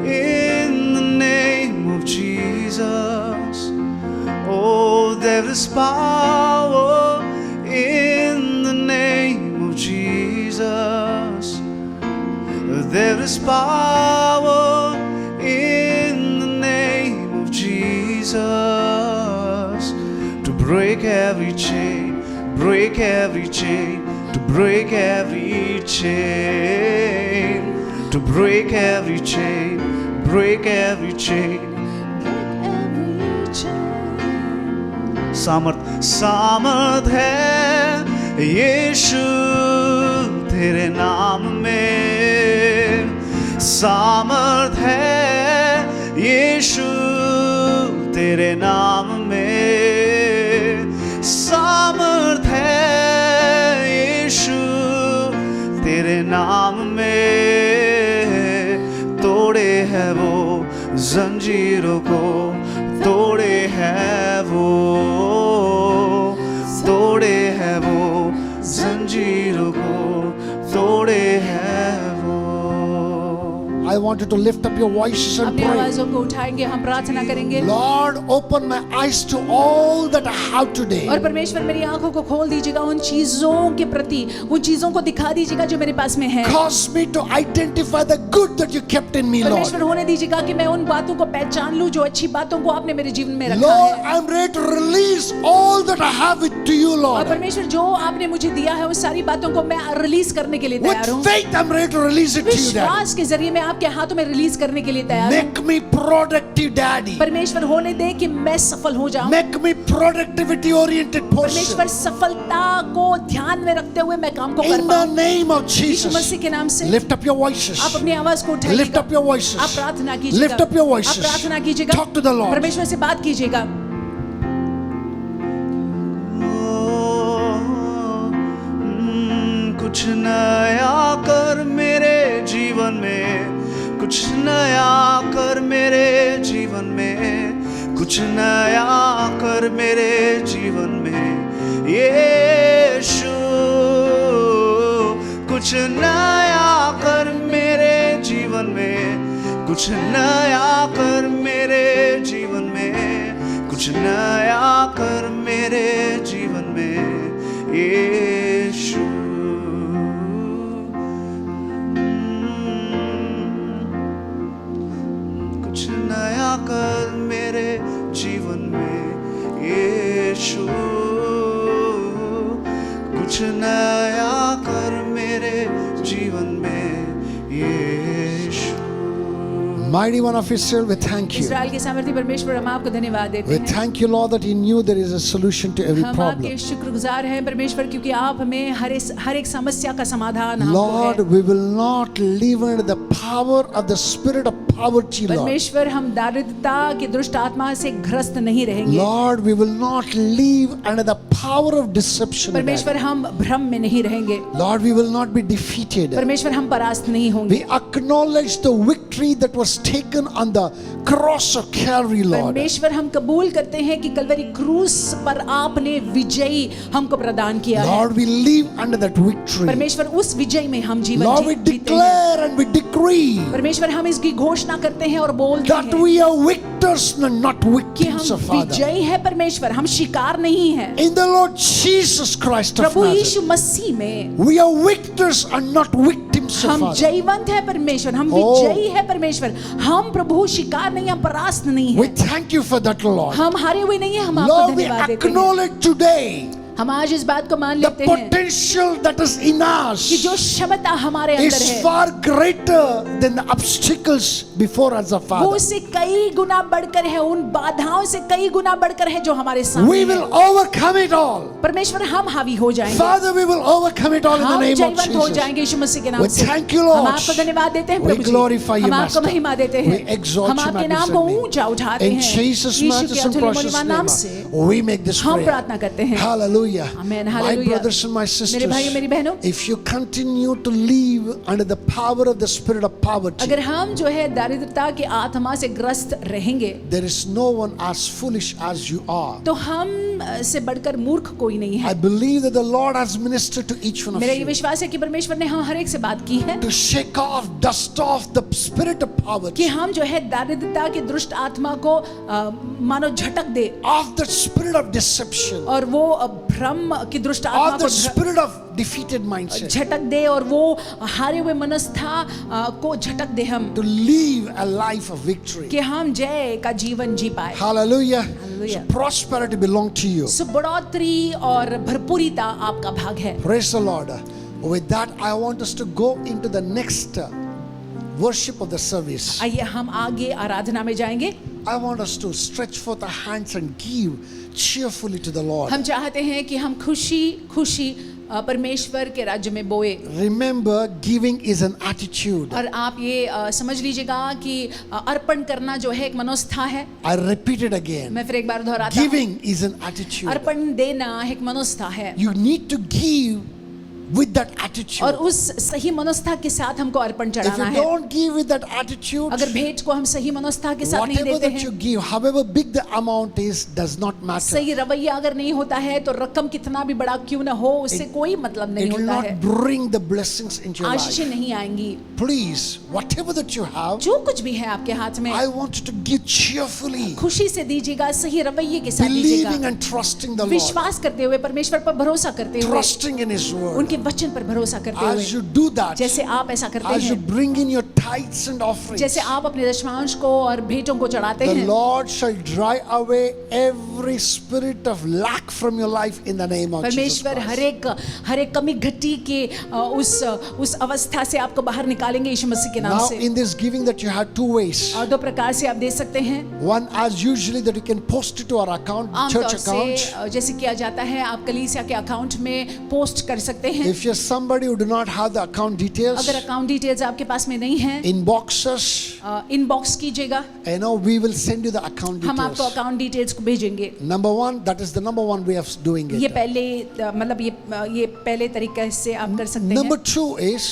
[SPEAKER 3] in the name of Jesus. Oh, there is power in the name of Jesus. There is power in the name of Jesus to break every chain, break every chain, to break every chain, to break every chain, break every chain. सामर्थ है यीशु तेरे नाम में, सामर्थ है यीशु तेरे नाम में, सामर्थ है यीशु तेरे नाम में। तोड़े है वो जंजीरों को, तोड़े है वो, तोड़े है वो जंजीरों को, तोड़े है वो।
[SPEAKER 1] I want you to lift up your voices and
[SPEAKER 2] अपनी
[SPEAKER 1] pray.
[SPEAKER 2] आवाजों को उठाएंगे, हम प्रार्थना करेंगे।
[SPEAKER 1] Lord, open my eyes to all that I have today.
[SPEAKER 2] और परमेश्वर मेरी आंखों को खोल दीजिएगा उन चीजों के प्रति, उन चीजों को दिखा दीजिएगा जो मेरे पास में है।
[SPEAKER 1] Cause me to identify the good that you kept in me, Lord.
[SPEAKER 2] परमेश्वर होने दीजिएगा कि मैं उन बातों को पहचान लूं जो अच्छी बातों को आपने मेरे जीवन में रखा
[SPEAKER 1] Lord,
[SPEAKER 2] है।
[SPEAKER 1] I'm ready to release all that I have it to you,
[SPEAKER 2] और
[SPEAKER 1] Lord.
[SPEAKER 2] परमेश्वर जो आपने मुझे दिया है उस सारी बातों को मैं रिलीज करने के लिए तैयार
[SPEAKER 1] With
[SPEAKER 2] हूँ।
[SPEAKER 1] faith, I'm ready to release it to you, Daddy.
[SPEAKER 2] विश्वास के जरिए मैं आपके हाथों में रिलीज करने के लिए तैयार हूँ।
[SPEAKER 1] Make me productive, Daddy.
[SPEAKER 2] परमेश्वर होने दे कि मैं सफल हो जाऊं।
[SPEAKER 1] Make me productivity oriented
[SPEAKER 2] परमेश्वर
[SPEAKER 1] person.
[SPEAKER 2] सफलता को ध्यान में रखते हुए मैं काम को कर
[SPEAKER 1] In the
[SPEAKER 2] पाऊं।
[SPEAKER 1] name of
[SPEAKER 2] Yeshu
[SPEAKER 1] Jesus.
[SPEAKER 2] मसीह के नाम से
[SPEAKER 1] Lift up your voices.
[SPEAKER 2] आप अपनी आवाज को उठाइएगा।
[SPEAKER 1] Lift up your voices.
[SPEAKER 2] आप प्रार्थना कीजिएगा।
[SPEAKER 1] Lift up your voices.
[SPEAKER 2] आप प्रार्थना कीजिएगा।
[SPEAKER 1] Talk to the Lord.
[SPEAKER 2] परमेश्वर से बात कीजिएगा।
[SPEAKER 3] कुछ नया कर मेरे जीवन में, कुछ नया कर मेरे जीवन में, कुछ नया कर मेरे जीवन में यीशु। कुछ नया कर मेरे जीवन में, कुछ नया कर मेरे जीवन में, कुछ नया कर मेरे जीवन में यीशु। कुछ नया कर मेरे जीवन में यीशु, कुछ नया कर मेरे जीवन में यीशु।
[SPEAKER 1] Mighty one of Israel, we thank you.
[SPEAKER 2] इस्राएल के सामर्थी परमेश्वर, हम आपको धन्यवाद देते
[SPEAKER 1] We
[SPEAKER 2] हैं।
[SPEAKER 1] thank you, Lord, that in you there is a solution to every
[SPEAKER 2] हम
[SPEAKER 1] problem.
[SPEAKER 2] आपके शुक्रगुजार हैं परमेश्वर, क्योंकि आप हमें हर एक समस्या का समाधान हमको
[SPEAKER 1] Lord,
[SPEAKER 2] है।
[SPEAKER 1] we will not live under the power of the spirit of poverty, Lord.
[SPEAKER 2] परमेश्वर, हम दारिद्रता की दुष्ट आत्मा से ग्रस्त नहीं रहेंगे।
[SPEAKER 1] Lord, we will not live under the power of deception.
[SPEAKER 2] परमेश्वर, हम भ्रम में नहीं रहेंगे।
[SPEAKER 1] Lord, we will not be defeated.
[SPEAKER 2] परमेश्वर, हम परास्त नहीं होंगे।
[SPEAKER 1] We acknowledge the victory that was taken on the cross of Calvary, Lord.
[SPEAKER 2] परमेश्वर, हम कबूल करते हैं कि कलवरी क्रूस पर आपने विजयी हमको प्रदान किया है।
[SPEAKER 1] Lord, we live under that victory.
[SPEAKER 2] परमेश्वर, उस विजय में हम जीवन
[SPEAKER 1] Lord, we
[SPEAKER 2] जीते हैं।
[SPEAKER 1] declare and we decree
[SPEAKER 2] परमेश्वर, हम इसकी घोषणा करते हैं और बोलते
[SPEAKER 1] that
[SPEAKER 2] हैं
[SPEAKER 1] we are victors and not
[SPEAKER 2] कि
[SPEAKER 1] victims
[SPEAKER 2] हम
[SPEAKER 1] of Father.
[SPEAKER 2] विजयी हैं। परमेश्वर, हम शिकार नहीं हैं।
[SPEAKER 1] In the Lord Jesus Christ of
[SPEAKER 2] Prabhu
[SPEAKER 1] Nazareth,
[SPEAKER 2] यीशु मसीह में
[SPEAKER 1] we are victors and not victims of
[SPEAKER 2] हम
[SPEAKER 1] Father.
[SPEAKER 2] जयवंत है परमेश्वर, हम
[SPEAKER 1] Oh.
[SPEAKER 2] विजयी है परमेश्वर। हम प्रभु शिकार नहीं, हम परास्त नहीं
[SPEAKER 1] We
[SPEAKER 2] है।
[SPEAKER 1] thank you for that, Lord.
[SPEAKER 2] हम हारे हुए नहीं है, हम आपको
[SPEAKER 1] Lord, we
[SPEAKER 2] धन्यवाद देते हैं।
[SPEAKER 1] acknowledge today
[SPEAKER 2] हम आज इस बात को मान
[SPEAKER 1] the
[SPEAKER 2] लेते हैं
[SPEAKER 1] potential that is in
[SPEAKER 2] कि
[SPEAKER 1] us
[SPEAKER 2] जो क्षमता हमारे अंदर
[SPEAKER 1] is
[SPEAKER 2] है
[SPEAKER 1] far greater than the obstacles before us, the
[SPEAKER 2] वो
[SPEAKER 1] Father.
[SPEAKER 2] उससे कई गुना बढ़कर है, उन बाधाओं से कई गुना बढ़कर है जो हमारे
[SPEAKER 1] We
[SPEAKER 2] सामने
[SPEAKER 1] will
[SPEAKER 2] है।
[SPEAKER 1] overcome it all.
[SPEAKER 2] परमेश्वर हम हावी हो जाएंगे,
[SPEAKER 1] Father, we will overcome it all in the
[SPEAKER 2] हम
[SPEAKER 1] name of
[SPEAKER 2] जयवंत हो
[SPEAKER 1] Jesus.
[SPEAKER 2] जाएंगे यीशु मसीह के नाम
[SPEAKER 1] We
[SPEAKER 2] से।
[SPEAKER 1] thank you, Lord.
[SPEAKER 2] हम आपको धन्यवाद देते हैं
[SPEAKER 1] We
[SPEAKER 2] Prabhu ji,
[SPEAKER 1] glorify you,
[SPEAKER 2] हम आपको
[SPEAKER 1] Master.
[SPEAKER 2] महिमा देते
[SPEAKER 1] We
[SPEAKER 2] हैं,
[SPEAKER 1] exalt
[SPEAKER 2] हम
[SPEAKER 1] you,
[SPEAKER 2] आपके नाम
[SPEAKER 1] magnificent
[SPEAKER 2] को
[SPEAKER 1] name.
[SPEAKER 2] ऊंचा उठाते
[SPEAKER 1] In
[SPEAKER 2] हैं।
[SPEAKER 1] Jesus'
[SPEAKER 2] यीशु के
[SPEAKER 1] matchless and
[SPEAKER 2] अतुल्य
[SPEAKER 1] precious
[SPEAKER 2] मूल्यवान नाम
[SPEAKER 1] name,
[SPEAKER 2] से
[SPEAKER 1] we make this
[SPEAKER 2] हम
[SPEAKER 1] prayer.
[SPEAKER 2] प्रार्थना करते हैं।
[SPEAKER 1] Hallelujah.
[SPEAKER 2] Amen.
[SPEAKER 1] My
[SPEAKER 2] Hallelujah.
[SPEAKER 1] brothers and my
[SPEAKER 2] मेरे
[SPEAKER 1] sisters,
[SPEAKER 2] भाइयों मेरी बहनों,
[SPEAKER 1] if you continue to live under the power of the spirit of poverty,
[SPEAKER 2] अगर हम जो है दारिद्रता के आत्मा से ग्रस्त रहेंगे
[SPEAKER 1] there is no one as foolish as you are.
[SPEAKER 2] तो हम से बढ़कर मूर्ख कोई नहीं
[SPEAKER 1] I
[SPEAKER 2] है।
[SPEAKER 1] believe that the Lord has ministered to each one of
[SPEAKER 2] मेरा ये
[SPEAKER 1] you
[SPEAKER 2] विश्वास है कि परमेश्वर ने हम हर एक से बात की है
[SPEAKER 1] to shake off, dust off the spirit of
[SPEAKER 2] कि
[SPEAKER 1] poverty,
[SPEAKER 2] हम जो है दारिद्रता की दुष्ट आत्मा को मानो झटक दे,
[SPEAKER 1] of the spirit of deception,
[SPEAKER 2] और वो भ्रम की दुष्ट आत्मा
[SPEAKER 1] of the
[SPEAKER 2] को
[SPEAKER 1] spirit of defeated mindset,
[SPEAKER 2] झटक दे, और वो हारे हुए मनस्था को झटक दे हम,
[SPEAKER 1] to live a life of victory.
[SPEAKER 2] कि हम जय का जीवन जी पाए।
[SPEAKER 1] Hallelujah.
[SPEAKER 2] Hallelujah.
[SPEAKER 1] So prosperity belongs to you.
[SPEAKER 2] सो बढ़ोतरी और भरपूरिता आपका भाग है।
[SPEAKER 1] Praise the Lord. With that, I want us to go into the next worship of the service.
[SPEAKER 2] आइए हम आगे आराधना में जाएंगे।
[SPEAKER 1] I want us to stretch forth our hands and give cheerfully to the Lord.
[SPEAKER 2] हम चाहते हैं कि हम खुशी खुशी परमेश्वर के राज्य में बोए।
[SPEAKER 1] Remember, giving is an attitude.
[SPEAKER 2] और आप ये समझ लीजिएगा कि अर्पण करना जो है एक मनोस्था है।
[SPEAKER 1] I repeat it again.
[SPEAKER 2] मैं फिर एक बार दोहराता हूँ,
[SPEAKER 1] Giving is an attitude.
[SPEAKER 2] अर्पण देना एक मनोस्था है,
[SPEAKER 1] You need to give with that attitude.
[SPEAKER 2] और उस सही मनोस्था के साथ हमको अर्पण
[SPEAKER 1] If
[SPEAKER 2] चढ़ाना
[SPEAKER 1] you
[SPEAKER 2] है।
[SPEAKER 1] don't give with that attitude,
[SPEAKER 2] अगर भेंट को हम सही मनोस्था के साथ नहीं
[SPEAKER 1] whatever
[SPEAKER 2] देते
[SPEAKER 1] that you
[SPEAKER 2] हैं,
[SPEAKER 1] give, however big the amount is, does not matter.
[SPEAKER 2] सही रवैया अगर नहीं होता है तो रकम कितना भी बड़ा क्यों ना हो उससे कोई मतलब नहीं
[SPEAKER 1] It will
[SPEAKER 2] होता है,
[SPEAKER 1] not bring the blessings into your
[SPEAKER 2] आशीषें
[SPEAKER 1] life.
[SPEAKER 2] नहीं आएंगी।
[SPEAKER 1] Please, whatever that you have,
[SPEAKER 2] जो कुछ भी है आपके हाथ में
[SPEAKER 1] I want you to give cheerfully,
[SPEAKER 2] खुशी से दीजिएगा, सही रवैये के साथ दीजिएगा,
[SPEAKER 1] believing and trusting the Lord,
[SPEAKER 2] विश्वास करते हुए, परमेश्वर पर भरोसा करते हुए,
[SPEAKER 1] trusting in His word.
[SPEAKER 2] उनके वचन पर भरोसा करते हुए।
[SPEAKER 1] As you do that,
[SPEAKER 2] जैसे आप ऐसा करते
[SPEAKER 1] as you
[SPEAKER 2] हैं,
[SPEAKER 1] bring in your tithes and offerings,
[SPEAKER 2] जैसे आप अपने दशमांश को और भेंटों को चढ़ाते
[SPEAKER 1] the
[SPEAKER 2] हैं,
[SPEAKER 1] Lord shall dry away every spirit of lack from your life in the name of Jesus
[SPEAKER 2] परमेश्वर
[SPEAKER 1] Christ.
[SPEAKER 2] हर एक कमी घटी के उस अवस्था से आपको बाहर निकालेंगे यीशु मसीह के नाम
[SPEAKER 1] Now,
[SPEAKER 2] से।
[SPEAKER 1] in this giving, that you have two ways.
[SPEAKER 2] और दो प्रकार से आप दे सकते हैं।
[SPEAKER 1] One, as usually, that you can post it to our account, church
[SPEAKER 2] आमतौर
[SPEAKER 1] account.
[SPEAKER 2] से जैसे किया जाता है, आप कलीसिया के अकाउंट में पोस्ट कर सकते हैं।
[SPEAKER 1] If you're somebody who do not have the account details,
[SPEAKER 2] अगर अकाउंट डिटेल्स आपके पास में नहीं है,
[SPEAKER 1] inbox us.
[SPEAKER 2] इनबॉक्स कीजिएगा,
[SPEAKER 1] We will send you the account
[SPEAKER 2] हम आपको
[SPEAKER 1] details.
[SPEAKER 2] अकाउंट डिटेल्स को भेजेंगे।
[SPEAKER 1] Number one, that is the number one way of doing
[SPEAKER 2] ये
[SPEAKER 1] it.
[SPEAKER 2] पहले मतलब ये पहले तरीके से आप कर सकते
[SPEAKER 1] Number
[SPEAKER 2] हैं।
[SPEAKER 1] two is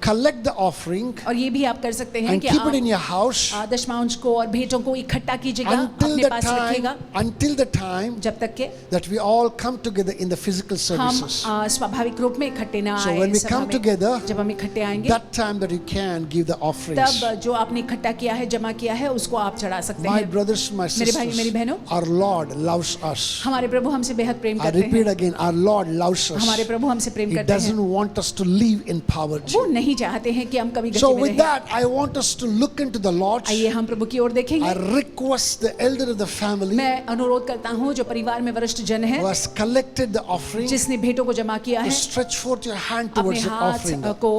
[SPEAKER 1] collect the offering
[SPEAKER 2] और ये भी आप कर सकते हैं
[SPEAKER 1] and
[SPEAKER 2] कि
[SPEAKER 1] keep
[SPEAKER 2] आप
[SPEAKER 1] it in your house
[SPEAKER 2] दशमांश को और भेंटों को इकट्ठा कीजिएगा,
[SPEAKER 1] until
[SPEAKER 2] अपने
[SPEAKER 1] the
[SPEAKER 2] पास रखिएगा,
[SPEAKER 1] time
[SPEAKER 2] जब तक के
[SPEAKER 1] that we all come together in the physical
[SPEAKER 2] हम
[SPEAKER 1] services.
[SPEAKER 2] स्वाभाविक रूप में इकट्ठे ना
[SPEAKER 1] So
[SPEAKER 2] आए
[SPEAKER 1] when we
[SPEAKER 2] सभा
[SPEAKER 1] come
[SPEAKER 2] में।
[SPEAKER 1] together,
[SPEAKER 2] जब हम इकट्ठे आएंगे,
[SPEAKER 1] that time that you can give the offerings.
[SPEAKER 2] तब जो आपने इकट्ठा किया है, जमा किया है, उसको आप चढ़ा सकते
[SPEAKER 1] My
[SPEAKER 2] हैं।
[SPEAKER 1] brothers, my
[SPEAKER 2] मेरे भाई मेरी
[SPEAKER 1] sisters,
[SPEAKER 2] बहनों,
[SPEAKER 1] our Lord loves us.
[SPEAKER 2] हमारे प्रभु हमसे बेहद प्रेम
[SPEAKER 1] I
[SPEAKER 2] करते
[SPEAKER 1] repeat
[SPEAKER 2] हैं।
[SPEAKER 1] again, our Lord loves us.
[SPEAKER 2] हमारे प्रभु हमसे प्रेम
[SPEAKER 1] He
[SPEAKER 2] करते हैं।
[SPEAKER 1] doesn't want us to live in poverty.
[SPEAKER 2] वो नहीं चाहते हैं कि हम कभी
[SPEAKER 1] So
[SPEAKER 2] गरीबी में
[SPEAKER 1] with
[SPEAKER 2] रहें।
[SPEAKER 1] that, I want us to look into the Lord.
[SPEAKER 2] आइए हम प्रभु की ओर देखेंगे।
[SPEAKER 1] I request the elder of the family
[SPEAKER 2] मैं अनुरोध करता हूँ जो परिवार में वरिष्ठ जन है,
[SPEAKER 1] who has collected the offering
[SPEAKER 2] जिसने भेंटों को जमा किया
[SPEAKER 1] to
[SPEAKER 2] है,
[SPEAKER 1] stretch forth your hand
[SPEAKER 2] अपने
[SPEAKER 1] towards the offering.
[SPEAKER 2] हाथ को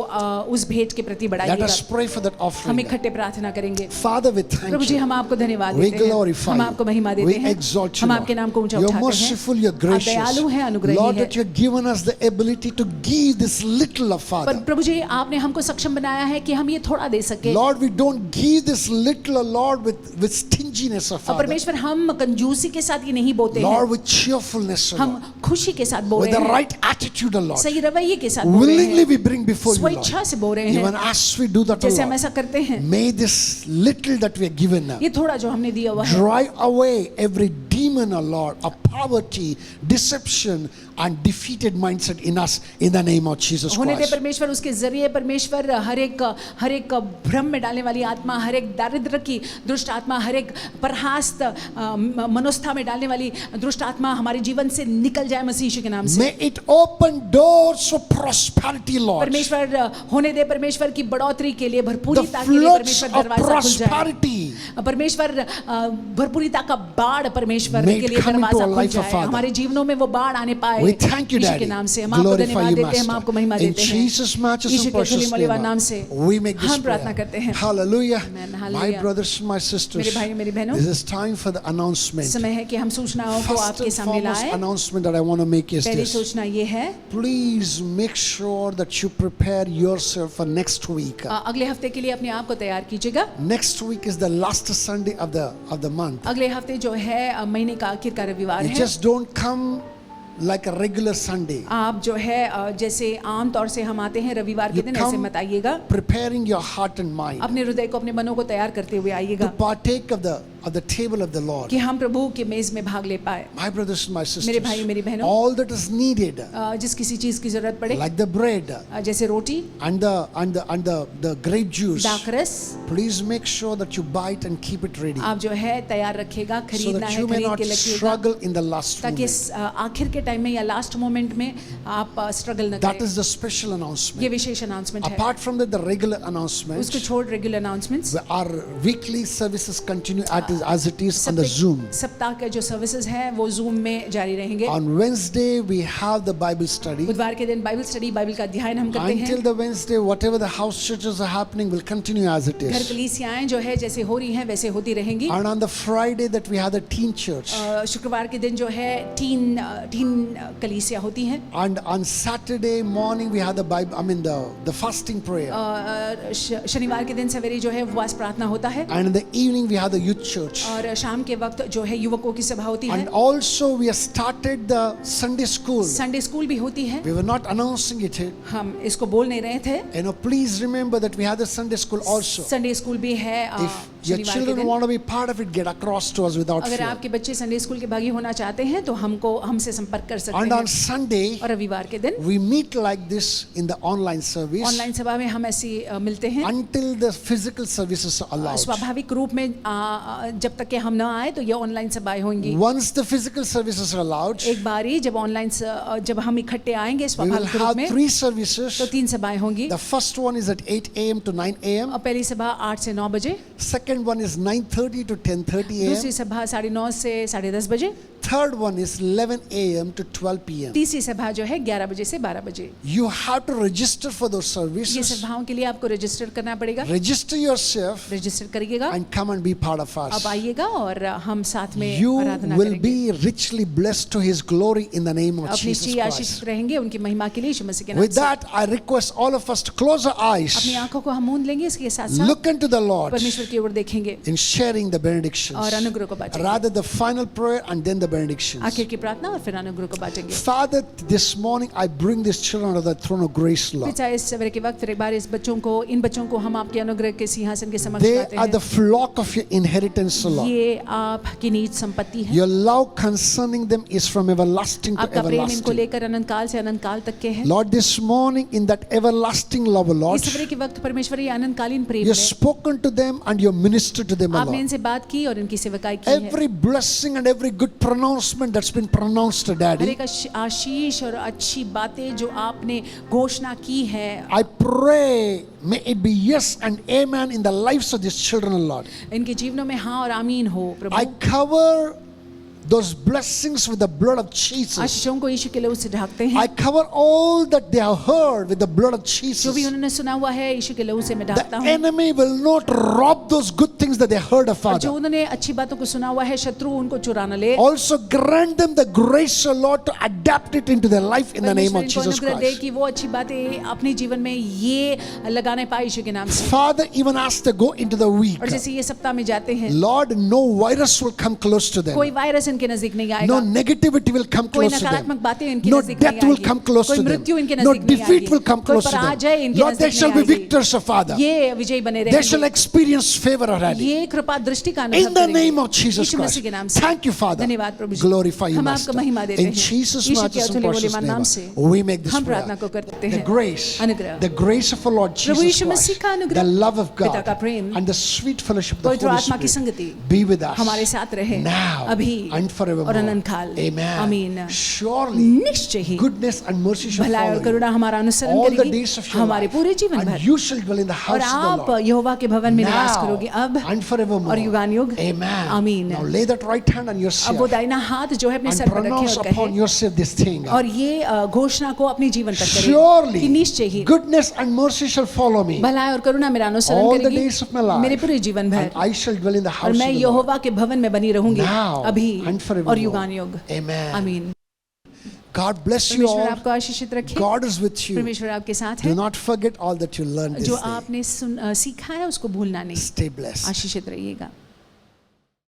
[SPEAKER 2] उस भेंट के प्रति
[SPEAKER 1] Let
[SPEAKER 2] बढ़ाइएगा।
[SPEAKER 1] us pray for that
[SPEAKER 2] हम
[SPEAKER 1] offering.
[SPEAKER 2] इकट्ठे प्रार्थना करेंगे।
[SPEAKER 1] Father, we
[SPEAKER 2] Prabhu
[SPEAKER 1] thank
[SPEAKER 2] ji,
[SPEAKER 1] you.
[SPEAKER 2] हम आपको धन्यवाद
[SPEAKER 1] We
[SPEAKER 2] देते हैं,
[SPEAKER 1] glorify
[SPEAKER 2] हम
[SPEAKER 1] you.
[SPEAKER 2] आपको महिमा
[SPEAKER 1] We
[SPEAKER 2] देते हैं,
[SPEAKER 1] exalt you,
[SPEAKER 2] हम आपके नाम को
[SPEAKER 1] Lord.
[SPEAKER 2] ऊंचा
[SPEAKER 1] You're
[SPEAKER 2] उठाते हैं।
[SPEAKER 1] merciful, you're
[SPEAKER 2] आप
[SPEAKER 1] gracious.
[SPEAKER 2] दयालु हैं, अनुग्रही
[SPEAKER 1] Lord,
[SPEAKER 2] हैं।
[SPEAKER 1] that you've given us the ability to give this little of
[SPEAKER 2] पर
[SPEAKER 1] Father.
[SPEAKER 2] प्रभु जी, आपने हमको सक्षम बनाया है कि हम ये थोड़ा दे सके।
[SPEAKER 1] Lord, we don't give this little, Lord, with stinginess of
[SPEAKER 2] और
[SPEAKER 1] Father.
[SPEAKER 2] परमेश्वर, हम कंजूसी के साथ ये नहीं बोते हैं,
[SPEAKER 1] Lord, with cheerfulness, O
[SPEAKER 2] हम
[SPEAKER 1] Lord.
[SPEAKER 2] खुशी के साथ बोल
[SPEAKER 1] With
[SPEAKER 2] रहे
[SPEAKER 1] the
[SPEAKER 2] हैं,
[SPEAKER 1] right attitude, O Lord.
[SPEAKER 2] सही रवैये के साथ बोल रहे
[SPEAKER 1] Willingly
[SPEAKER 2] हैं,
[SPEAKER 1] we bring before you, Lord.
[SPEAKER 2] स्वेच्छा से बोल रहे
[SPEAKER 1] Even
[SPEAKER 2] हैं।
[SPEAKER 1] as we do that, O
[SPEAKER 2] जैसे हम
[SPEAKER 1] Lord,
[SPEAKER 2] ऐसा करते हैं,
[SPEAKER 1] may this little that we are given now
[SPEAKER 2] ये थोड़ा जो हमने दिया हुआ है,
[SPEAKER 1] drive away every demon, O Lord, of poverty, deception, and defeated mindset in us in the name of Jesus
[SPEAKER 2] होने दे
[SPEAKER 1] Christ.
[SPEAKER 2] परमेश्वर। उसके जरिए परमेश्वर हर एक भ्रम में डालने वाली आत्मा, हर एक दारिद्र की दुष्ट आत्मा, हर एक परहास्त मनोस्था में डालने वाली दुष्ट आत्मा हमारे जीवन से निकल जाए मसीह यीशु के नाम से।
[SPEAKER 1] May it open doors for prosperity, Lord.
[SPEAKER 2] परमेश्वर होने दे परमेश्वर की बढ़ोतरी के लिए,
[SPEAKER 1] The
[SPEAKER 2] भरपूरिता के लिए
[SPEAKER 1] floods
[SPEAKER 2] परमेश्वर
[SPEAKER 1] of
[SPEAKER 2] दरवाजा खुल जाए।
[SPEAKER 1] prosperity
[SPEAKER 2] परमेश्वर भरपूरिता का बाढ़ परमेश्वर
[SPEAKER 1] May it
[SPEAKER 2] के लिए
[SPEAKER 1] come into
[SPEAKER 2] दरवाजा
[SPEAKER 1] our
[SPEAKER 2] खुल
[SPEAKER 1] life,
[SPEAKER 2] जाए,
[SPEAKER 1] Father.
[SPEAKER 2] हमारे जीवनों में वो बाढ़ आने पाए।
[SPEAKER 1] We thank you,
[SPEAKER 2] Yeshu
[SPEAKER 1] Daddy.
[SPEAKER 2] के नाम से हम आपको
[SPEAKER 1] Glorify
[SPEAKER 2] धन्यवाद
[SPEAKER 1] you,
[SPEAKER 2] देते हैं, हम आपको महिमा
[SPEAKER 1] Master. In
[SPEAKER 2] देते हैं।
[SPEAKER 1] Jesus' matchless
[SPEAKER 2] यीशु
[SPEAKER 1] and
[SPEAKER 2] के
[SPEAKER 1] precious
[SPEAKER 2] मूल्यवान
[SPEAKER 1] name,
[SPEAKER 2] नाम से
[SPEAKER 1] we make this
[SPEAKER 2] हम प्रार्थना
[SPEAKER 1] prayer.
[SPEAKER 2] करते हैं।
[SPEAKER 1] Hallelujah.
[SPEAKER 2] Amen.
[SPEAKER 1] My
[SPEAKER 2] Hallelujah.
[SPEAKER 1] brothers and my sisters,
[SPEAKER 2] मेरे भाई मेरी बहनों,
[SPEAKER 1] this is time for the announcement.
[SPEAKER 2] समय है कि हम सूचनाओं को
[SPEAKER 1] First
[SPEAKER 2] आपके
[SPEAKER 1] and
[SPEAKER 2] सामने
[SPEAKER 1] foremost
[SPEAKER 2] लाएं।
[SPEAKER 1] announcement that I want to make is
[SPEAKER 2] पहली
[SPEAKER 1] this.
[SPEAKER 2] सूचना ये है,
[SPEAKER 1] Please make sure that you prepare yourself for next week.
[SPEAKER 2] अगले हफ्ते के लिए अपने आप को तैयार कीजिएगा।
[SPEAKER 1] Next week is the last Sunday of the month.
[SPEAKER 2] अगले हफ्ते जो है महीने का आखिर का रविवार
[SPEAKER 1] You
[SPEAKER 2] है।
[SPEAKER 1] just don't come like a regular Sunday.
[SPEAKER 2] आप जो है जैसे आम तौर से हम आते हैं रविवार के
[SPEAKER 1] You
[SPEAKER 2] दिन, ऐसे
[SPEAKER 1] come
[SPEAKER 2] मत आइएगा।
[SPEAKER 1] preparing your heart and mind
[SPEAKER 2] अपने हृदय को अपने मनों को तैयार करते हुए
[SPEAKER 1] to
[SPEAKER 2] आइएगा
[SPEAKER 1] partake of the table of the Lord.
[SPEAKER 2] कि हम प्रभु के मेज में भाग ले पाए।
[SPEAKER 1] My brothers and my
[SPEAKER 2] मेरे
[SPEAKER 1] sisters,
[SPEAKER 2] भाई मेरी बहनों,
[SPEAKER 1] all that is needed,
[SPEAKER 2] जिस किसी चीज की जरूरत पड़े,
[SPEAKER 1] like the bread
[SPEAKER 2] जैसे रोटी,
[SPEAKER 1] and the grape juice,
[SPEAKER 2] दाखरस,
[SPEAKER 1] please make sure that you buy it and keep it ready,
[SPEAKER 2] आप जो है तैयार रखिएगा,
[SPEAKER 1] so
[SPEAKER 2] खरीदना
[SPEAKER 1] that
[SPEAKER 2] है,
[SPEAKER 1] you may
[SPEAKER 2] खरीद
[SPEAKER 1] not
[SPEAKER 2] के रखिएगा,
[SPEAKER 1] struggle in the last
[SPEAKER 2] ताकि
[SPEAKER 1] moment.
[SPEAKER 2] आखिर के टाइम में या लास्ट मोमेंट में आप स्ट्रगल न
[SPEAKER 1] That
[SPEAKER 2] करें।
[SPEAKER 1] is the special
[SPEAKER 2] ये
[SPEAKER 1] announcement.
[SPEAKER 2] विशेष अनाउंसमेंट है।
[SPEAKER 1] Apart from that, the regular announcement,
[SPEAKER 2] उसको छोड़ regular announcements,
[SPEAKER 1] our weekly services continue as it is on the Zoom.
[SPEAKER 2] सप्ताह के जो सर्विसेज हैं वो जूम में जारी रहेंगे।
[SPEAKER 1] On Wednesday, we have the Bible study.
[SPEAKER 2] बुधवार के दिन बाइबल स्टडी, बाइबल का अध्ययन हम करते
[SPEAKER 1] Until
[SPEAKER 2] हैं।
[SPEAKER 1] the Wednesday, whatever the house churches are happening will continue as it
[SPEAKER 2] घर
[SPEAKER 1] is.
[SPEAKER 2] कलीसियाएं जो है जैसे हो रही हैं वैसे होती रहेंगी।
[SPEAKER 1] And on the Friday that we have the teen church.
[SPEAKER 2] शुक्रवार के दिन जो है टीन कलीसिया होती हैं।
[SPEAKER 1] And on Saturday morning we have the Bible, the fasting prayer.
[SPEAKER 2] शनिवार के दिन सवेरे जो है उपवास प्रार्थना होता है।
[SPEAKER 1] And in the evening we have the youth church.
[SPEAKER 2] और शाम के वक्त जो है युवकों की सभा होती है।
[SPEAKER 1] And also we have started the Sunday school.
[SPEAKER 2] Sunday school भी होती है।
[SPEAKER 1] We were not announcing it.
[SPEAKER 2] हम इसको बोल नहीं रहे थे।
[SPEAKER 1] Please remember that we have the Sunday school also.
[SPEAKER 2] Sunday school भी है
[SPEAKER 1] If your
[SPEAKER 2] शनिवार के
[SPEAKER 1] children
[SPEAKER 2] दिन।
[SPEAKER 1] want to be part of it, get across to us without
[SPEAKER 2] अगर
[SPEAKER 1] fear.
[SPEAKER 2] आपके बच्चे संडे स्कूल के भागी होना चाहते हैं तो हमसे संपर्क कर सकते
[SPEAKER 1] And
[SPEAKER 2] हैं।
[SPEAKER 1] on Sunday
[SPEAKER 2] और रविवार के दिन
[SPEAKER 1] we meet like this in the online service
[SPEAKER 2] online सभा में हम ऐसी मिलते हैं।
[SPEAKER 1] until the physical services are allowed.
[SPEAKER 2] स्वाभाविक रूप में जब तक कि हम न आए तो ये ऑनलाइन सभाएं होंगी।
[SPEAKER 1] Once the physical services are allowed,
[SPEAKER 2] एक बारी जब जब हम इकट्ठे आएंगे
[SPEAKER 1] we will
[SPEAKER 2] स्वाभाविक रूप
[SPEAKER 1] have
[SPEAKER 2] में
[SPEAKER 1] 3 services.
[SPEAKER 2] तो 3 सभाएं होंगी।
[SPEAKER 1] The first one is at 8 a.m. to 9 a.m.
[SPEAKER 2] पहली सभा 8 से 9 बजे,
[SPEAKER 1] Second one is 9:30 to 10:30 a.m.
[SPEAKER 2] दूसरी सभा 9:30 से 10:30 बजे,
[SPEAKER 1] Third one is 11 a.m. to 12 p.m.
[SPEAKER 2] तीसरी सभा जो है 11 बजे से 12 बजे।
[SPEAKER 1] You have to register for those
[SPEAKER 2] ये
[SPEAKER 1] services.
[SPEAKER 2] सभाओं के लिए आपको रजिस्टर करना पड़ेगा।
[SPEAKER 1] Register yourself
[SPEAKER 2] रजिस्टर करिएगा,
[SPEAKER 1] and come and be part of
[SPEAKER 2] आप
[SPEAKER 1] us.
[SPEAKER 2] आइएगा और हम साथ में
[SPEAKER 1] You
[SPEAKER 2] आराधना
[SPEAKER 1] will
[SPEAKER 2] करेंगे।
[SPEAKER 1] be richly blessed to His glory in the name of
[SPEAKER 2] अपनी
[SPEAKER 1] Jesus
[SPEAKER 2] ची
[SPEAKER 1] Christ.
[SPEAKER 2] आशीषित रहेंगे उनकी महिमा के लिए यीशु मसीह के नाम
[SPEAKER 1] With
[SPEAKER 2] से।
[SPEAKER 1] that, I request all of us to close our
[SPEAKER 2] अपनी
[SPEAKER 1] eyes,
[SPEAKER 2] आंखों को हम मूंद लेंगे, इसके साथ साथ
[SPEAKER 1] look unto the Lord
[SPEAKER 2] परमेश्वर की ओर देखेंगे
[SPEAKER 1] in sharing the benedictions.
[SPEAKER 2] और अनुग्रह को बांटेंगे।
[SPEAKER 1] Rather the final prayer and then the benedictions.
[SPEAKER 2] आखिर की प्रार्थना और फिर अनुग्रह को बांटेंगे।
[SPEAKER 1] Father, this morning I bring these children under the throne of grace, Lord.
[SPEAKER 2] पिता, इस सवेरे के वक्त फिर एक बार इन बच्चों को हम आपके अनुग्रह के सिंहासन के समक्ष
[SPEAKER 1] They
[SPEAKER 2] लाते
[SPEAKER 1] are the
[SPEAKER 2] हैं।
[SPEAKER 1] flock of your inheritance, Lord.
[SPEAKER 2] ये आपकी नीच संपत्ति है।
[SPEAKER 1] Your love concerning them is from everlasting to
[SPEAKER 2] आपका प्रेम इनको
[SPEAKER 1] everlasting.
[SPEAKER 2] लेकर अनंत काल से अनंत काल तक के है।
[SPEAKER 1] Lord, this morning in that everlasting love, Lord,
[SPEAKER 2] इस सवेरे के वक्त परमेश्वर ये अनंतकालीन प्रेम
[SPEAKER 1] you have
[SPEAKER 2] है।
[SPEAKER 1] spoken to them and you have ministered to them,
[SPEAKER 2] आपने
[SPEAKER 1] Lord.
[SPEAKER 2] इनसे बात की और इनकी सेवकाई की है।
[SPEAKER 1] Every blessing and every good pronouncement that's been pronounced,
[SPEAKER 2] her
[SPEAKER 1] Daddy,
[SPEAKER 2] एक आशीष और अच्छी बातें जो आपने घोषणा की है,
[SPEAKER 1] I pray may it be yes and amen in the lives of these children, Lord.
[SPEAKER 2] इनके जीवनों में हाँ और आमीन हो
[SPEAKER 1] I
[SPEAKER 2] Prabhu.
[SPEAKER 1] cover those blessings with the blood of Jesus.
[SPEAKER 2] आशीषों को यीशु के लहू से ढाकते हैं।
[SPEAKER 1] I cover all that they have heard with the blood of
[SPEAKER 2] जो
[SPEAKER 1] Jesus.
[SPEAKER 2] भी उन्होंने सुना हुआ है यीशु के लहू से मैं
[SPEAKER 1] The
[SPEAKER 2] ढाकता हूँ।
[SPEAKER 1] enemy will not rob those good things that they heard of,
[SPEAKER 2] और जो
[SPEAKER 1] Father.
[SPEAKER 2] उन्होंने अच्छी बातों को सुना हुआ है शत्रु उनको चुरा न ले।
[SPEAKER 1] Also grant them the grace, O Lord, to adapt it into their life in the name
[SPEAKER 2] परमेश्वर
[SPEAKER 1] of
[SPEAKER 2] इनको
[SPEAKER 1] Jesus
[SPEAKER 2] अनुग्रह दे
[SPEAKER 1] Christ.
[SPEAKER 2] कि वो अच्छी बातें अपने जीवन में ये लगाने पाए यीशु के नाम से।
[SPEAKER 1] Father, even as they go into the week,
[SPEAKER 2] और जैसे ये सप्ताह में जाते हैं,
[SPEAKER 1] Lord, no virus will come close to them.
[SPEAKER 2] कोई वायरस इनके नजदीक नहीं आएगा।
[SPEAKER 1] No negativity will come
[SPEAKER 2] कोई
[SPEAKER 1] close to them.
[SPEAKER 2] नकारात्मक बातें इनके
[SPEAKER 1] No
[SPEAKER 2] नजदीक
[SPEAKER 1] death
[SPEAKER 2] नहीं
[SPEAKER 1] will
[SPEAKER 2] आएगी।
[SPEAKER 1] come close
[SPEAKER 2] कोई
[SPEAKER 1] to them.
[SPEAKER 2] मृत्यु इनके
[SPEAKER 1] No
[SPEAKER 2] नजदीक नहीं
[SPEAKER 1] defeat
[SPEAKER 2] आएगी।
[SPEAKER 1] will come
[SPEAKER 2] कोई
[SPEAKER 1] close to
[SPEAKER 2] पराजय
[SPEAKER 1] them.
[SPEAKER 2] इनके
[SPEAKER 1] Lord, they
[SPEAKER 2] नजदीक
[SPEAKER 1] shall be
[SPEAKER 2] नहीं आएगी।
[SPEAKER 1] victors, O Father.
[SPEAKER 2] ये विजयी बने
[SPEAKER 1] They shall
[SPEAKER 2] रहेंगे।
[SPEAKER 1] experience favor already.
[SPEAKER 2] ये कृपा दृष्टि का अनुभव
[SPEAKER 1] In the
[SPEAKER 2] करेंगे।
[SPEAKER 1] name of Jesus
[SPEAKER 2] Yeshu Masih
[SPEAKER 1] Christ.
[SPEAKER 2] के नाम से।
[SPEAKER 1] Thank you, Father.
[SPEAKER 2] धन्यवाद प्रभु जी।
[SPEAKER 1] Glorify you,
[SPEAKER 2] हम
[SPEAKER 1] Master.
[SPEAKER 2] आपको महिमा देते
[SPEAKER 1] In
[SPEAKER 2] हैं।
[SPEAKER 1] Jesus'
[SPEAKER 2] यीशु के
[SPEAKER 1] matchless and
[SPEAKER 2] अतुल्य
[SPEAKER 1] precious
[SPEAKER 2] मूल्यवान नाम से
[SPEAKER 1] name, we make this
[SPEAKER 2] हम
[SPEAKER 1] prayer.
[SPEAKER 2] प्रार्थना को करते
[SPEAKER 1] The
[SPEAKER 2] हैं।
[SPEAKER 1] grace,
[SPEAKER 2] अनुग्रह,
[SPEAKER 1] the grace of our Lord
[SPEAKER 2] Prabhu
[SPEAKER 1] Jesus
[SPEAKER 2] Yeshu Masih
[SPEAKER 1] Christ,
[SPEAKER 2] का अनुग्रह,
[SPEAKER 1] the love of
[SPEAKER 2] पिता का
[SPEAKER 1] God,
[SPEAKER 2] Prem,
[SPEAKER 1] and the sweet fellowship of the
[SPEAKER 2] पवित्र
[SPEAKER 1] Holy
[SPEAKER 2] आत्मा की
[SPEAKER 1] Spirit
[SPEAKER 2] संगति
[SPEAKER 1] be with us
[SPEAKER 2] हमारे साथ रहे
[SPEAKER 1] now
[SPEAKER 2] अभी
[SPEAKER 1] and forevermore.
[SPEAKER 2] और अनंतकाल।
[SPEAKER 1] Amen.
[SPEAKER 2] आमीन।
[SPEAKER 1] Surely
[SPEAKER 2] निश्चय ही
[SPEAKER 1] goodness and mercy shall
[SPEAKER 2] भलाई और
[SPEAKER 1] follow
[SPEAKER 2] करुणा
[SPEAKER 1] you
[SPEAKER 2] हमारा अनुसरण
[SPEAKER 1] all the
[SPEAKER 2] करेगी
[SPEAKER 1] days of your
[SPEAKER 2] हमारे
[SPEAKER 1] life,
[SPEAKER 2] पूरे जीवन
[SPEAKER 1] and
[SPEAKER 2] भर,
[SPEAKER 1] you shall dwell in the
[SPEAKER 2] और
[SPEAKER 1] house of the
[SPEAKER 2] आप
[SPEAKER 1] Lord
[SPEAKER 2] यहोवा के भवन में निवास
[SPEAKER 1] now
[SPEAKER 2] करोगे अब
[SPEAKER 1] and forevermore.
[SPEAKER 2] और युगानुयुग।
[SPEAKER 1] Amen.
[SPEAKER 2] आमीन।
[SPEAKER 1] Now lay that right hand on
[SPEAKER 2] अब
[SPEAKER 1] yourself
[SPEAKER 2] वो दाहिना हाथ जो है अपने
[SPEAKER 1] and
[SPEAKER 2] सर पर रखे
[SPEAKER 1] pronounce
[SPEAKER 2] और
[SPEAKER 1] upon
[SPEAKER 2] कहे,
[SPEAKER 1] yourself this thing.
[SPEAKER 2] और ये घोषणा को अपने जीवन पर करें कि
[SPEAKER 1] Surely
[SPEAKER 2] निश्चय ही
[SPEAKER 1] goodness and mercy shall follow me
[SPEAKER 2] भलाई और करुणा मेरा अनुसरण
[SPEAKER 1] all the
[SPEAKER 2] करेगी
[SPEAKER 1] days of my life,
[SPEAKER 2] मेरे पूरे जीवन भर,
[SPEAKER 1] and I shall dwell in the
[SPEAKER 2] और
[SPEAKER 1] house
[SPEAKER 2] मैं
[SPEAKER 1] of the Lord
[SPEAKER 2] यहोवा के भवन में बनी रहूंगी
[SPEAKER 1] now
[SPEAKER 2] अभी
[SPEAKER 1] and forevermore.
[SPEAKER 2] और युगानुयुग।
[SPEAKER 1] Amen.
[SPEAKER 2] आमीन।
[SPEAKER 1] God bless you
[SPEAKER 2] परमेश्वर
[SPEAKER 1] all.
[SPEAKER 2] आपको आशीषित रखे।
[SPEAKER 1] God is with you.
[SPEAKER 2] परमेश्वर आपके साथ
[SPEAKER 1] Do
[SPEAKER 2] है।
[SPEAKER 1] not forget all that you learned this
[SPEAKER 2] जो
[SPEAKER 1] day.
[SPEAKER 2] आपने सीखा है उसको भूलना नहीं।
[SPEAKER 1] Stay blessed.
[SPEAKER 2] आशीषित रहिएगा।